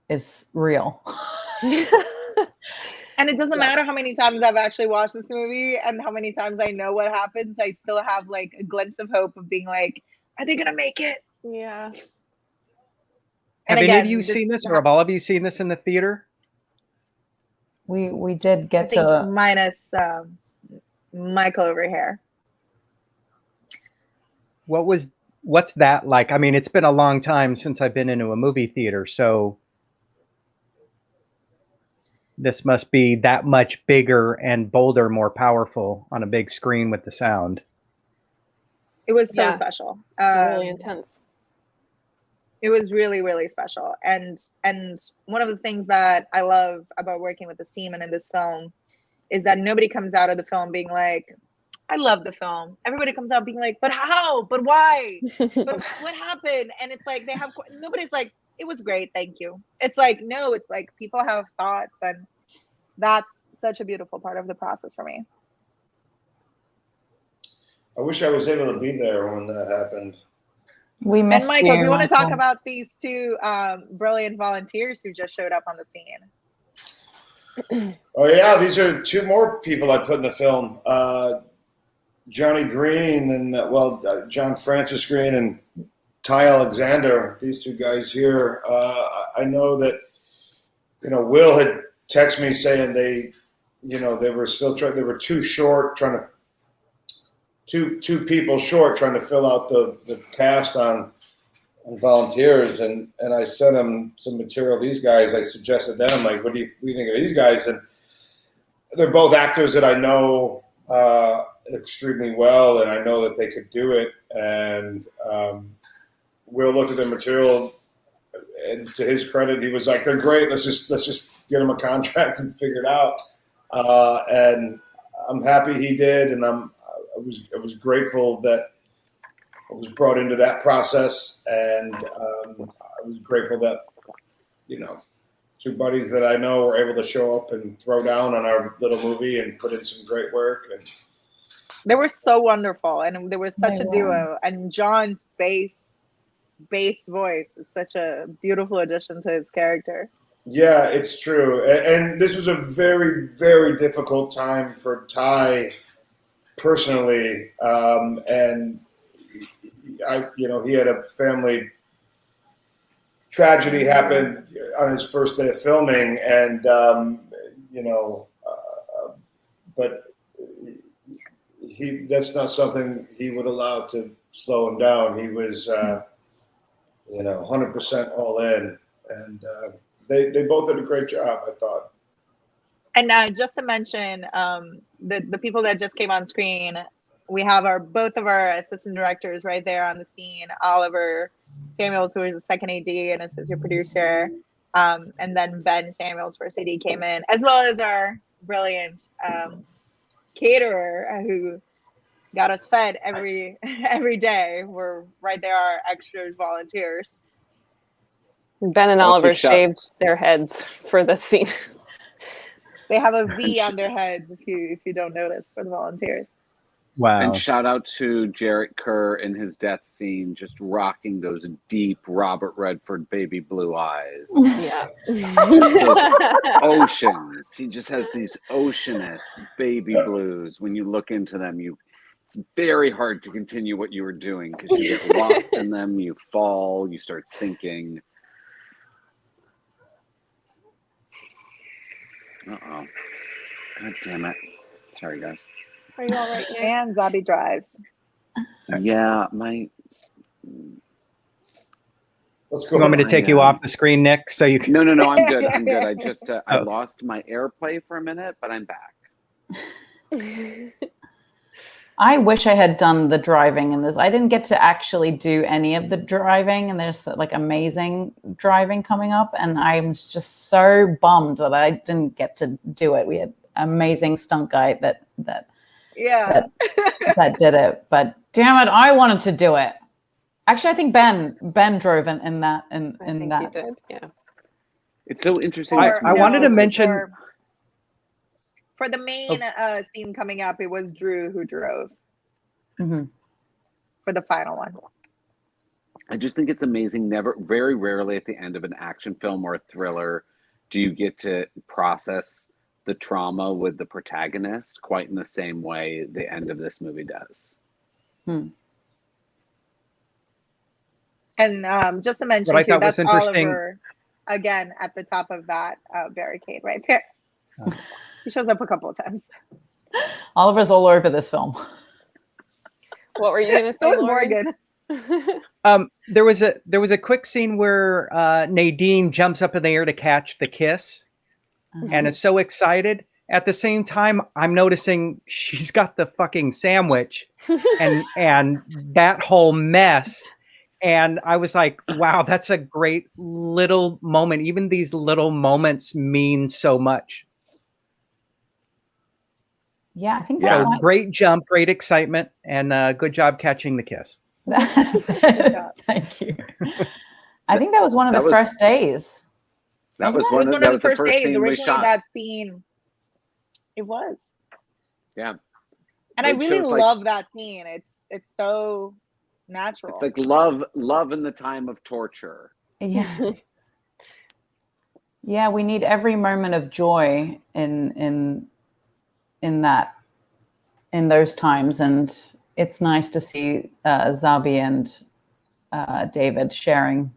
[SPEAKER 7] is real.
[SPEAKER 2] And it doesn't matter how many times I've actually watched this movie and how many times I know what happens. I still have like a glimpse of hope of being like, are they gonna make it?
[SPEAKER 5] Yeah.
[SPEAKER 1] Have
[SPEAKER 2] And
[SPEAKER 1] any
[SPEAKER 2] again,
[SPEAKER 1] of you
[SPEAKER 2] this-
[SPEAKER 1] seen this, or have all of you seen this in the theater?
[SPEAKER 7] We did
[SPEAKER 2] I
[SPEAKER 7] get
[SPEAKER 2] think
[SPEAKER 7] to
[SPEAKER 2] minus Michael over here.
[SPEAKER 1] What's that like? I mean, it's been a long time since I've been into a movie theater, so this must be that much bigger and bolder, more powerful on a big screen with the sound.
[SPEAKER 2] It was so
[SPEAKER 5] Yeah.
[SPEAKER 2] special.
[SPEAKER 5] Really intense.
[SPEAKER 2] It was really, really special. And one of the things that I love about working with this team and in this film is that nobody comes out of the film being like, I love the film. Everybody comes out being like, but how? But why? But what happened? And it's like nobody's like, it was great, thank you. It's like, no, it's like people have thoughts, and that's such a beautiful part of the process for me.
[SPEAKER 4] I wish I was able to be there when that happened.
[SPEAKER 7] We missed
[SPEAKER 2] And Michael,
[SPEAKER 7] you,
[SPEAKER 2] do you want to talk
[SPEAKER 7] Michael.
[SPEAKER 2] about these two brilliant volunteers who just showed up on the scene?
[SPEAKER 4] Oh yeah, these are two more people I put in the film. Johnny Green and John Francis Green and Ty Alexander. These two guys here. I know that Will had texted me saying they were still trying. They were two people short trying to fill out the cast on volunteers, and I sent them some material. These guys, I suggested them, like, what do you think of these guys? And they're both actors that I know extremely well, and I know that they could do it. And Will looked at their material, and to his credit, he was like, "They're great. Let's just get them a contract and figure it out." And I'm happy he did, and I was grateful that I was brought into that process, and I was grateful that two buddies that I know were able to show up and throw down on our little movie and put in some great work. And
[SPEAKER 2] they were so wonderful, and there was such a duo. And John's bass voice is such a beautiful addition to his character. Yeah,
[SPEAKER 4] it's true. And this was a very, very difficult time for Ty personally, and he had a family tragedy happen on his first day of filming, and but that's not something he would allow to slow him down. He was 100% all in, and they both did a great job, I thought.
[SPEAKER 2] And just to mention, the people that just came on screen, we have both of our assistant directors right there on the scene. Oliver Samuels, who is the second AD and assistant producer, and then Ben Samuels, first AD, came in, as well as our brilliant caterer who got us fed every day. We're right there, our extras volunteers.
[SPEAKER 5] Ben and Oliver shaved their heads for the scene.
[SPEAKER 2] They have a V on their heads, if you don't notice, for the volunteers.
[SPEAKER 1] Wow.
[SPEAKER 6] And shout out to Jarrett Kerr in his death scene, just rocking those deep Robert Redford baby blue eyes.
[SPEAKER 5] Yeah.
[SPEAKER 6] Oceans. He just has these oceanous baby blues. When you look into them, it's very hard to continue what you were doing because you get lost in them, you fall, you start sinking. Uh-oh. God damn it. Sorry, guys.
[SPEAKER 5] Are you all right, Nick?
[SPEAKER 2] And Zabi drives.
[SPEAKER 6] Yeah,
[SPEAKER 4] Let's go.
[SPEAKER 1] You want me to take you off the screen, Nick, so you can...
[SPEAKER 6] No, I'm good. I just, I lost my AirPlay for a minute, but I'm back.
[SPEAKER 7] I wish I had done the driving in this. I didn't get to actually do any of the driving, and there's like amazing driving coming up, and I'm just so bummed that I didn't get to do it. We had an amazing stunt guy that did it, but damn it, I wanted to do it. Actually, I think Ben drove in that.
[SPEAKER 5] He did, yeah.
[SPEAKER 6] It's so interesting.
[SPEAKER 1] I wanted to mention
[SPEAKER 2] for the main scene coming up, it was Drew who drove for the final one.
[SPEAKER 6] I just think it's amazing. Very rarely at the end of an action film or a thriller do you get to process the trauma with the protagonist quite in the same way the end of this movie does.
[SPEAKER 2] And just to mention too, that's Oliver again at the top of that barricade right there. He shows up a couple of times.
[SPEAKER 7] Oliver's all over this film.
[SPEAKER 5] What were you going to say,
[SPEAKER 2] Morgan?
[SPEAKER 1] There was a quick scene where Nadine jumps up in the air to catch the kiss, and is so excited. At the same time, I'm noticing she's got the fucking sandwich and that whole mess. And I was like, wow, that's a great little moment. Even these little moments mean so much.
[SPEAKER 7] Yeah, I think
[SPEAKER 1] So great jump, great excitement, and good job catching the kiss.
[SPEAKER 7] Thank you. I think that was one of the first days.
[SPEAKER 6] That was
[SPEAKER 2] It was one of the first days.
[SPEAKER 6] scene we
[SPEAKER 2] Originally,
[SPEAKER 6] shot.
[SPEAKER 2] that scene. It was.
[SPEAKER 6] Yeah.
[SPEAKER 2] And I really love that scene. It's so natural.
[SPEAKER 6] It's like love in the time of torture.
[SPEAKER 7] Yeah. Yeah, we need every moment of joy in those times, and it's nice to see Zabi and David sharing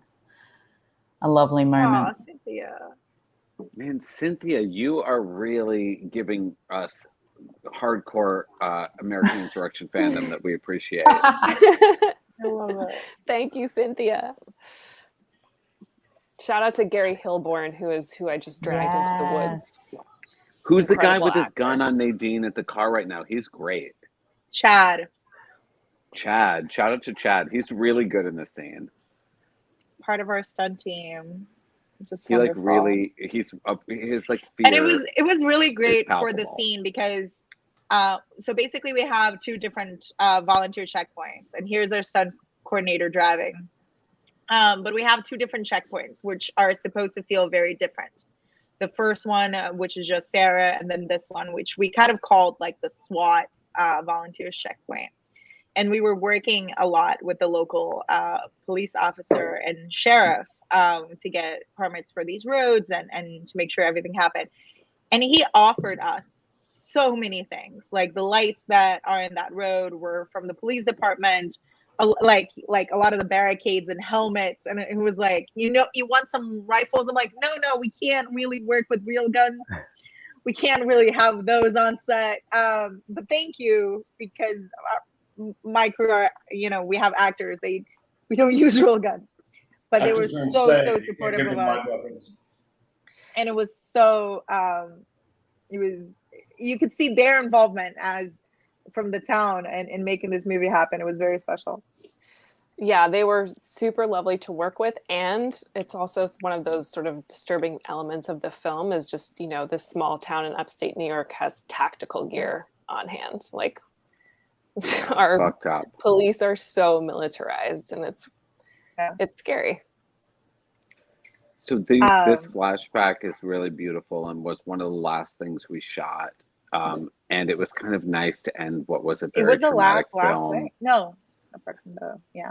[SPEAKER 7] a lovely moment.
[SPEAKER 2] Aw, Cynthia.
[SPEAKER 6] Man, Cynthia, you are really giving us hardcore American Insurrection fandom that we appreciate.
[SPEAKER 2] I love it.
[SPEAKER 5] Thank you, Cynthia. Shout out to Gary Hilborn, who I just dragged into the woods.
[SPEAKER 6] Who's the guy
[SPEAKER 5] Incredible
[SPEAKER 6] with his
[SPEAKER 5] actor.
[SPEAKER 6] gun on Nadine at the car right now? He's great.
[SPEAKER 2] Chad,
[SPEAKER 6] Chad. Shout out to Chad. He's really good in this scene.
[SPEAKER 2] part of our stunt team. Just
[SPEAKER 6] He
[SPEAKER 2] wonderful.
[SPEAKER 6] he's his like fear.
[SPEAKER 2] And it was really great for the
[SPEAKER 6] palpable.
[SPEAKER 2] scene because so basically we have two different volunteer checkpoints, and here's our stunt coordinator driving. But we have two different checkpoints, which are supposed to feel very different. The first one, which is just Sarah, and then this one, which we kind of called like the SWAT volunteers checkpoint. And we were working a lot with the local police officer and sheriff to get permits for these roads and to make sure everything happened. And he offered us so many things. Like the lights that are in that road were from the police department, like a lot of the barricades and helmets. And it was like, you want some rifles? I'm like, no, we can't really work with real guns. We can't really have those on set. But thank you, because my crew are, we have actors. We don't use real guns. But they were so supportive of us. And it was so, you could see their involvement from the town and in making this movie happen. It was very special.
[SPEAKER 5] Yeah, they were super lovely to work with. And it's also one of those sort of disturbing elements of the film is just, this small town in upstate New York has tactical gear on hand. Like our police are so militarized, and it's scary.
[SPEAKER 6] So this flashback is really beautiful and was one of the last things we shot. And it was kind of nice to end what was a very traumatic film.
[SPEAKER 2] Thing. No, apart from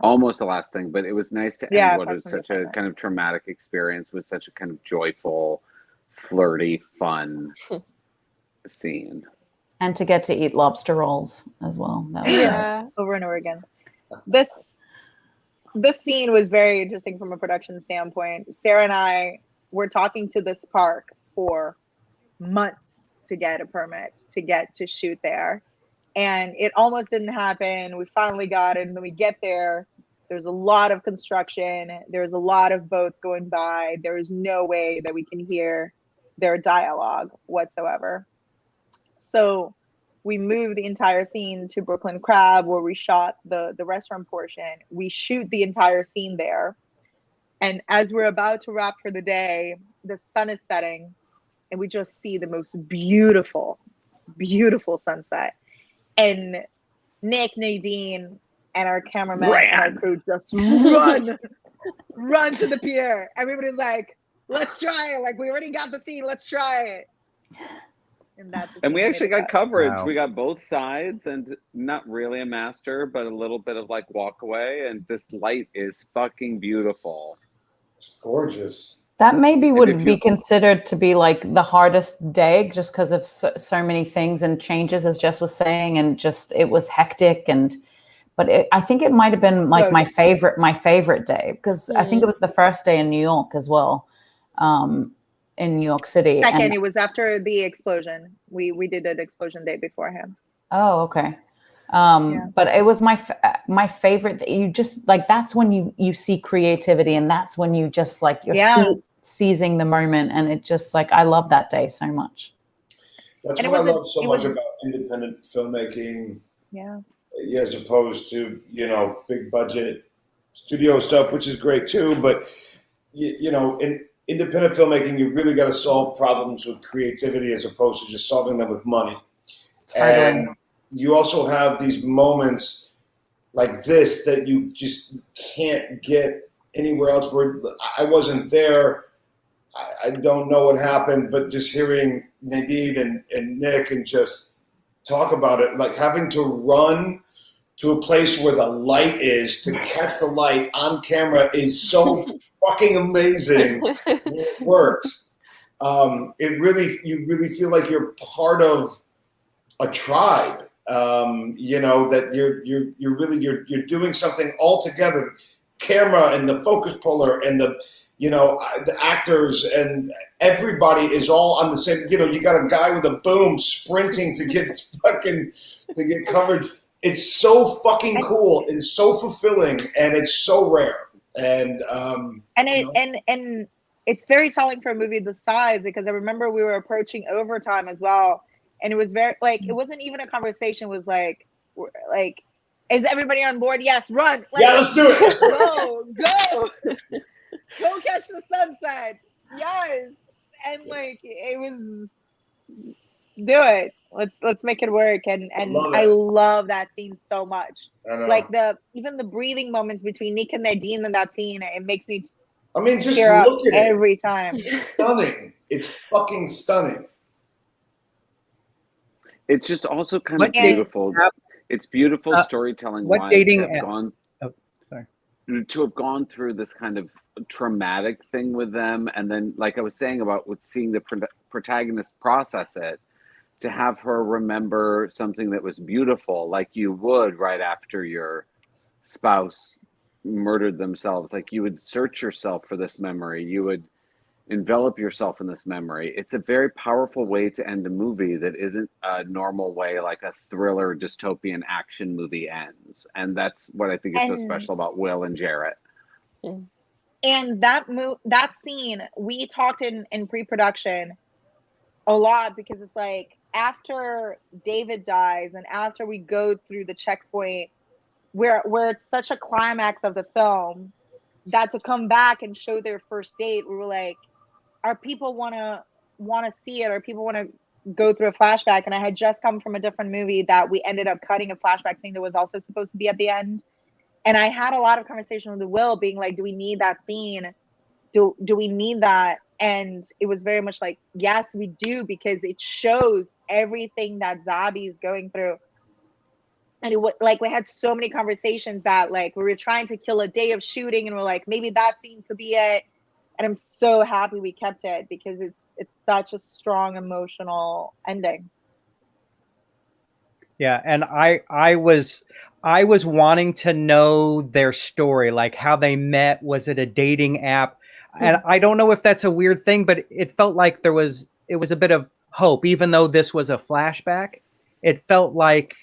[SPEAKER 6] almost the last thing, but it was nice to end what was such a kind of traumatic experience with such a kind of joyful, flirty, fun scene.
[SPEAKER 7] And to get to eat lobster rolls as well. That was
[SPEAKER 2] over and over again. This scene was very interesting from a production standpoint. Sarah and I were talking to this park for months to get a permit to get to shoot there. And it almost didn't happen. We finally got it. And then we get there. There's a lot of construction. There's a lot of boats going by. There is no way that we can hear their dialogue whatsoever. So we moved the entire scene to Brooklyn Crab, where we shot the restaurant portion. We shoot the entire scene there. And as we're about to wrap for the day, the sun is setting, and we just see the most beautiful, beautiful sunset. And Nick, Nadine, and our cameraman and our crew just run to the pier. Everybody's like, let's try it. Like, we already got the scene. Let's try it. And
[SPEAKER 6] we actually got coverage. Wow. We got both sides, and not really a master, but a little bit of like walk away. And this light is fucking beautiful.
[SPEAKER 4] It's gorgeous.
[SPEAKER 7] That maybe would be considered to be like the hardest day, just because of so many things and changes, as Jess was saying, and just it was hectic. But I think it might have been like my favorite day, because I think it was the first day in New York as well. In New York City.
[SPEAKER 2] Second, it was after the explosion. We did an explosion day beforehand.
[SPEAKER 7] Oh, okay. But it was my favorite. You just like, that's when you see creativity, and that's when you just like you're seizing the moment, and it just like I love that day so much.
[SPEAKER 4] That's what I love so much about independent filmmaking.
[SPEAKER 2] Yeah.
[SPEAKER 4] As opposed to big budget studio stuff, which is great too. But you know, in independent filmmaking, you really got to solve problems with creativity as opposed to just solving them with money. And you also have these moments like this that you just can't get anywhere else. Where I wasn't there, I don't know what happened, but just hearing Nadine and Nick and just talk about it, like having to run to a place where the light is to catch the light on camera is so fucking amazing. It works. You really feel like you're part of a tribe. You know, that you're doing something all together. Camera and the focus puller and the actors and everybody is all on the same. You know, you got a guy with a boom sprinting to get coverage. It's so fucking cool and so fulfilling, and it's so rare. And
[SPEAKER 2] it's very telling for a movie this size, because I remember we were approaching overtime as well, and it was very it wasn't even a conversation. It was like, is everybody on board? Yes, run.
[SPEAKER 4] Yeah, let's do it.
[SPEAKER 2] Go catch the sunset. Yes, and it was do it. Let's make it work. And I love that scene so much. Like even the breathing moments between Nick and Nadine in that scene, it makes me
[SPEAKER 4] just
[SPEAKER 2] tear up
[SPEAKER 4] look at
[SPEAKER 2] every
[SPEAKER 4] it.
[SPEAKER 2] time.
[SPEAKER 4] It's stunning. It's fucking stunning.
[SPEAKER 6] It's just also kind of beautiful. It's beautiful storytelling wise to have gone through this kind of traumatic thing with them, and then, like I was saying about with seeing the protagonist process it, to have her remember something that was beautiful, like you would right after your spouse murdered themselves. Like you would search yourself for this memory, you would envelop yourself in this memory. It's a very powerful way to end a movie that isn't a normal way like a thriller dystopian action movie ends, and that's what I think is so special about Will and Jarrett.
[SPEAKER 2] And that scene, we talked in pre-production a lot, because it's like after David dies and after we go through the checkpoint where it's such a climax of the film, that to come back and show their first date, we were like, our people want to see it, or people want to go through a flashback. And I had just come from a different movie that we ended up cutting a flashback scene that was also supposed to be at the end. And I had a lot of conversation with Will being like, do we need that scene? Do we need that? And it was very much like, yes, we do, because it shows everything that Zabi is going through. And we had so many conversations that we were trying to kill a day of shooting, and we're like, maybe that scene could be it. And I'm so happy we kept it, because it's such a strong emotional ending.
[SPEAKER 1] Yeah, and I was wanting to know their story, like how they met. Was it a dating app? And I don't know if that's a weird thing, but it felt like it was a bit of hope, even though this was a flashback. It felt like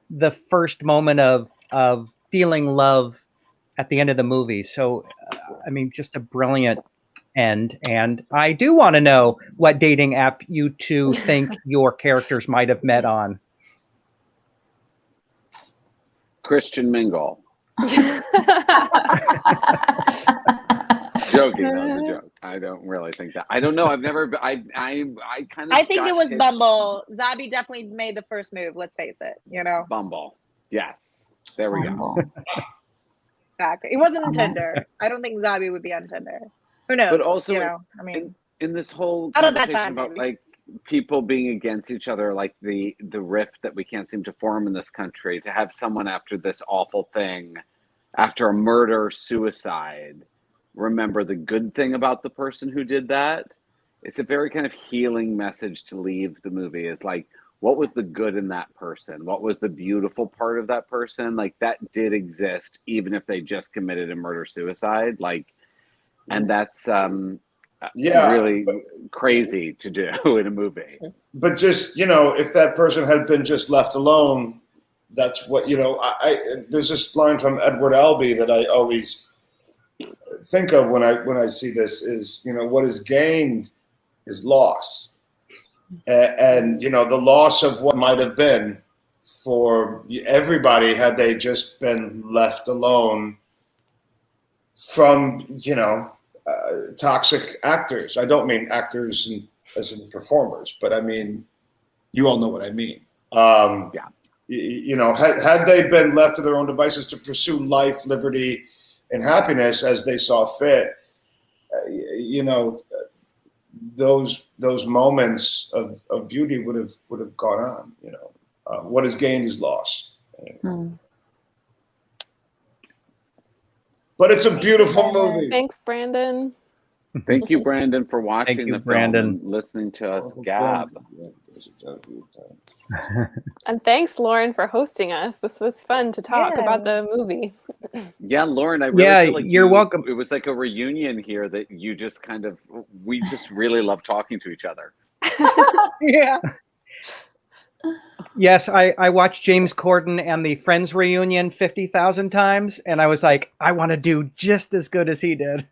[SPEAKER 1] the first moment of feeling love at the end of the movie. So, just a brilliant end. And I do want to know what dating app you two think your characters might have met on.
[SPEAKER 6] Christian Mingle. Joking, that was a joke. I don't really think that. I don't know. I've never. I think
[SPEAKER 2] it was Bumble. Zabi definitely made the first move. Let's face it.
[SPEAKER 6] Bumble. Yes. There we go.
[SPEAKER 2] Exactly. It wasn't on Tinder. I don't think Zabi would be on Tinder. Who knows?
[SPEAKER 6] But also, in this whole conversation about people being against each other, like the rift that we can't seem to form in this country, to have someone after this awful thing, after a murder, suicide, remember the good thing about the person who did that. It's a very kind of healing message to leave the movie, is like, what was the good in that person? What was the beautiful part of that person? Like, that did exist, even if they just committed a murder suicide. And that's really crazy to do in a movie.
[SPEAKER 4] But just, if that person had been just left alone, that's what, there's this line from Edward Albee that I always think of when I see this is, what is gained is loss. And the loss of what might have been for everybody had they just been left alone from toxic actors. I don't mean actors as in performers, but I mean, you all know what I mean.
[SPEAKER 6] Yeah.
[SPEAKER 4] Had they been left to their own devices to pursue life, liberty, and happiness as they saw fit, those moments of beauty would have gone on. What is gained is lost. But it's a beautiful movie.
[SPEAKER 5] Thanks, Brandon.
[SPEAKER 6] Thank you, Brandon, for watching
[SPEAKER 1] Thank you,
[SPEAKER 6] the
[SPEAKER 1] Brandon.
[SPEAKER 6] film and listening to us gab.
[SPEAKER 5] And thanks, Loren, for hosting us. This was fun to talk about the movie.
[SPEAKER 6] Yeah, Loren, I really feel like
[SPEAKER 1] you're welcome.
[SPEAKER 6] It was like a reunion here that you just we just really love talking to each other.
[SPEAKER 2] Yeah.
[SPEAKER 1] Yes, I watched James Corden and the Friends reunion 50,000 times, and I was like, I want to do just as good as he did.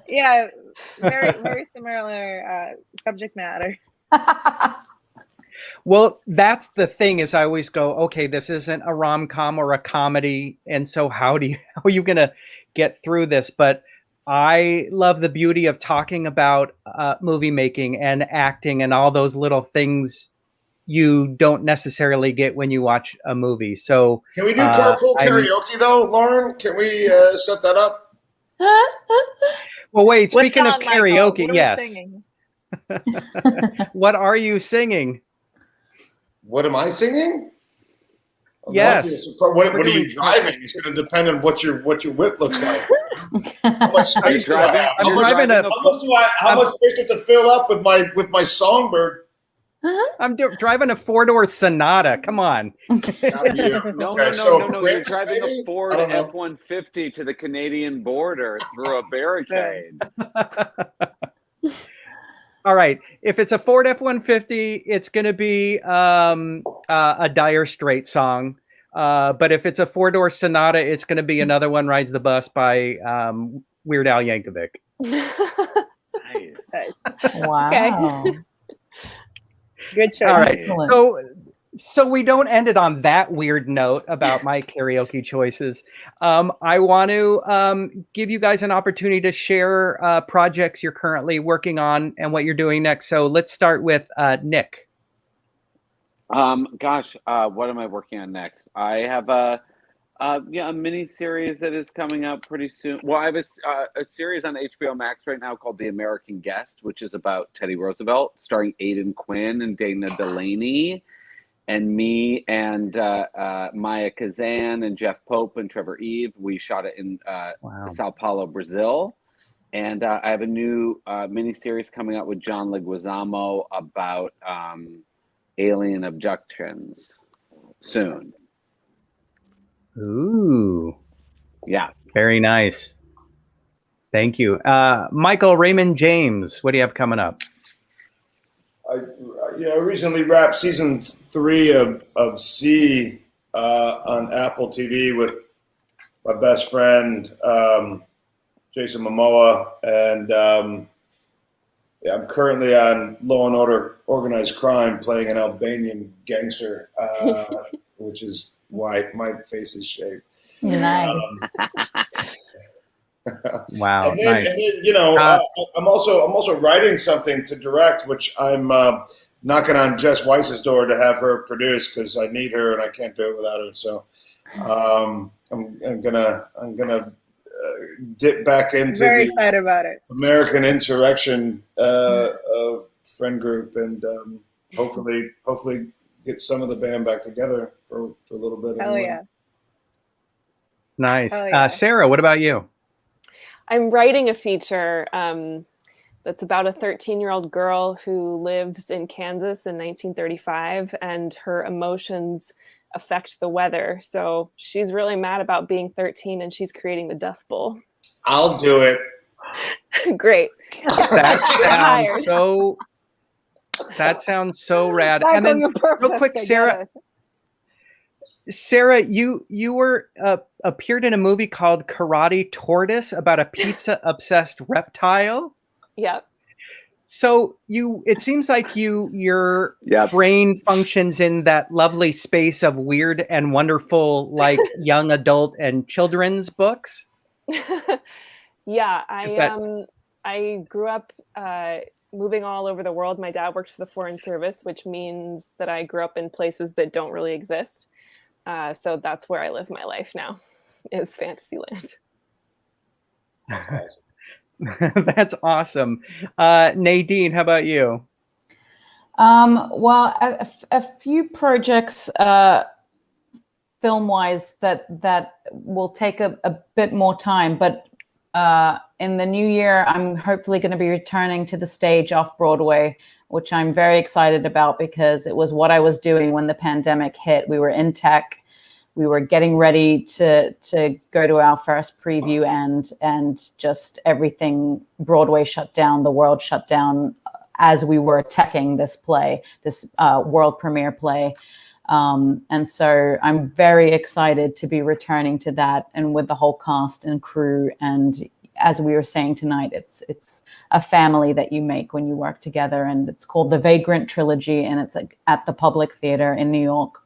[SPEAKER 2] Yeah, very, very similar subject matter.
[SPEAKER 1] Well, that's the thing is I always go, okay, this isn't a rom-com or a comedy, and so how are you going to get through this? But I love the beauty of talking about movie making and acting and all those little things you don't necessarily get when you watch a movie. So
[SPEAKER 4] can we do carpool karaoke though, Loren? Can we set that up?
[SPEAKER 1] Well, wait. Speaking of
[SPEAKER 2] Michael?
[SPEAKER 1] karaoke,
[SPEAKER 2] What are we singing?
[SPEAKER 1] What are you singing?
[SPEAKER 4] What am I singing?
[SPEAKER 1] Yes.
[SPEAKER 4] What are you driving? It's going to depend on what your whip looks like. How much space do I have? How much space do I have to fill up with my songbird?
[SPEAKER 1] I'm driving a 4-door Sonata. Come on.
[SPEAKER 6] No. You're driving a Ford F-150 to the Canadian border through a barricade.
[SPEAKER 1] All right. If it's a Ford F-150, it's going to be a Dire Straits song. But if it's a 4-door Sonata, it's going to be Another One Rides the Bus by Weird Al Yankovic.
[SPEAKER 6] Nice.
[SPEAKER 7] Wow.
[SPEAKER 2] Okay. Good choice.
[SPEAKER 1] All right.
[SPEAKER 7] Excellent.
[SPEAKER 1] So we don't end it on that weird note about my karaoke choices. I want to give you guys an opportunity to share projects you're currently working on and what you're doing next. So let's start with Nick.
[SPEAKER 6] What am I working on next? I have a mini series that is coming out pretty soon. Well, I have a series on HBO Max right now called The American Guest, which is about Teddy Roosevelt, starring Aidan Quinn and Dana Delaney, and me and Maya Kazan and Jeff Pope and Trevor Eve. We shot it in Sao Paulo, Brazil. And I have a new mini series coming out with John Leguizamo about alien abductions soon.
[SPEAKER 1] Ooh.
[SPEAKER 6] Yeah.
[SPEAKER 1] Very nice. Thank you. Michael Raymond James, what do you have coming up?
[SPEAKER 4] I recently wrapped season 3 of C on Apple TV with my best friend, Jason Momoa. And I'm currently on Law and Order Organized Crime playing an Albanian gangster, which is why my face is shaved.
[SPEAKER 7] Nice.
[SPEAKER 1] Wow.
[SPEAKER 4] And then, I'm also writing something to direct, which I'm knocking on Jess Weiss's door to have her produce because I need her and I can't do it without her. So I'm gonna dip back into
[SPEAKER 2] very excited about it.
[SPEAKER 4] American Insurrection friend group and hopefully get some of the band back together for a little bit.
[SPEAKER 2] Hell yeah.
[SPEAKER 1] Nice.
[SPEAKER 2] Hell yeah.
[SPEAKER 1] Sarah, what about you?
[SPEAKER 5] I'm writing a feature that's about a 13-year-old girl who lives in Kansas in 1935, and her emotions affect the weather. So she's really mad about being 13, and she's creating the Dust Bowl.
[SPEAKER 4] I'll do it.
[SPEAKER 5] Great.
[SPEAKER 1] That sounds so rad.
[SPEAKER 2] Michael,
[SPEAKER 1] and then
[SPEAKER 2] you're perfect.
[SPEAKER 1] real quick, Sarah, you were appeared in a movie called Karate Tortoise about a pizza obsessed reptile.
[SPEAKER 5] Yep.
[SPEAKER 1] So it seems like your brain functions in that lovely space of weird and wonderful, like young adult and children's books.
[SPEAKER 5] Yeah,
[SPEAKER 1] Is that
[SPEAKER 5] I grew up moving all over the world. My dad worked for the Foreign Service, which means that I grew up in places that don't really exist. So that's where I live my life now, is Fantasyland.
[SPEAKER 1] that's awesome. Nadine, how about you?
[SPEAKER 7] Well, a few projects film-wise that will take a bit more time, but in the new year, I'm hopefully going to be returning to the stage off Broadway, which I'm very excited about because it was what I was doing when the pandemic hit. We were in tech. We were getting ready to go to our first preview, and just everything, Broadway shut down, the world shut down as we were teching this play, this world premiere play. And so I'm very excited to be returning to that, and with the whole cast and crew. And as we were saying tonight, it's a family that you make when you work together. And it's called the Vagrant Trilogy, and it's at the Public Theater in New York.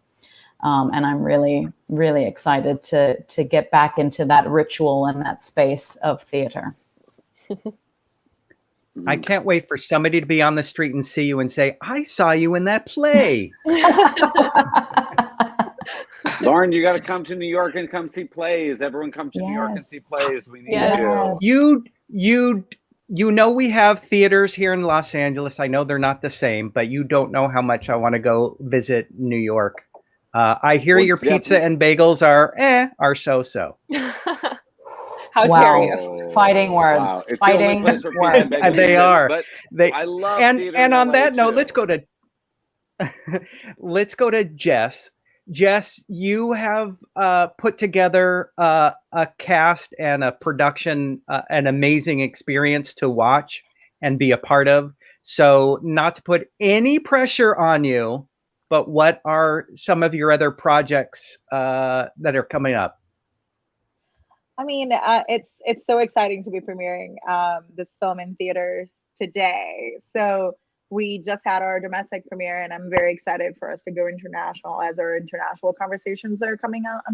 [SPEAKER 7] And I'm really, really excited to get back into that ritual and that space of theater.
[SPEAKER 1] I can't wait for somebody to be on the street and see you and say, I saw you in that play.
[SPEAKER 6] Loren, you got to come to New York and come see plays. Everyone come to New York and see plays. We need
[SPEAKER 5] you.
[SPEAKER 1] You know, we have theaters here in Los Angeles. I know they're not the same, but you don't know how much I want to go visit New York. I hear your pizza and bagels are so-so.
[SPEAKER 5] How dare you?
[SPEAKER 7] Fighting words.
[SPEAKER 6] Wow. It's
[SPEAKER 7] Fighting
[SPEAKER 6] the only place
[SPEAKER 7] words.
[SPEAKER 1] They are.
[SPEAKER 6] But I love theater
[SPEAKER 1] and on
[SPEAKER 6] LA
[SPEAKER 1] that note,
[SPEAKER 6] too.
[SPEAKER 1] let's go to Jess. Jess, you have put together a cast and a production, an amazing experience to watch and be a part of. So, not to put any pressure on you, but what are some of your other projects that are coming up?
[SPEAKER 2] I mean, it's so exciting to be premiering this film in theaters today. So we just had our domestic premiere, and I'm very excited for us to go international as our international conversations are coming out.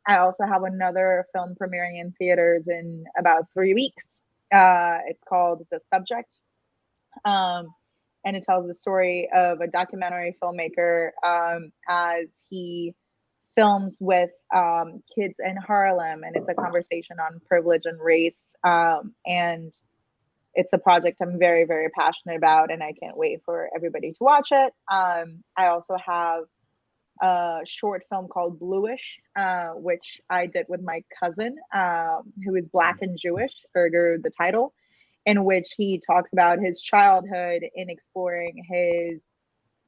[SPEAKER 2] I also have another film premiering in theaters in about 3 weeks. It's called The Subject. And it tells the story of a documentary filmmaker as he films with kids in Harlem, and it's a conversation on privilege and race. And it's a project I'm very, very passionate about, and I can't wait for everybody to watch it. I also have a short film called Bluish, which I did with my cousin, who is Black and Jewish, ergo the title, in which he talks about his childhood in exploring his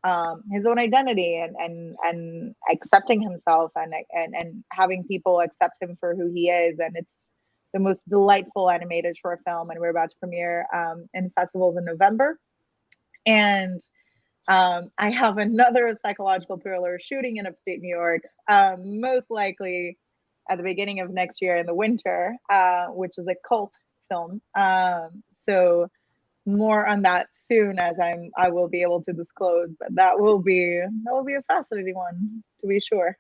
[SPEAKER 2] own identity and accepting himself and having people accept him for who he is. And it's the most delightful animated short film, and we're about to premiere in festivals in November. And I have another psychological thriller shooting in upstate New York, most likely at the beginning of next year in the winter, which is a cult film. So more on that soon, as I will be able to disclose, but that will be a fascinating one, to be sure.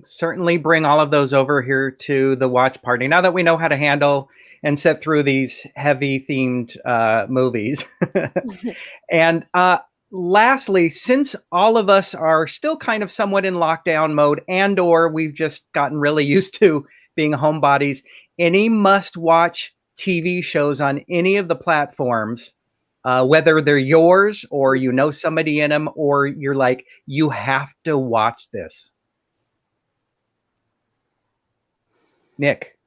[SPEAKER 1] Certainly bring all of those over here to the watch party now that we know how to handle and sit through these heavy themed movies. And lastly, since all of us are still kind of somewhat in lockdown mode, and or we've just gotten really used to being homebodies, any must-watch TV shows on any of the platforms, whether they're yours or you know somebody in them, or you're like, you have to watch this? Nick.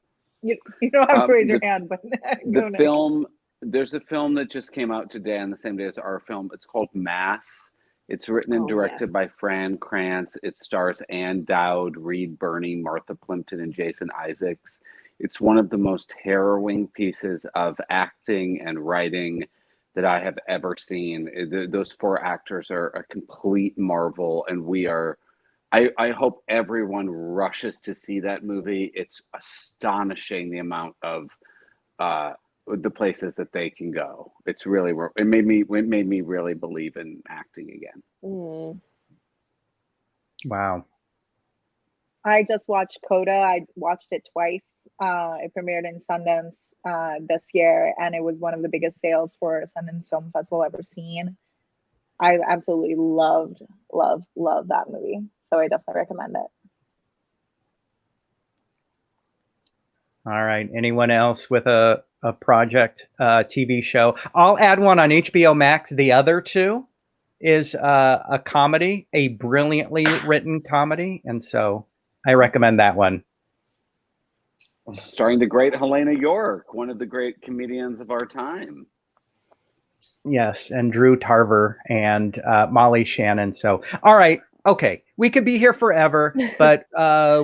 [SPEAKER 2] You don't have to raise your hand, but go, Nick.
[SPEAKER 6] There's a film that just came out today on the same day as our film. It's called Mass. It's written and directed by Fran Kranz. It stars Ann Dowd, Reed Birney, Martha Plimpton, and Jason Isaacs. It's one of the most harrowing pieces of acting and writing that I have ever seen. Those four actors are a complete marvel, and I hope everyone rushes to see that movie. It's astonishing the amount of the places that they can go. It's really, it made me really believe in acting again.
[SPEAKER 1] Wow.
[SPEAKER 2] I just watched Coda. I watched it twice. It premiered in Sundance this year, and it was one of the biggest sales for Sundance Film Festival I've ever seen. I absolutely loved that movie. So I definitely recommend it.
[SPEAKER 1] All right. Anyone else with a project TV show? I'll add one on HBO Max. The other two is a comedy, a brilliantly written comedy. And so I recommend that one.
[SPEAKER 6] Starring the great Helena York, one of the great comedians of our time.
[SPEAKER 1] Yes, and Drew Tarver and Molly Shannon. So, all right. Okay, we could be here forever, but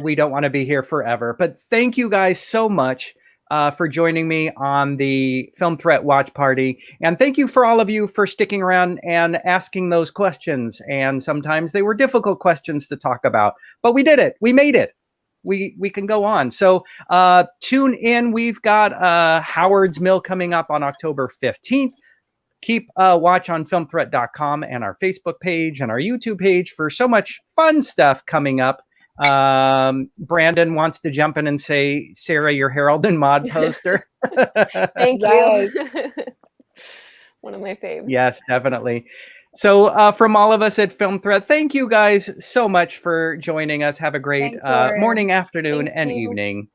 [SPEAKER 1] we don't want to be here forever. But thank you guys so much for joining me on the Film Threat Watch Party. And thank you for all of you for sticking around and asking those questions. And sometimes they were difficult questions to talk about, but we did it. We made it. We can go on. So tune in. We've got Howard's Mill coming up on October 15th. Keep watch on filmthreat.com and our Facebook page and our YouTube page for so much fun stuff coming up. Brandon wants to jump in and say, Sarah, your Harold and Maude poster.
[SPEAKER 5] Thank you. One of my faves.
[SPEAKER 1] Yes, definitely. So from all of us at Film Threat, thank you guys so much for joining us. Have a great morning, afternoon, and evening.